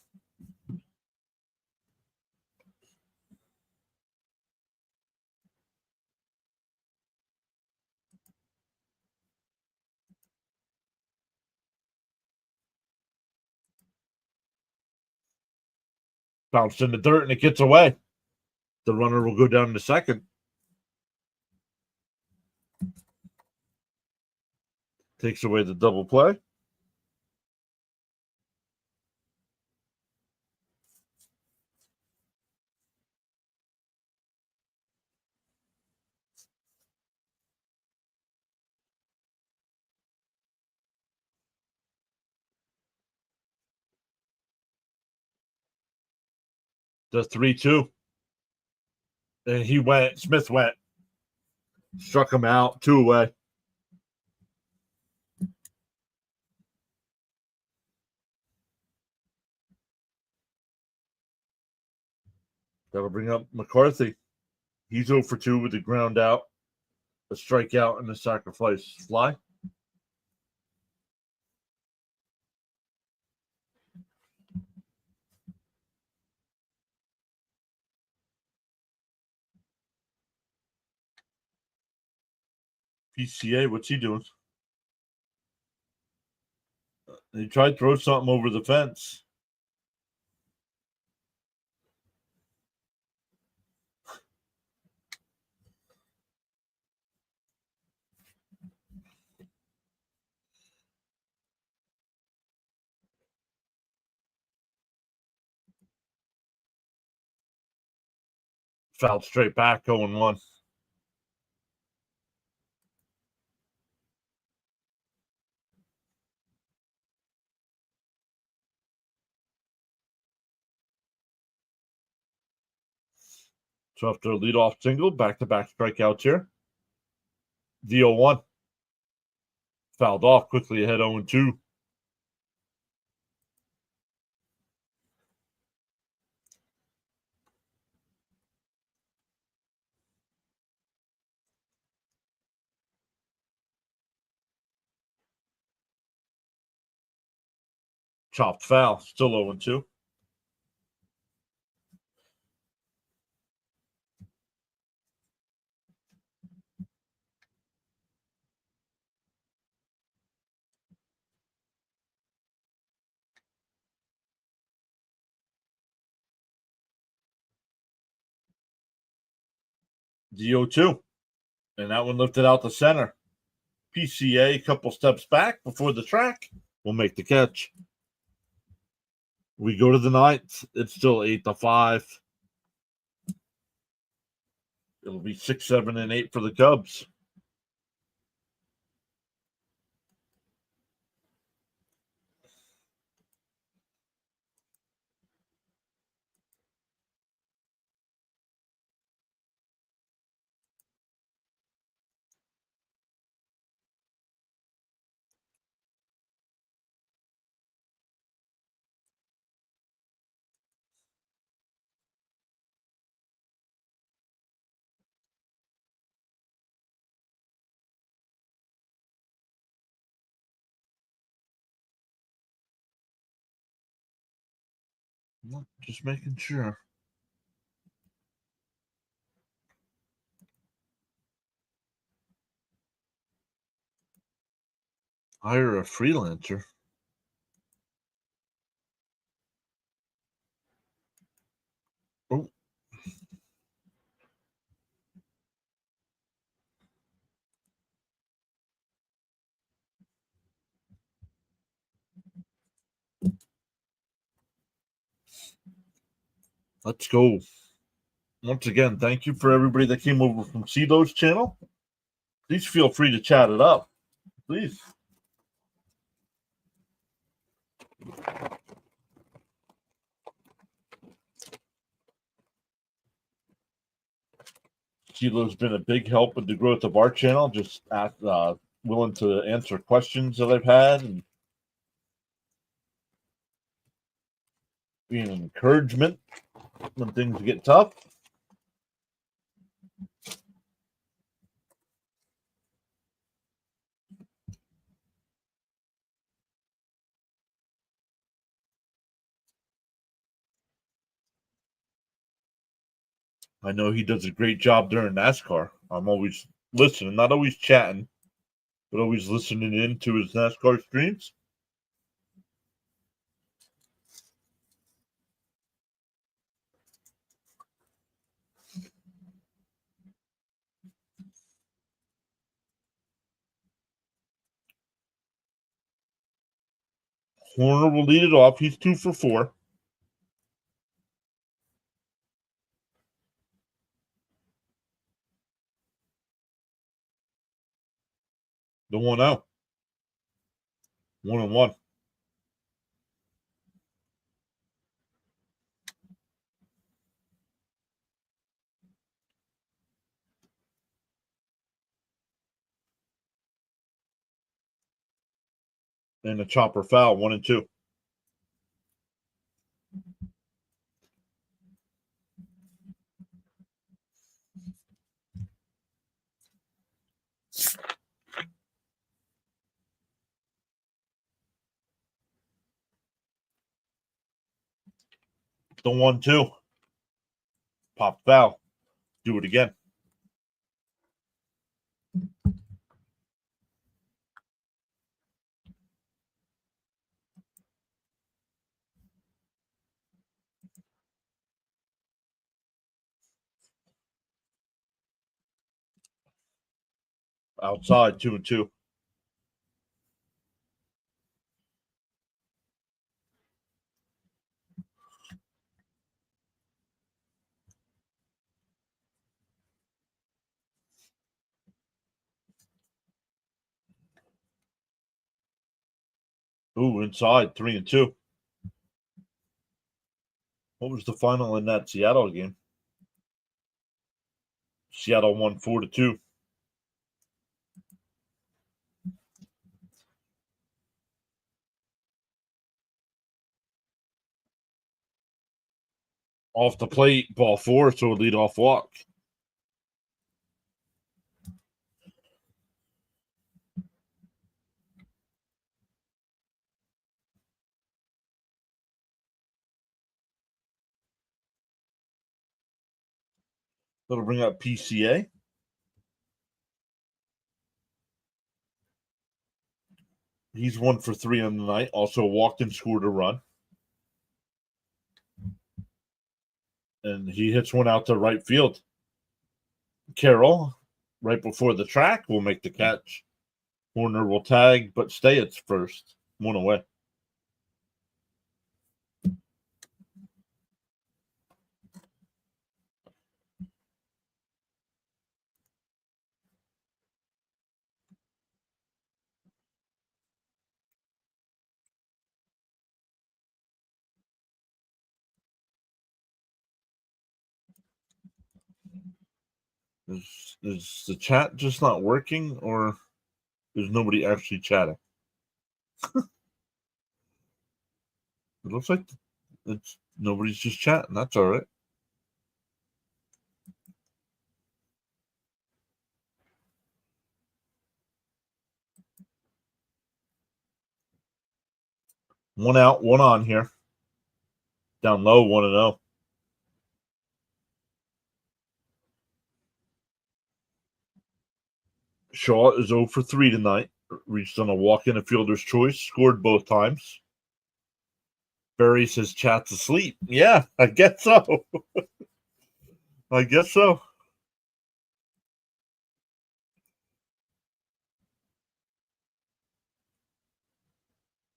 S1: Bounced in the dirt and it gets away. The runner will go down to second. Takes away the double play. The 3-2. And he went. Smith went. Struck him out. 2 away. That'll bring up McCarthy. He's 0 for 2 with the ground out, a strikeout, and a sacrifice fly. PCA, what's he doing? He tried to throw something over the fence. Fouled straight back, 0-1. So after a leadoff single, back-to-back strikeouts here. The 0-1. Fouled off quickly ahead, 0-2. Chopped foul. Still 0-2. The 0-2. And that one lifted out the center. PCA, a couple steps back before the track, will make the catch. We go to the ninth. It's still 8-5. It'll be 6, 7, and 8 for the Cubs. Just making sure. Hire a freelancer. Oh. Let's go. Once again, thank you for everybody that came over from CeeLo's channel. Please feel free to chat it up. Please. CeeLo's been a big help with the growth of our channel. Just willing to answer questions that I've had and being an encouragement when things get tough. I know he does a great job during NASCAR. I'm always listening, not always chatting, but always listening into his NASCAR streams. Horner will lead it off. He's 2 for 4. The 1-0. 1-1. And a chopper foul, 1-2. The 1-2. Pop foul. Do it again. Outside, 2-2. Ooh, inside, 3-2. What was the final in that Seattle game? Seattle won 4-2. Off the plate, ball 4, so a leadoff walk. That'll bring up PCA. He's 1 for 3 on the night. Also walked and scored a run. And he hits one out to right field. Carroll, right before the track, will make the catch. Horner will tag, but stay at first. 1 away. Is the chat just not working, or is nobody actually chatting? It looks like it's nobody's just chatting. That's all right. One out, one on here. Down low, 1-0. Shaw is 0 for 3 tonight. Reached on a walk-in a fielder's choice. Scored both times. Barry says chat's asleep. Yeah, I guess so. I guess so.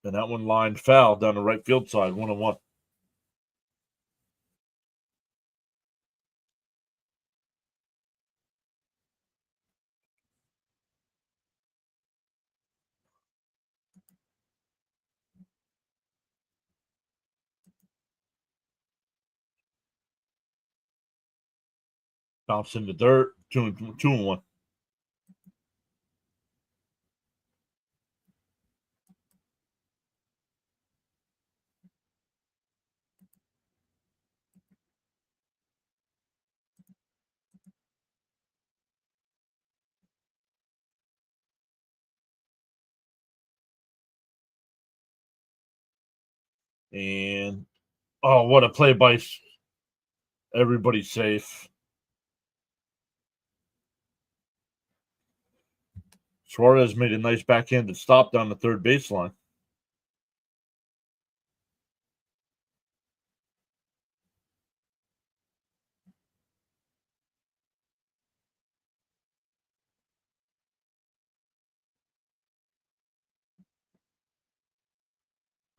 S1: And that one lined foul down the right field side, 1-1. Bounce in the dirt, 2-1. And what a play by everybody's safe. Suarez made a nice backhanded stop down the third baseline.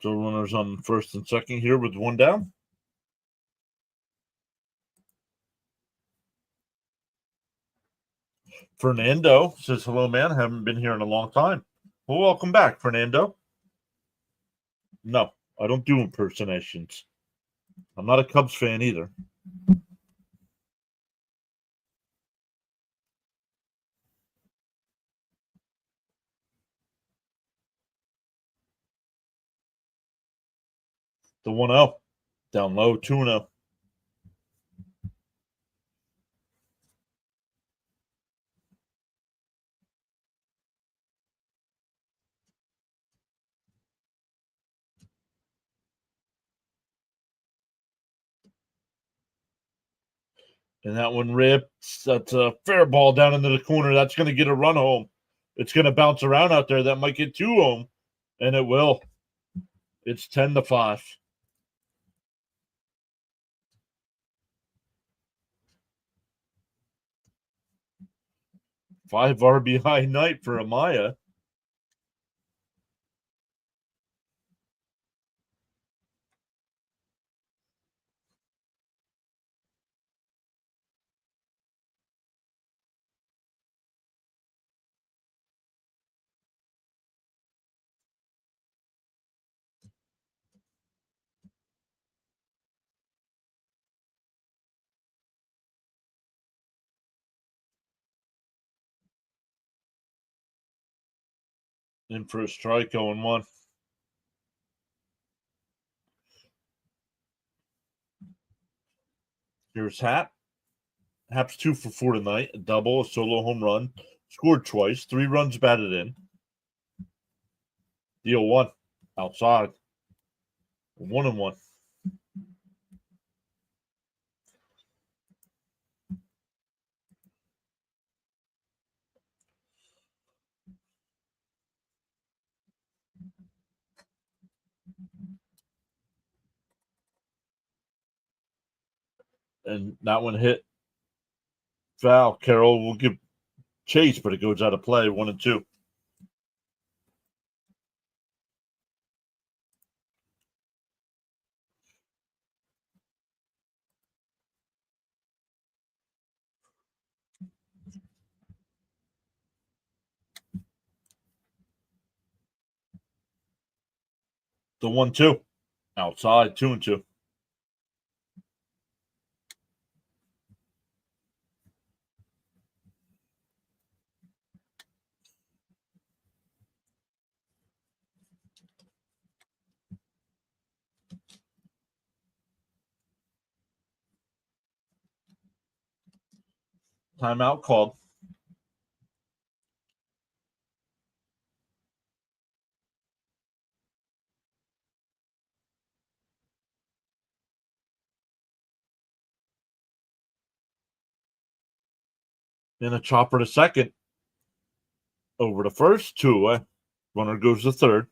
S1: So runners on first and second here with 1 down. Fernando says, hello, man. Haven't been here in a long time. Well, welcome back, Fernando. No, I don't do impersonations. I'm not a Cubs fan either. The 1-0. Down low, 2-0. And that one rips. That's a fair ball down into the corner. That's going to get a run home. It's going to bounce around out there. That might get 2 home. And it will. It's 10-5. 5 RBI night for Amaya. In for a strike, 0-1. Here's Hap. Hap's 2 for 4 tonight. A double, a solo home run. Scored twice. 3 runs batted in. Deal 1. Outside. 1-1. And that one hit foul. Carroll will give chase, but it goes out of play. 1-2. The 1-2 outside. 2-2. Timeout called. In a chopper to second. Over to first. 2 away. Runner goes to third.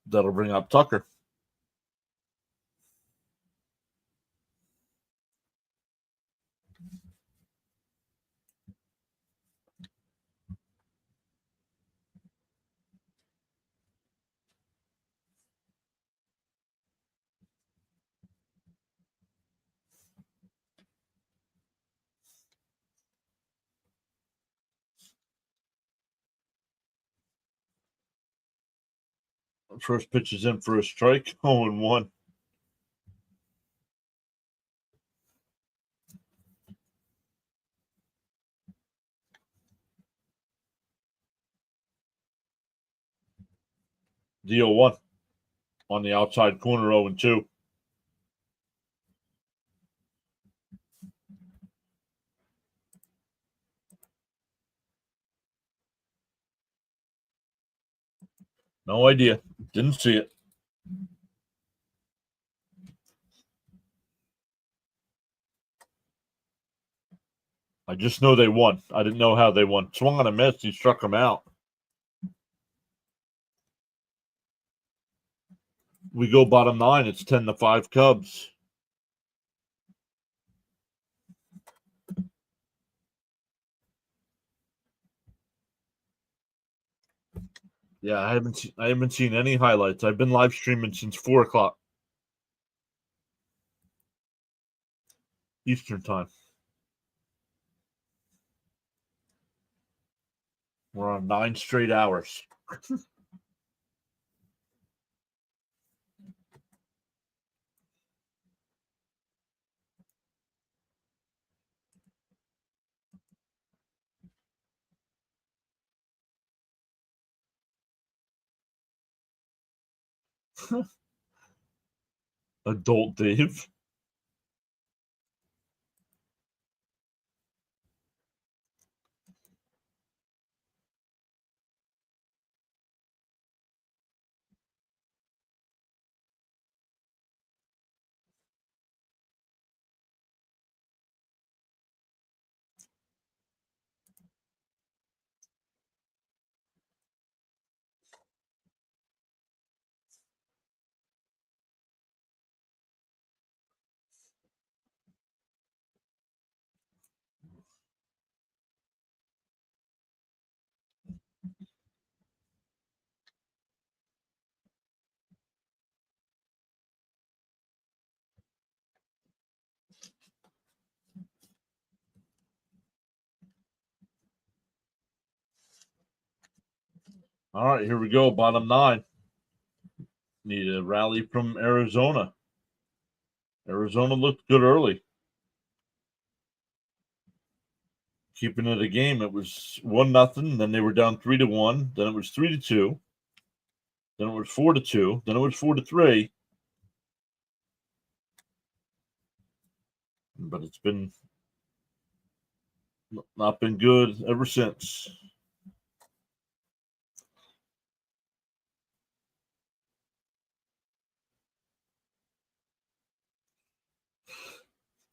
S1: That'll bring up Tucker. First pitch is in for a strike. 0-1. The 0-1 on the outside corner. 0-2. No idea. Didn't see it. I just know they won. I didn't know how they won. Swung on a miss. He struck him out. We go bottom 9. It's 10-5 Cubs. Yeah, I haven't seen any highlights. I've been live streaming since 4:00 Eastern time. We're on 9 straight hours. Adult Dave. All right, here we go. Bottom 9. Need a rally from Arizona. Arizona looked good early. Keeping it a game. It was 1-0. Then they were down 3-1. Then it was 3-2. Then it was 4-2. Then it was 4-3. But it's been not been good ever since.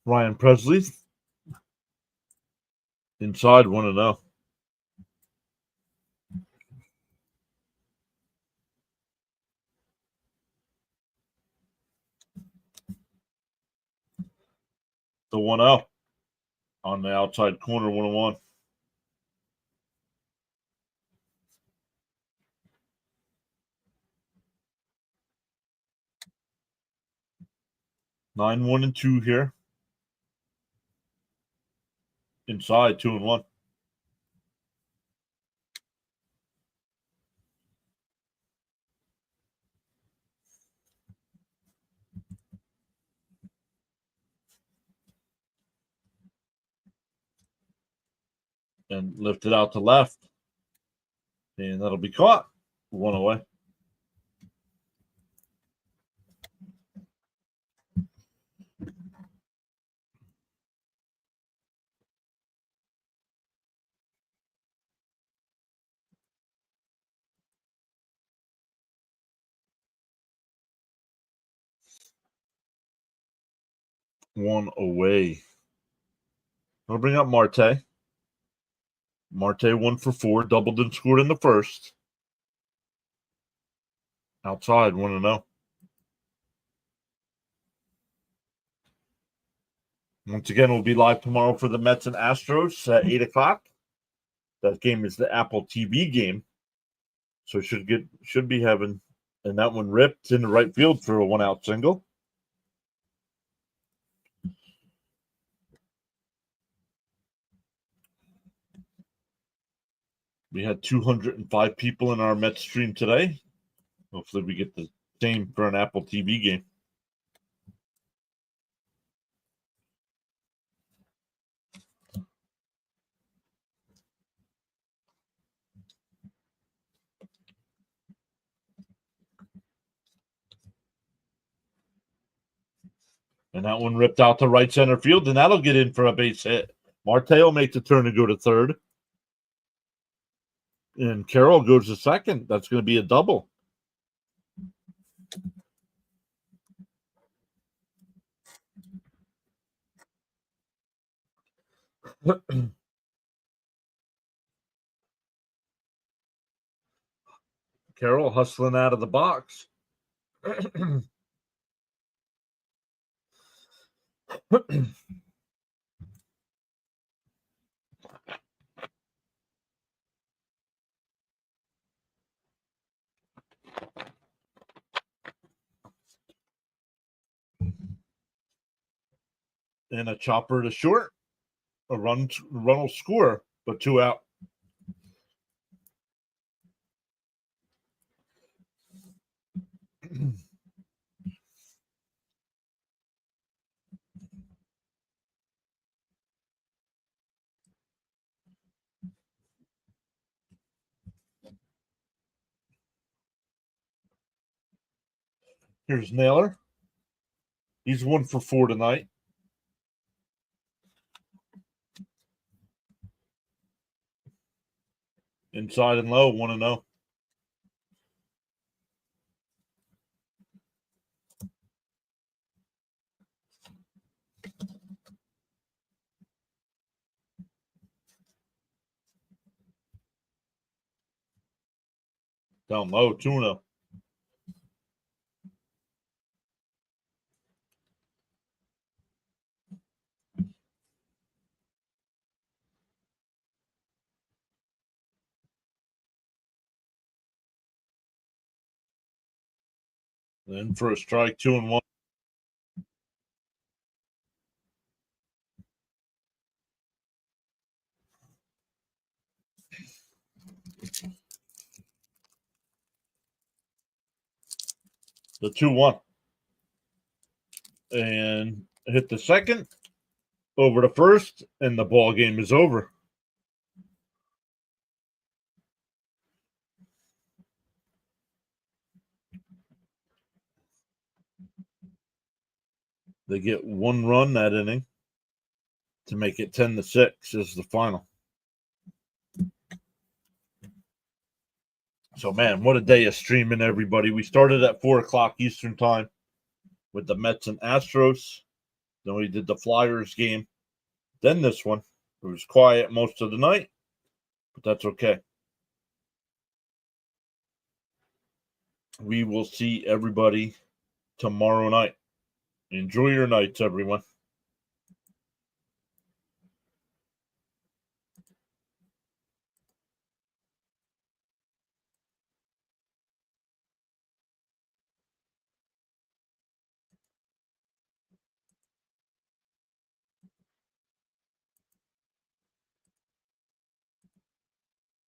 S1: Ryan Presley inside 1-0. The 1-0 on the outside corner, 1-1. Nine, 1-2 here. Inside, 2-1. And lifted out to left. And that'll be caught. 1 away. One away. I'll bring up Marte. Marte 1 for 4, doubled and scored in the first. Outside, 1-0. Once again, we'll be live tomorrow for the Mets and Astros at 8 o'clock. That game is the Apple TV game. So should be having, and that one ripped in the right field for a 1-out single. We had 205 people in our Mets stream today. Hopefully we get the same for an Apple TV game. And that one ripped out to right center field, and that'll get in for a base hit. Marte will make the turn to go to third. And Carroll goes to second. That's going to be a double. Carroll hustling out of the box. And a chopper to short. A run will score, but 2 out. Here's Naylor. He's 1 for 4 tonight. Inside and low, 1-0. Down low, 2-0. Then for a strike, 2-1. The 2-1. And hit the second, over to first, and the ball game is over. They get 1 run that inning to make it 10-6 is the final. So, man, what a day of streaming, everybody. We started at 4 o'clock Eastern time with the Mets and Astros. Then we did the Flyers game. Then this one. It was quiet most of the night, but that's okay. We will see everybody tomorrow night. Enjoy your nights, everyone.